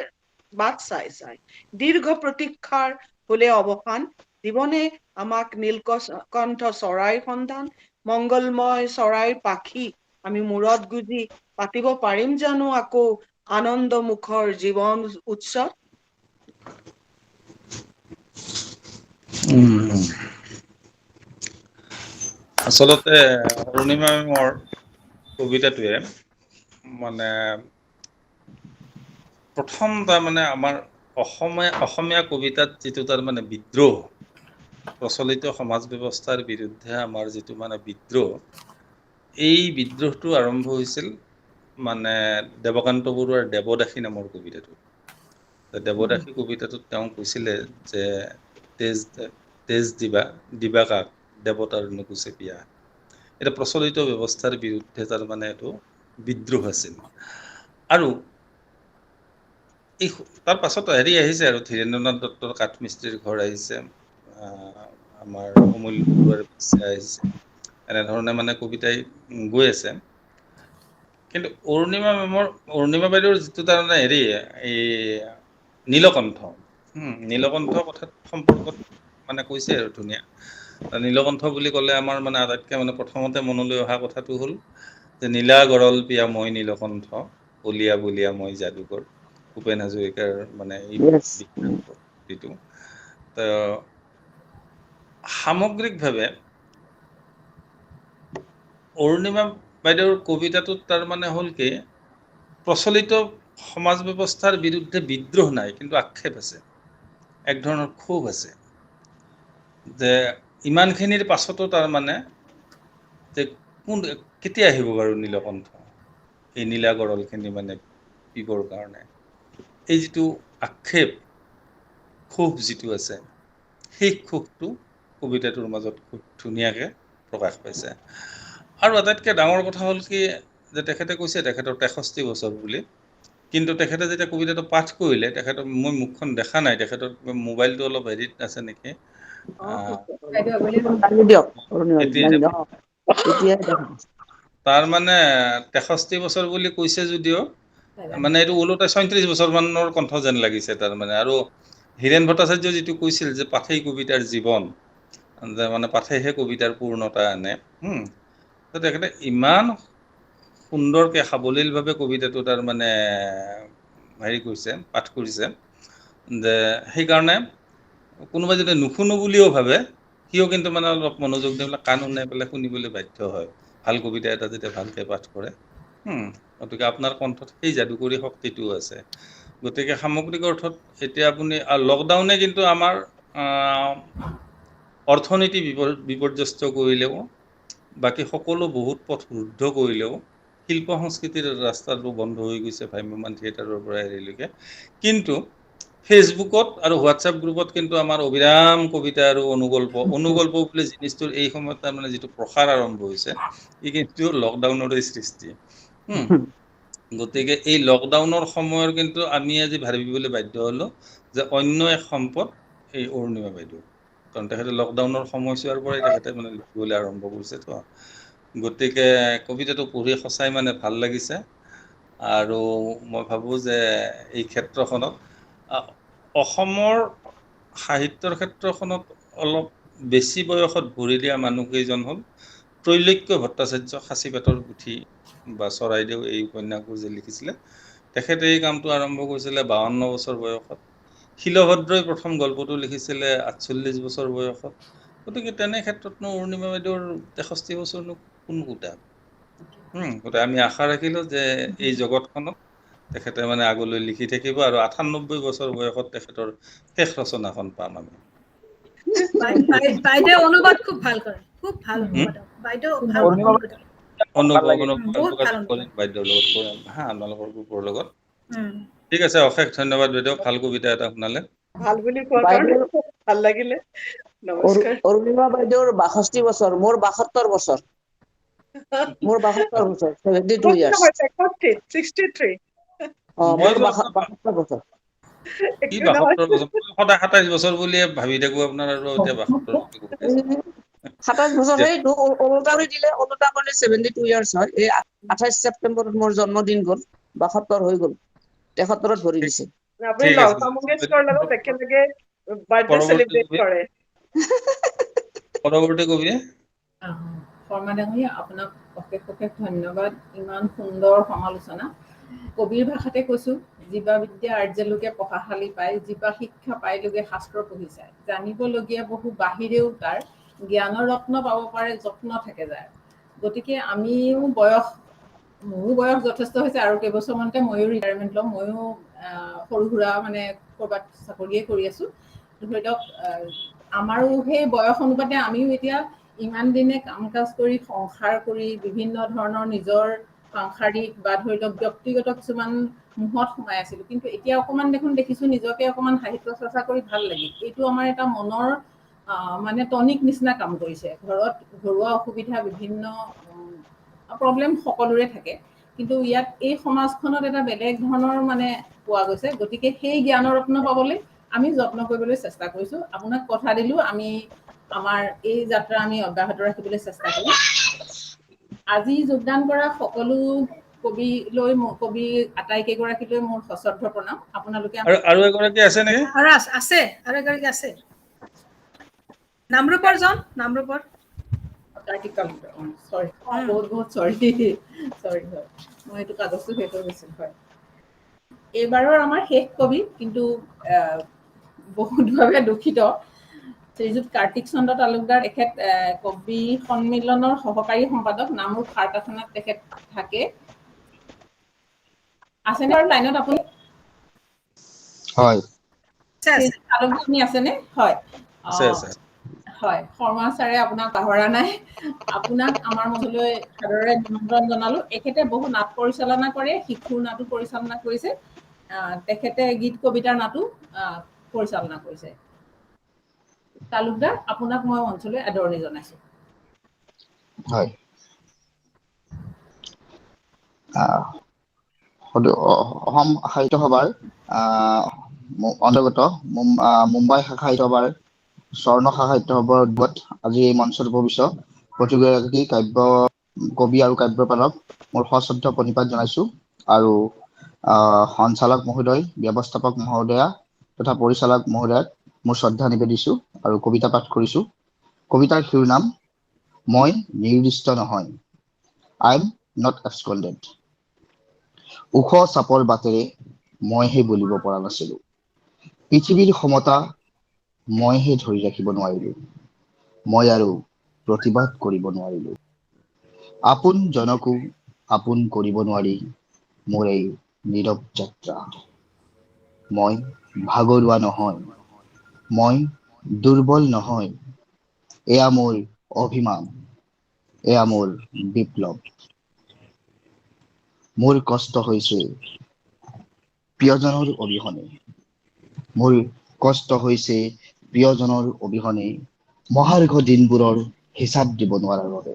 বাট চাই চাই। দীৰ্ঘ প্ৰতীক্ষাৰ হলে অৱসান, জীৱনে আমাক নীলকণ্ঠ চৰাইৰ সন্ধান, মংগলময় চৰাইৰ পাখি আমি মূৰত গুজি পাতিব পাৰিম জানো আকৌ আনন্দমুখৰ জীৱন উৎসৱ? আচলতে অৰুণিমা মেমৰ কবিতাটোৱে মানে প্ৰথম তাৰমানে আমাৰ অসমীয়া কবিতাত যিটো তাৰমানে বিদ্ৰোহ, প্ৰচলিত সমাজ ব্যৱস্থাৰ বিৰুদ্ধে আমাৰ যিটো মানে বিদ্ৰোহ, এই বিদ্ৰোহটো আৰম্ভ হৈছিল মানে দেৱকান্ত বৰুৱাৰ দেৱদাসী নামৰ কবিতাটোত। দেৱদাসী কবিতাটোত তেওঁ কৈছিলে যে তেজ দিবা কাক দেৱতাৰ নুকুচে পিয়া। এটা প্ৰচলিত ব্যৱস্থাৰ বিৰুদ্ধে তাৰমানে এইটো বিদ্ৰোহ আছিল। আৰু এই তাৰ পাছত হেৰি আহিছে আৰু ধীৰেন্দ্ৰনাথ দত্তৰ কাঠমিস্ত্ৰীৰ ঘৰ আহিছে, আমাৰ অমূল্য বৰুৱাৰ পিছে আহিছে, এনেধৰণে মানে কবিতাই গৈ আছে। কিন্তু অৰুণিমা বাইদেউৰ যিটো তাৰমানে হেৰি এই নীলকণ্ঠ, নীলকণ্ঠ কথাত সম্পৰ্কত মানে কৈছে আৰু ধুনীয়া। নীলকণ্ঠ বুলি ক'লে আমাৰ মানে আটাইতকৈ মানে প্ৰথমতে মনলৈ অহা কথাটো হ'ল যে নীলা গৰল পিয়া মই নীলকণ্ঠ, বলিয়া বলিয়া মই যাদুকৰ, ভূপেন হাজৰিকাৰ মানে এই বিখ্যাত। সামগ্ৰিকভাৱে অৰুণিমা বাইদেউৰ কবিতাটোত তাৰমানে হ'ল কি, প্ৰচলিত সমাজ ব্যৱস্থাৰ বিৰুদ্ধে বিদ্ৰোহ নাই, কিন্তু আক্ষেপ আছে, এক ধৰণৰ ক্ষোভ আছে যে ইমানখিনিৰ পাছতো তাৰমানে যে কেতিয়া আহিব বাৰু নীলকণ্ঠ, এই নীলা গৰলখিনি মানে পিবৰ কাৰণে। এই যিটো আক্ষেপ, ক্ষোভ যিটো আছে, সেই ক্ষোভটো কবিতাটোৰ মাজত খুব ধুনীয়াকৈ প্ৰকাশ পাইছে। আৰু আটাইতকৈ ডাঙৰ কথা হ'ল কি যে তেখেতে কৈছে তেখেতৰ 63 বছৰ বুলি, কিন্তু তেখেতে যেতিয়া কবিতাটো পাঠ কৰিলে, তেখেতৰ মই মুখখন দেখা নাই, তেখেতৰ মোবাইলটো অলপ হেৰিত আছে নেকি, তাৰ মানে 63 বছৰ বুলি কৈছে যদিও মানে এইটো ওলোটা 37 বছৰ মানৰ কণ্ঠ যেন লাগিছে তাৰমানে। আৰু হীৰেণ ভট্টাচাৰ্য যিটো কৈছিল যে পাঠেই কবিতাৰ জীৱন, যে মানে পাঠেহে কবিতাৰ পূৰ্ণতা আনে, তেখেতে ইমান সুন্দৰকৈ সাৱলীলভাৱে কবিতাটো তাৰ মানে হেৰি কৰিছে, পাঠ কৰিছে, যে সেইকাৰণে কোনোবাই যদি নুশুনো বুলিও ভাবে, সিও কিন্তু মানে অলপ মনোযোগ দি পেলাই কাণ উন্নাই পেলাই শুনিবলৈ বাধ্য হয়, ভাল কবিতা এটা যেতিয়া ভালকৈ পাঠ কৰে। গতিকে আপোনাৰ কণ্ঠত সেই যাদুকৰী শক্তিটোও আছে। গতিকে সামগ্ৰিক অৰ্থত এতিয়া আপুনি লকডাউনে কিন্তু আমাৰ অৰ্থনীতি বিপৰ্যস্ত কৰিলেও, বাকী সকলো বহুত পথ ৰুদ্ধ কৰিলেও, শিল্প সংস্কৃতিৰ ৰাস্তাটো বন্ধ হৈ গৈছে ভ্ৰাম্যমাণ থিয়েটাৰৰ পৰা হেৰিলৈকে, কিন্তু ফেচবুকত আৰু হোৱাটছআপ গ্ৰুপত কিন্তু আমাৰ অবিৰাম কবিতা আৰু অনুগল্প বুলি জিনিসটোৰ এই সময়ত তাৰমানে যিটো প্ৰসাৰ আৰম্ভ হৈছে, ই কিন্তু লকডাউনৰে সৃষ্টি। গতিকে এই লকডাউনৰ সময়ৰ কিন্তু আমি আজি ভাবিবলৈ বাধ্য হ'লোঁ যে অন্য এক সম্পদ এই অৰুণিমা বাইদেউ, কাৰণ তেখেতে লকডাউনৰ সময়ছোৱাৰ পৰাই তেখেতে মানে লিখিবলৈ আৰম্ভ কৰিছে। তো গতিকে কবিতাটো পঢ়ি সঁচাই মানে ভাল লাগিছে। আৰু মই ভাবোঁ যে এই ক্ষেত্ৰখনত অসমৰ সাহিত্যৰ ক্ষেত্ৰখনত অলপ বেছি বয়সত ভৰি দিয়া মানুহকেইজন হ'ল ত্ৰৈলোক্য ভট্টাচাৰ্য, সাঁচিপাতৰ পুথি বা চৰাইদেউ এই উপন্যাসবোৰ যে লিখিছিলে, তেখেতে এই কামটো আৰম্ভ কৰিছিলে 52 বছৰ বয়সত। শিলভদ্ৰই প্ৰথম গল্পটো লিখিছিলে 48 বছৰ বয়সত। গতিকে তেনে ক্ষেত্ৰতনো অৰুণিমা বাইদেউৰ 63 বছৰনো কোন কোটা। গতিকে আমি আশা ৰাখিলোঁ যে এই জগতখনত তেখেতে মানে আগলৈ লিখি থাকিব আৰু 98 বছৰ বয়সত তেখেতৰ শেষ ৰচনাখন পাম আমি। বাইদেউ অনুবাদ খুব ভাল কৰে, খুব ভাল অনুবাদক বাইদেউ, ভাল অনুবাদক, অনুভৱ বহুত ভাল কৰিম বাইদেউৰ লগত কৰিম, আপোনালোকৰ গ্ৰুপৰ লগত। ঠিক আছে, অশেষ ধন্যবাদ বাইদেউ, ভাল কবিতা এটা শুনালে। ভাল বুলি কোৱাৰ কাৰণে বাইদেউ ভাল লাগিলে। নমস্কাৰ। অৰুণিমা বাইদেউৰ 62 বছৰ, মোৰ 72 বছৰ। মোৰ 72 বছৰ, 72 ইয়াৰ্ছ। 63 মই মোৰ 72 বছৰ। কি একো নহয়। 72 বছৰ, সদায় 27 বছৰ বুলিয়ে ভাবি থাকো আপোনাৰ, আৰু এতিয়া 72 বুলি ক'ব পাৰিছে। 27 বছৰ, সেইটো ওলোটা হৈ দিলে, ওলোটা কৰিলে 72 ইয়াৰ্ছ হয়। এই 28 ছেপ্টেম্বৰত মোৰ জন্মদিন গ'ল, 72 হৈ গ'ল, 73ত ভৰি দিছে। আপুনি ঠিক আছে, লতা মংগেশকৰ লগত একেলগে বাৰ্থডে পৰৱৰ্তী চেলিব্ৰেট কবি, কৰে। পৰৱৰ্তী কবি। শৰ্মা ডাঙৰীয়া, আপোনাক অশেষ অশেষ ধন্যবাদ, ইমান সুন্দৰ সমালোচনা। কবিৰ ভাষাতে কৈছো, জীৱা বিদ্যা আৰ্য লোকে পঢ়াশালী পায়, জীৱা শিক্ষা পাই লোকে শাস্ত্ৰ পঢ়ি যায়, জানিবলগীয়া বহু বাহিৰেও তাৰ, জ্ঞানৰ ৰত্ন পাব পাৰে যত্ন থাকে যাৰ। গতিকে আমিও মোৰো বয়স যথেষ্ট হৈছে, আৰু কেইবছৰমানতে ময়ো ৰিটায়াৰমেণ্ট ল'ম। ময়ো সৰু সুৰা মানে ক'ৰবাত চাকৰিয়ে কৰি আছো। ধৰি লওক আমাৰো সেই বয়স অনুপাতে আমিও এতিয়া ইমান দিনে কাম কাজ কৰি, সংসাৰ কৰি, বিভিন্ন ধৰণৰ নিজৰ সাংসাৰিক বা ধৰি লওক ব্যক্তিগত কিছুমান মুহত সোমাই আছিলো, কিন্তু এতিয়া অকণমান দেখিছো নিজকে অকণমান সাহিত্য চৰ্চা কৰি ভাল লাগিল। এইটো আমাৰ এটা মনৰ মানে টনিক নিচিনা কাম কৰিছে। ঘৰত ঘৰুৱা অসুবিধা, বিভিন্ন প্ৰব্লেম সকলোৰে থাকে, কিন্তু ইয়াত এই সমাজখনত এটা বেলেগ ধৰণৰ মানে পোৱা গৈছে। গতিকে সেই জ্ঞানৰ ৰত্ন পাবলৈ আমি যত্ন কৰিবলৈ চেষ্টা কৰিছো। আপোনাক কথা দিলো, আমি আমাৰ এই যাত্ৰা আমি অব্যাহত ৰাখিবলৈ চেষ্টা কৰিম। আজি যোগদান কৰা সকলো কবি আটাইকেইগৰাকীলৈ মোৰ সশ্ৰদ্ধ প্ৰণাম। আপোনালোকে আৰু এগৰাকী আছে নেকি? আৰু আছে, আৰু এগৰাকী আছে, নামৰূপৰ জন, নামৰূপৰ। চৰি, বহুত চৰি, মই এইটো কাগজটো শেষ হৈ গৈছিল। হয়, এইবাৰৰ আমাৰ শেষ কবি, কিন্তু বহুতভাৱে দুখিত। শ্ৰীযুত কাৰ্তিক চন্দ্ৰ তালুকদাৰ, তেখেত কবি সন্মিলনৰ সহকাৰী সম্পাদক, নামৰূপ খাৰকাখানাত তেখেত থাকে। আছেনে বাৰু লাইনত আপুনি? হয়, তালুকদাৰ আছেনে? হয়, আছে আছে। হয়, শৰ্মা ছাৰে আপোনাক পাহৰা নাই। আপোনাক আমাৰ মঞ্চলৈ সাদৰেৰে নিমন্ত্ৰণ জনালো। এখেতে বহু নাট পৰিচালনা কৰে, শিশুৰ নাটো পৰিচালনা কৰিছে, তেখেতে গীত কবিতাৰ নাটো পৰিচালনা কৰিছে। তালুকদাৰ, আপোনাক মই মঞ্চলৈ আদৰণি জনাইছো। হয়। অসম সাহিত্য সভাৰ অন্তৰ্গত মুম্বাই শাখা সাহিত্য সভাৰ স্বৰ্ণ সাহিত্য সভাৰ উদ্ভৱ আজি এই মঞ্চত উপবিষ্ট প্ৰতিগৰাকী কবি আৰু কাব্যপালক মোৰ সশ্ৰদ্ধ প্ৰণিপাত জনাইছো, আৰু সঞ্চালক মহোদয়, ব্যৱস্থাপক মহোদয়া তথা পৰিচালক মহোদয়াক মোৰ শ্ৰদ্ধা নিবেদিছো আৰু কবিতা পাঠ কৰিছো। কবিতাৰ শিৰোনাম, মই নিৰ্দিষ্ট নহয়, আই এম নট এবস্কণ্ডেড। ওখ চাপৰ বাটেৰে মইহে বলিব পৰা নাছিলো, পৃথিৱীৰ সমতা মইহে ধৰি ৰাখিব নোৱাৰিলো, মই আৰু প্ৰতিবাদ কৰিব নোৱাৰিলো। আপোন জনকো আপোন কৰিব নোৱাৰি মোৰ এই নীৰৱ যাত্ৰা। মই ভাগৰুৱা নহয়, মই দুৰ্বল নহয়, এয়া মোৰ অভিমান, এয়া মোৰ বিপ্লৱ। মোৰ কষ্ট হৈছে প্ৰিয়জনৰ অবিহনে, মোৰ কষ্ট হৈছে প্ৰিয়জনৰ অবিহনে, মহাৰ্ঘ দিনবোৰৰ হিচাপ দিব নোৱাৰাৰ বাবে।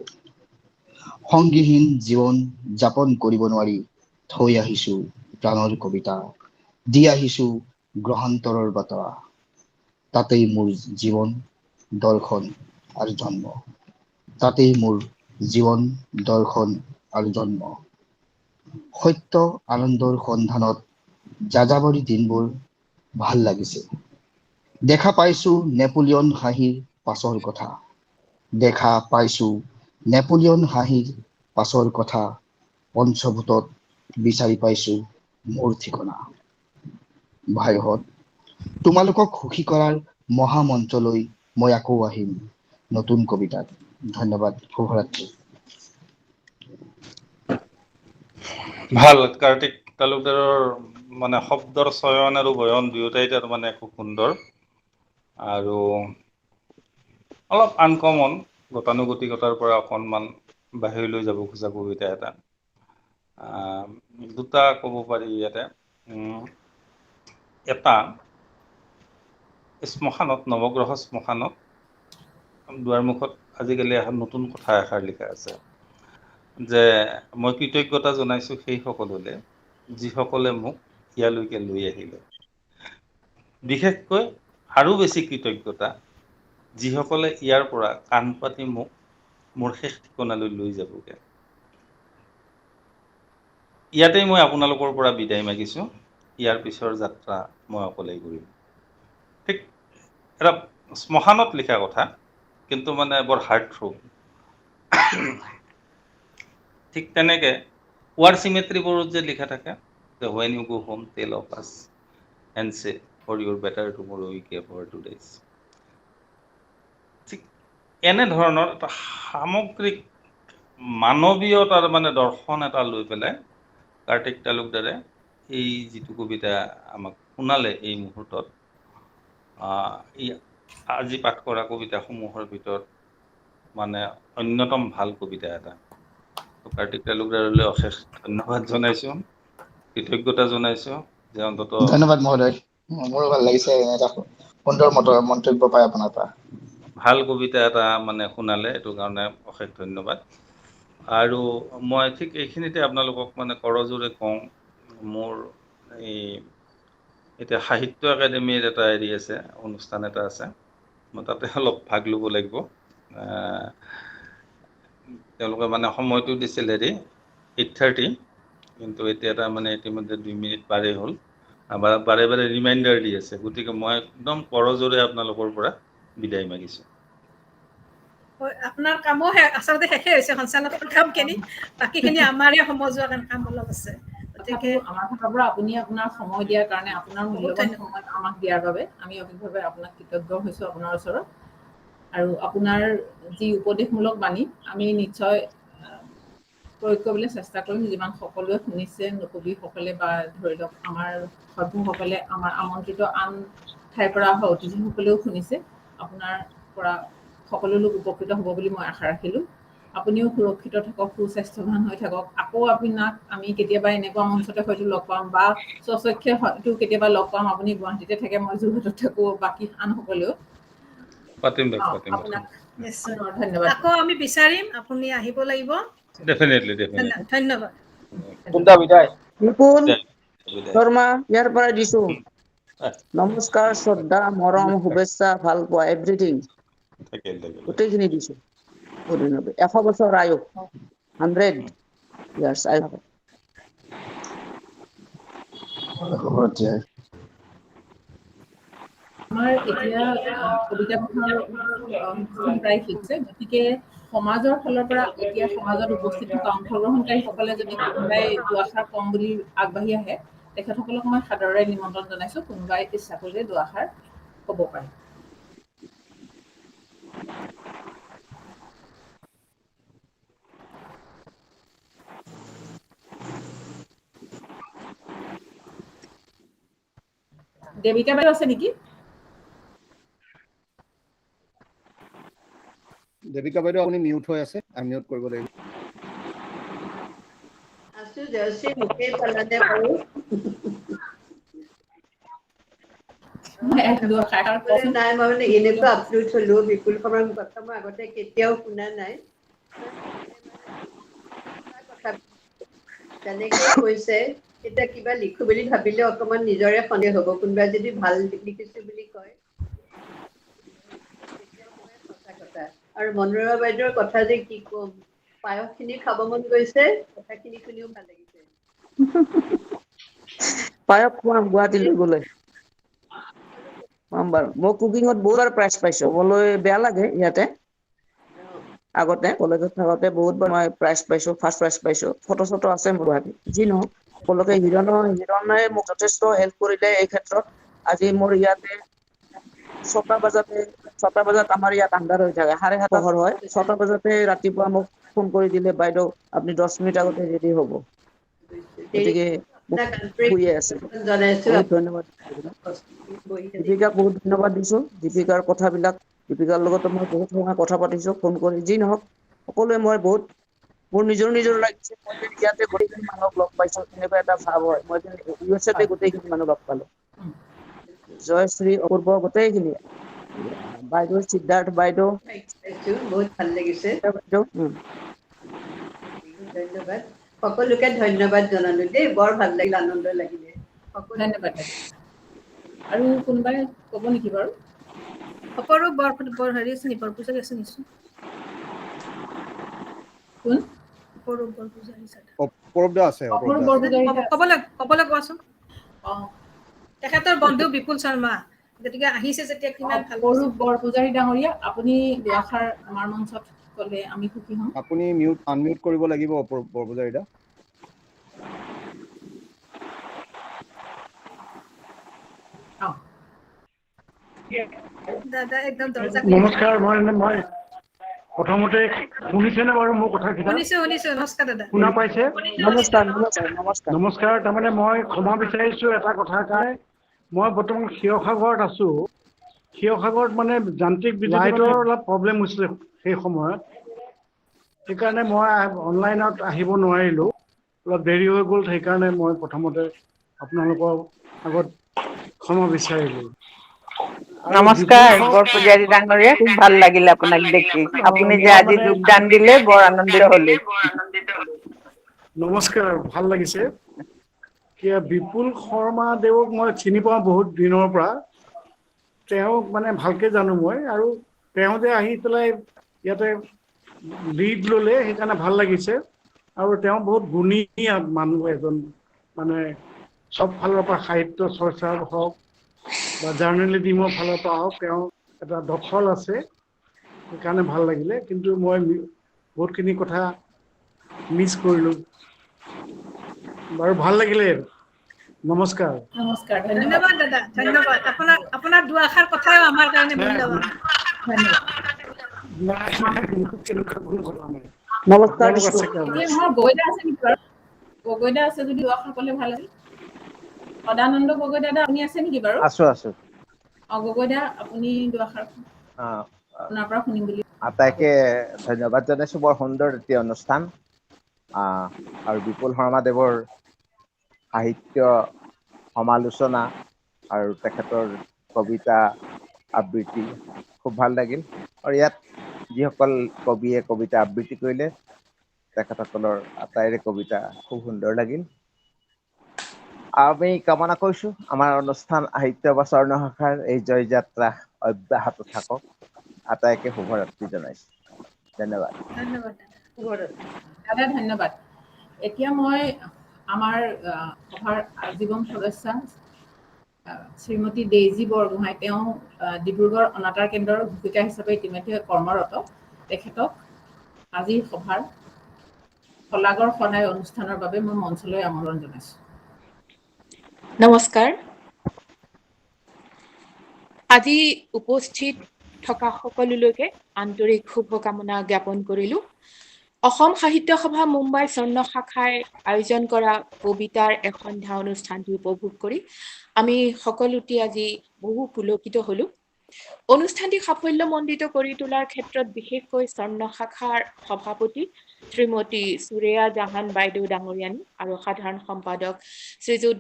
সংগীহীন জীৱন যাপন কৰিব নোৱাৰি থৈ আহিছো প্ৰাণৰ কবিতা, দি আহিছো গ্ৰহান্তৰৰ বাতৰা। তাতেই মোৰ জীৱন, দৰ্শন আৰু জন্ম, তাতেই মোৰ জীৱন, দৰ্শন আৰু জন্ম। সত্য আনন্দৰ সন্ধানত যাযাবৰী দিনবোৰ ভাল লাগিছে। দেখা পাইছো নেপোলিয়ন হাঁহিৰ পাছৰ কথা, দেখা পাইছো নেপোলিয়ন হাঁহিৰ পাছৰ কথা, পঞ্চভূতত বিচাৰি পাইছো মোৰ ঠিকনা। ভাইহঁত, তোমালোকক সুখী কৰাৰ মহামন্ত্ৰলৈ মই আকৌ আহিম নতুন কবিতাত। ধন্যবাদ, শুভৰাত্ৰি। ভাল, কাৰ্তিক তালুকদাৰৰ মানে শব্দৰ চয়ন আৰু বয়ন দুয়োটাই তাৰ মানে খুব সুন্দৰ, আৰু অলপ আনকমন, গতানুগতিকতাৰ পৰা অকণমান বাহিৰলৈ যাব খোজা কবিতা এটা। দুটা ক'ব পাৰি ইয়াতে। এটা শ্মশানত, নৱগ্ৰহ শ্মশানত দুৱাৰমুখত আজিকালি এখন নতুন কথা এষাৰ লিখা আছে যে মই কৃতজ্ঞতা জনাইছোঁ সেই সকলোলে যিসকলে মোক ইয়ালৈকে লৈ আহিলে। বিশেষকৈ আৰু বেছি কৃতজ্ঞতা যিসকলে ইয়াৰ পৰা কাণ পাতি মোক মোৰ শেষ ঠিকনালৈ লৈ যাবগৈ। ইয়াতেই মই আপোনালোকৰ পৰা বিদায় মাগিছোঁ। ইয়াৰ পিছৰ যাত্ৰা মই অকলেই কৰিম। ঠিক এটা শ্মশানত লিখা কথা, কিন্তু মানে বৰ হাৰ্ড থ্ৰু। ঠিক তেনেকে ৱাৰ চিমেট্ৰিবোৰত যে লিখা থাকে যে when you go home tell of us and say for your better tomorrow we care for today's। ঠিক এনেধৰণৰ এটা সামগ্ৰিক মানৱীয়তাৰ মানে দৰ্শন এটা লৈ পেলাই কাৰ্তিক তালুকদাৰে এই যিটো কবিতা আমাক শুনালে এই মুহূৰ্তত, আজি পাঠ কৰা কবিতাসমূহৰ ভিতৰত মানে অন্যতম ভাল কবিতা এটা। কাৰ্তিক তালুকদাৰলৈ অশেষ ধন্যবাদ জনাইছোঁ, কৃতজ্ঞতা জনাইছোঁ যে অন্তত। ধন্যবাদ মহোদয়, মোৰো ভাল লাগিছে এটা সুন্দৰ মন্তব্য পাই আপোনাৰ পৰা। ভাল কবিতা এটা মানে শুনালে, এইটো কাৰণে অশেষ ধন্যবাদ। আৰু মই ঠিক এইখিনিতে আপোনালোকক মানে কৰজোৰে কওঁ, মোৰ এই এতিয়া সাহিত্য একাডেমীৰ এটা হেৰি আছে, অনুষ্ঠান এটা আছে, মই তাতে অলপ ভাগ ল'ব লাগিব। তেওঁলোকে মানে সময়টো দিছিল হেৰি 8:30, কিন্তু এতিয়া তাৰমানে ইতিমধ্যে 2 মিনিট পাৰেই হ'ল, বাৰে বাৰে ৰিমাইণ্ডাৰ দি আছে। গতিকে মই একদম কৰজোৰে আপোনালোকৰ পৰা বিদায় মাগিছোঁ। আপোনাৰ কামো আচলতে শেষে হৈছে, সঞ্চালকৰ কামখিনি, বাকীখিনি আমাৰে সমজুৱা কাম অলপ আছে। গতিকে আমাৰ ফালৰ পৰা আপুনি আপোনাৰ সময় দিয়াৰ কাৰণে, আপোনাৰ মূল্যৱান সময় আমাক দিয়াৰ বাবে আমি অধিকভাৱে আপোনাক কৃতজ্ঞ হৈছোঁ আপোনাৰ ওচৰত। আৰু আপোনাৰ যি উপদেশমূলক বাণী আমি নিশ্চয় প্ৰয়োগ কৰিবলৈ চেষ্টা কৰিম। যিমান সকলোৱে শুনিছে, কবিসকলে বা ধৰি লওক আমাৰ সভ্যসকলে, আমাৰ আমন্ত্ৰিত আন ঠাইৰ পৰা অহা অতিথিসকলেও শুনিছে। আপোনাৰ পৰা সকলো লোক উপকৃত হ'ব বুলি মই আশা ৰাখিলোঁ। আপুনিও সুৰক্ষিত থাকক, সুস্বাস্থ্যৱান হৈ থাকক। আকৌ আপোনাক আমি কেতিয়াবা এনেকুৱা মঞ্চতে হয়তো লগ পাম, বা স্বচক্ষে হয়তো কেতিয়াবা লগ পাম। আপুনি গুৱাহাটীতে থাকে, মই যোৰহাটত থাকোঁ, বাকী আনসকলেও পাতিম। আপোনাক ধন্যবাদ। আকৌ আমি বিচাৰিম, আপুনি আহিব লাগিব। ডেফিনেটলি। ধন্যবাদ। বিপুল শৰ্মা ইয়াৰ পৰা দিছোঁ। নমস্কাৰ, শ্ৰদ্ধা, মৰম, শুভেচ্ছা, ভাল পোৱা, এভৰিথিং গোটেইখিনি দিছোঁ। বহুত ধন্যবাদ। 100 বছৰ আয়ুস, 100 ইয়াৰ্ছ আয়ুস। আমাৰ এতিয়া কবিতা পাঠৰ প্ৰায় শিকিছে। গতিকে সমাজৰ ফালৰ পৰা এতিয়া সমাজত উপস্থিত থকা অংশগ্ৰহণকাৰীসকলে যদি কোনোবাই দুআষাৰ কম বুলি আগবাঢ়ি আহে, তেখেতসকলক মই সাদৰেৰে নিমন্ত্ৰণ জনাইছোঁ। কোনোবাই ইচ্ছা কৰিলে দুআষাৰ ক'ব পাৰে। দেবিকা বাইদেউ আছে নেকি? দেবিকা বাইদেউ আপুনি মিউট হৈ আছে, আনমিউট কৰিব লাগিব। আছো জয়শ্ৰী, মুখে পেলালে বাৰু। নাই, মই মানে এনেকুৱা আপলোড হলো বিপুল শৰ্মাৰ কথা মই আগতে কেতিয়াও শুনা নাই। যেনেকে কৈছে, এতিয়া কিবা লিখো বুলি ভাবিলে অকমান নিজৰে সন্দেহ হ'ব। কোনোবাই যদি ভাল লিখিছো বুলি কয়, সঁচা কথা। আৰু মনোৰমা বাইদেউৰ কথা যে কি কম, পায়স খিনি খাব মন গৈছে, কথাখিনি শুনিও ভাল লাগিছে। পায়স খুৱাম গুৱাহাটীলৈ গ'লে, খুৱাম বাৰু। মই কুকিঙত বহুতবাৰ প্ৰাইজ পাইছোঁ, ক'বলৈ বেয়া লাগে ইয়াতে। আগতে কলেজত থাকোতে বহুতবাৰ মই প্ৰাইজ পাইছোঁ, ফাৰ্ষ্ট প্ৰাইজ পাইছোঁ। ফটো চটো আছে মোৰ গুৱাহাটীত। যি নহওক, সকলোকে হিৰণে মোক যথেষ্ট হেল্প কৰিলে এই ক্ষেত্ৰত। আজি মোৰ ইয়াতে 6টা বজাত আমাৰ ইয়াত আন্ধাৰ হৈ থাকে, 7:30 পোহৰ হয়। 6টা বজাতে ৰাতিপুৱা মোক ফোন কৰি দিলে, বাইদেউ আপুনি 10 মিনিট আগতে ৰেডি হ'ব। গতিকে শুয়ে আছে। বহুত ধন্যবাদ। দীপিকাক বহুত ধন্যবাদ দিছোঁ। দীপিকাৰ কথাবিলাক, দীপিকাৰ লগতো মই বহুত সময় কথা পাতিছোঁ ফোন কৰি। যি নহওক, সকলোৱে মই বহুত মোৰ নিজৰ লাগিছে। মই যে ইয়াতে গোটেইখিনি মানুহক লগ পাইছোঁ, তেনেকুৱা এটা ভাৱ হয়। মই যে USA গোটেইখিনি মানুহ লগ পালোঁ। জয়শ্ৰী অপূৰ্ব গোটেইখিনি বাইদেউ সিদ্ধাৰ্থ বাইদেউ পাইছো, বহুত ভাল লাগিছে। বাইদেউ ধন্যবাদ। সকলোকে ধন্যবাদ জনালো দেই, বৰ ভাল লাগিল, আনন্দ লাগিলে। ধন্যবাদ। আৰু কোনোবাই ক'ব নেকি বাৰু? অপৰূপ বৰ হেৰি আছে নি, বৰপূজাৰী আছে নিশ্চয়। কোন? অপৰূপ বৰপূজাৰী চাদা। অপৰূপ দা আছে, অপৰূপ বৰপূজাৰী ক'বলৈ কোৱাচোন। অঁ, তেখেতৰ বন্ধু বিপুল শৰ্মা, গতিকে আহিছে যেতিয়া কিমান ভাল অপৰূপ বৰপূজাৰী ডাঙৰীয়া, আপুনি দুআষাৰ আমাৰ মঞ্চত ক'লে আমি সুখী হ'ম। আপুনি আনমিউট কৰিব লাগিব অপৰূপ বৰপূজাৰী দা। অঁ, দাদা একদম দৰ্জা নমস্কাৰ। মই প্ৰথমতে শুনিছেনে বাৰু মোৰ কথাকেইটা? শুনিছো। নমস্কাৰ দাদা। শুনা পাইছে? নমস্কাৰ। নমস্কাৰ। তাৰমানে মই ক্ষমা বিচাৰিছো এটা কথাৰ কাৰণে। মই বৰ্তমান শিৱসাগৰত আছো। শিৱসাগৰত মানে যান্ত্ৰিক লাইটৰ অলপ প্ৰব্লেম হৈছিলে সেই সময়ত, সেইকাৰণে মই অনলাইনত আহিব নোৱাৰিলো, অলপ দেৰি হৈ গ'ল। সেইকাৰণে মই প্ৰথমতে আপোনালোকৰ আগত ক্ষমা বিচাৰিলো। নমস্কাৰ বৰপূজাৰী ডাঙৰীয়া, খুব ভাল লাগিল আপোনাক দেখি। আপুনি যে আজি যোগদান দিলে বৰ আনন্দিত হলো। নমস্কাৰ, ভাল লাগিছে। বিপুল শৰ্মা দেৱক মই চিনি পাওঁ বহুত দিনৰ পৰা। তেওঁক মানে ভালকে জানো মই, আৰু তেওঁ যে আহি পেলাই ইয়াতে লিড ললে সেইকাৰণে ভাল লাগিছে। আৰু তেওঁ বহুত গুণী মানুহ এজন, মানে চব ফালৰ পৰা সাহিত্য চৰ্চা হওক বা জাৰ্নেলিজিমৰ ফালৰ পৰা হওক, তেওঁ এটা দখল আছে, সেইকাৰণে ভাল লাগিলে। কিন্তু মই বহুতখিনি কথা মিছ কৰিলো। বাৰু ভাল লাগিলে। নমস্কাৰ। নমস্কাৰ। ধন্যবাদ দাদা, ধন্যবাদ। আপোনাৰ দুআষাৰ কথাও আমাৰ কাৰণে মূল্যৱান। ধন্যবাদ। নমস্কাৰ। এতিয়া আমাৰ গগৈদা আছে নেকি বাৰু? গগৈদা আছে যদি দুআষাৰ ক'লে ভাল আছিল। সদানন্দ গগৈ দাদা আপুনি আছে নেকি বাৰু? আছো। গগৈদা আপুনি দুআষাৰ আপোনাৰ পৰা শুনিম বুলি। আটাইকে ধন্যবাদ জনাইছো। বৰ সুন্দৰ এটি অনুষ্ঠান। আৰু বিপুল শৰ্মাদেৱৰ সাহিত্য সমালোচনা আৰু তেখেতৰ কবিতা আবৃত্তি খুব ভাল লাগিল। আৰু ইয়াত যিসকল কবিয়ে কবিতা আবৃত্তি কৰিলে, তেখেতসকলৰ আটাইৰে কবিতা খুব সুন্দৰ লাগিল। আমি কামনা কৰিছো আমাৰ অনুষ্ঠান সাহিত্য বা স্বৰ্ণ শাখাৰ এই জয় যাত্ৰা অব্যাহত থাকক। আটাইকে শুভৰাত্ৰি জনাইছো। ধন্যবাদ। দাদা ধন্যবাদ। এতিয়া মই আমাৰ সভাৰ আজীৱন সদস্যা শ্ৰীমতী ডেইজী বৰগোহাঁই, তেওঁ ডিব্ৰুগড় অনাতাঁৰ কেন্দ্ৰৰ ঘোষিকা হিচাপে ইতিমধ্যে কৰ্মৰত। তেখেতক আজিৰ সভাৰ শলাগৰ সদায় অনুষ্ঠানৰ বাবে মই মঞ্চলৈ আমন্ত্ৰণ জনাইছো। নমস্কাৰ। আজি উপস্থিত থকা সকলোলৈকে আন্তৰিক শুভকামনা জ্ঞাপন কৰিলো। অসম সাহিত্য সভা মুম্বাই স্বৰ্ণ শাখাই আয়োজন কৰা কবিতাৰ এসন্ধ্যা অনুষ্ঠানটি উপভোগ কৰি আমি সকলোটি আজি বহু পুলকিত হলো। অনুষ্ঠানটি সাফল্যমণ্ডিত কৰি তোলাৰ ক্ষেত্ৰত বিশেষকৈ স্বৰ্ণ শাখাৰ সভাপতি শ্ৰীমতী সুৰেয়া জাহান বাইদেউ ডাঙৰীয়ানী আৰু সাধাৰণ সম্পাদক শ্ৰীযুত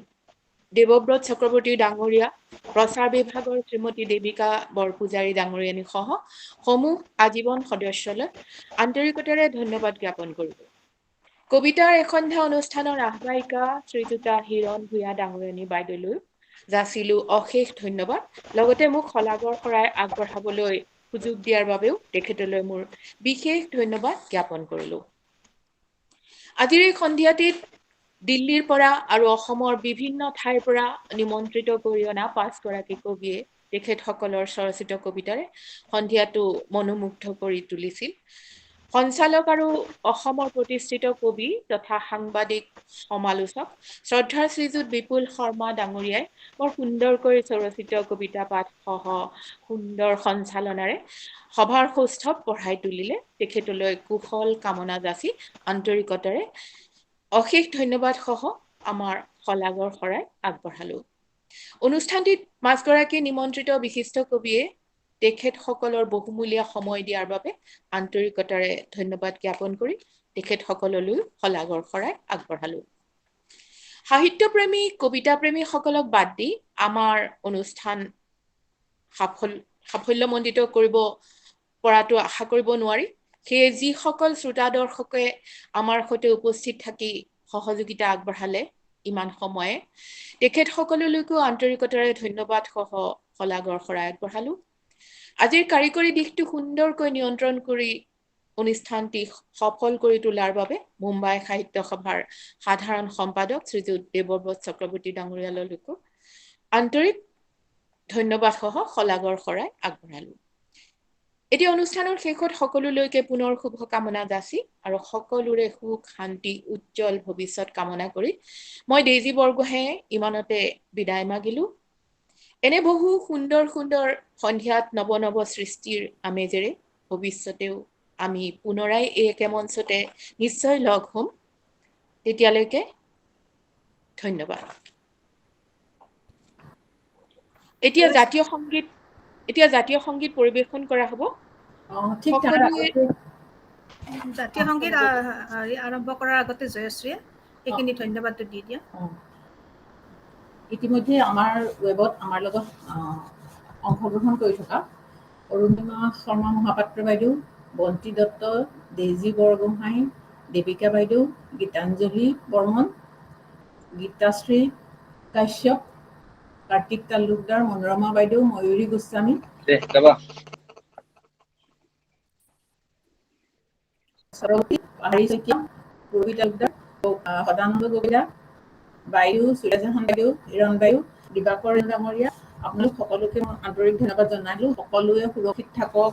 দেৱব্ৰত চক্ৰৱৰ্তী ডাঙৰীয়া, প্ৰচাৰ বিভাগৰ শ্ৰীমতী দেৱিকা বৰপূজাৰী ডাঙৰীয়ানী সহ সমূহ আজীৱন সদস্যলৈ আন্তৰিকতাৰে ধন্যবাদ জ্ঞাপন কৰিলো। কবিতাৰ এসন্ধ্যা অনুষ্ঠানৰ আহ্বায়িকা শ্ৰীযুতা হিৰণ ভূঞা ডাঙৰীয়ানী বাইদেউলৈ যাচিলো অশেষ ধন্যবাদ। লগতে মোক শলাগৰ শৰাই আগবঢ়াবলৈ সুযোগ দিয়াৰ বাবেও তেখেতলৈ মোৰ বিশেষ ধন্যবাদ জ্ঞাপন কৰিলো। আজিৰ এই সন্ধিয়াটিত দিল্লীৰ পৰা আৰু অসমৰ বিভিন্ন ঠাইৰ পৰা নিমন্ত্ৰিত কৰি অনা 5গৰাকী কবিয়ে তেখেতসকলৰ স্বৰচিত কবিতাৰে সন্ধিয়াটো মনোমুগ্ধ কৰি তুলিছিল। সঞ্চালক আৰু অসমৰ প্ৰতিষ্ঠিত কবি তথা সাংবাদিক সমালোচক শ্ৰদ্ধাৰ শ্ৰীযুত বিপুল শৰ্মা ডাঙৰীয়াই বৰ সুন্দৰকৈ স্বৰচিত কবিতা পাঠ সহ সুন্দৰ সঞ্চালনাৰে সভাৰ সৌষ্ঠৱ বঢ়াই তুলিলে। তেখেতলৈ কুশল কামনা যাচি আন্তৰিকতাৰে অশেষ ধন্যবাদ সহ আমাৰ শলাগৰ শৰাই আগবঢ়ালো। অনুষ্ঠানটিত 5গৰাকী নিমন্ত্ৰিত বিশিষ্ট কবিয়ে তেখেতসকলৰ বহুমূলীয়া সময় দিয়াৰ বাবে আন্তৰিকতাৰে ধন্যবাদ জ্ঞাপন কৰি তেখেতসকললৈ শলাগৰ শৰাই আগবঢ়ালো। সাহিত্যপ্ৰেমী কবিতাপ্ৰেমীসকলক বাদ দি আমাৰ অনুষ্ঠান সাফল্যমণ্ডিত কৰিব পৰাটো আশা কৰিব নোৱাৰি। সেয়ে যিসকল শ্ৰোতা দৰ্শকে আমাৰ সৈতে উপস্থিত থাকি সহযোগিতা আগবঢ়ালে ইমান সময়ে তেখেতসকললৈকো আন্তৰিকতাৰে ধন্যবাদ সহ শলাগৰ শৰাই আগবঢ়ালো। আজিৰ কাৰিকৰী দিশটো সুন্দৰকৈ নিয়ন্ত্ৰণ কৰি অনুষ্ঠানটি সফল কৰি তোলাৰ বাবে মুম্বাই সাহিত্য সভাৰ সাধাৰণ সম্পাদক শ্ৰীযুত দেৱব্ৰত চক্ৰৱৰ্তী ডাঙৰীয়ালৈকো আন্তৰিক ধন্যবাদ সহ শলাগৰ শৰাই আগবঢ়ালো। এতিয়া অনুষ্ঠানৰ শেষত সকলোলৈকে পুনৰ শুভকামনা যাচি আৰু সকলোৰে সুখ শান্তি উজ্জ্বল ভৱিষ্যত কামনা কৰি মই ডেইজি বৰগোহাঁয়ে ইমানতে বিদায় মাগিলো। এনে বহু সুন্দৰ সুন্দৰ সন্ধিয়াত নৱ নৱ সৃষ্টিৰ আমেজেৰে ভৱিষ্যতেও আমি পুনৰাই এই একে মঞ্চতে নিশ্চয় লগ হ'ম। তেতিয়ালৈকে ধন্যবাদ। এতিয়া জাতীয় সংগীত পৰিৱেশন কৰা হ'ব। জাতীয় সংগীত আৰম্ভ কৰাৰ আগতে জয়শ্ৰীয়ে এইখিনি ধন্যবাদটো দি দিয়া। ইতিমধ্যে আমাৰ ৱেবত আমাৰ লগত অংশগ্ৰহণ কৰি থকা অৰুণিমা শৰ্মা মহাপাত্ৰ বাইদেউ, বন্তি দত্ত, ডেইজি বৰগোহাঁই, দেৱিকা বাইদেউ, গীতাঞ্জলি বৰ্মন, গীতাশ্ৰী কাশ্যপ, কাৰ্তিক তালুকদাৰ, মনোৰমা বাইদেউ, ময়ূৰী গোস্বামী, সৰস্বতী পাহাৰী শইকীয়া, পূৰ্বী তালুকদাৰ, সদানন্দ গগৈদা, বাইদেউ, সুৰেজাহান বাইদেউ, হিৰণ বাইদেউ, দিবাকৰ ডাঙৰীয়া, আপোনালোক সকলোকে মই আন্তৰিক ধন্যবাদ জনালোঁ। সকলোৱে সুৰক্ষিত থাকক,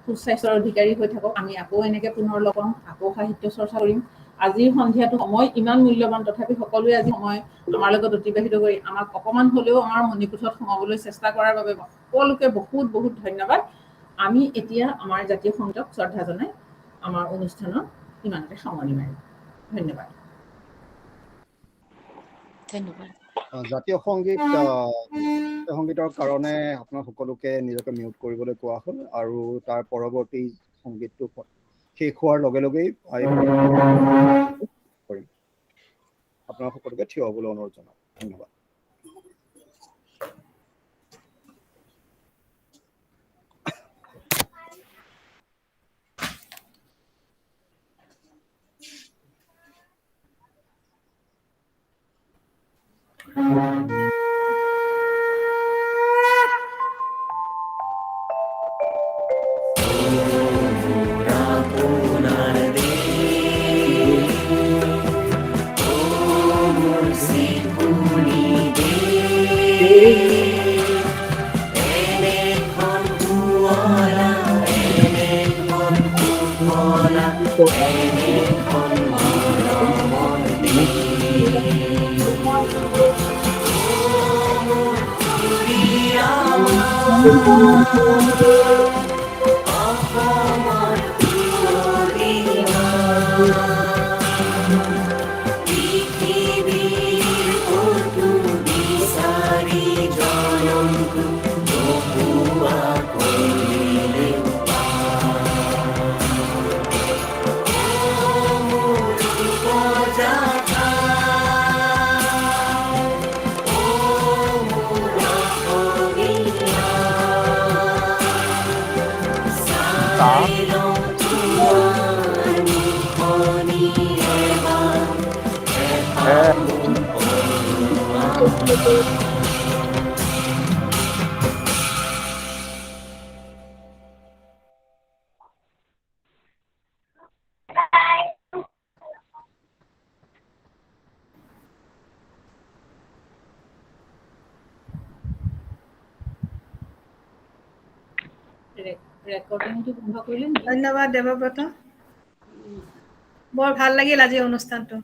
সুস্বাস্থ্যৰ অধিকাৰী হৈ থাকক। আমি আকৌ এনেকৈ পুনৰ লগ পাম, আকৌ সাহিত্য চৰ্চা কৰিম। আজিৰ সন্ধিয়াটো সময় ইমান মূল্যৱান, তথাপি সকলোৱে আজি সময় আমাৰ লগত অতিবাহিত কৰি আমাক অকণমান হ'লেও আমাৰ মণিকোঠত সোমাবলৈ চেষ্টা কৰাৰ বাবে সকলোকে বহুত বহুত ধন্যবাদ। আমি এতিয়া আমাৰ জাতীয় সংগীতক শ্ৰদ্ধা জনাই আমাৰ অনুষ্ঠানৰ ইমানতে সামৰণি মাৰিম। ধন্যবাদ। জাতীয় সংগীতৰ কাৰণে আপোনাৰ সকলোকে নিজকে মিউট কৰিবলৈ কোৱা হ'ল আৰু তাৰ পৰৱৰ্তী সংগীতটো শেষ হোৱাৰ লগে লগেই কৰিম। আপোনাৰ সকলোকে থিয় হ'বলৈ অনুৰোধ জনাম। ধন্যবাদ। ধন্যবাদ দেৱব্ৰত। বৰ ভাল লাগিল আজি অনুষ্ঠানটো।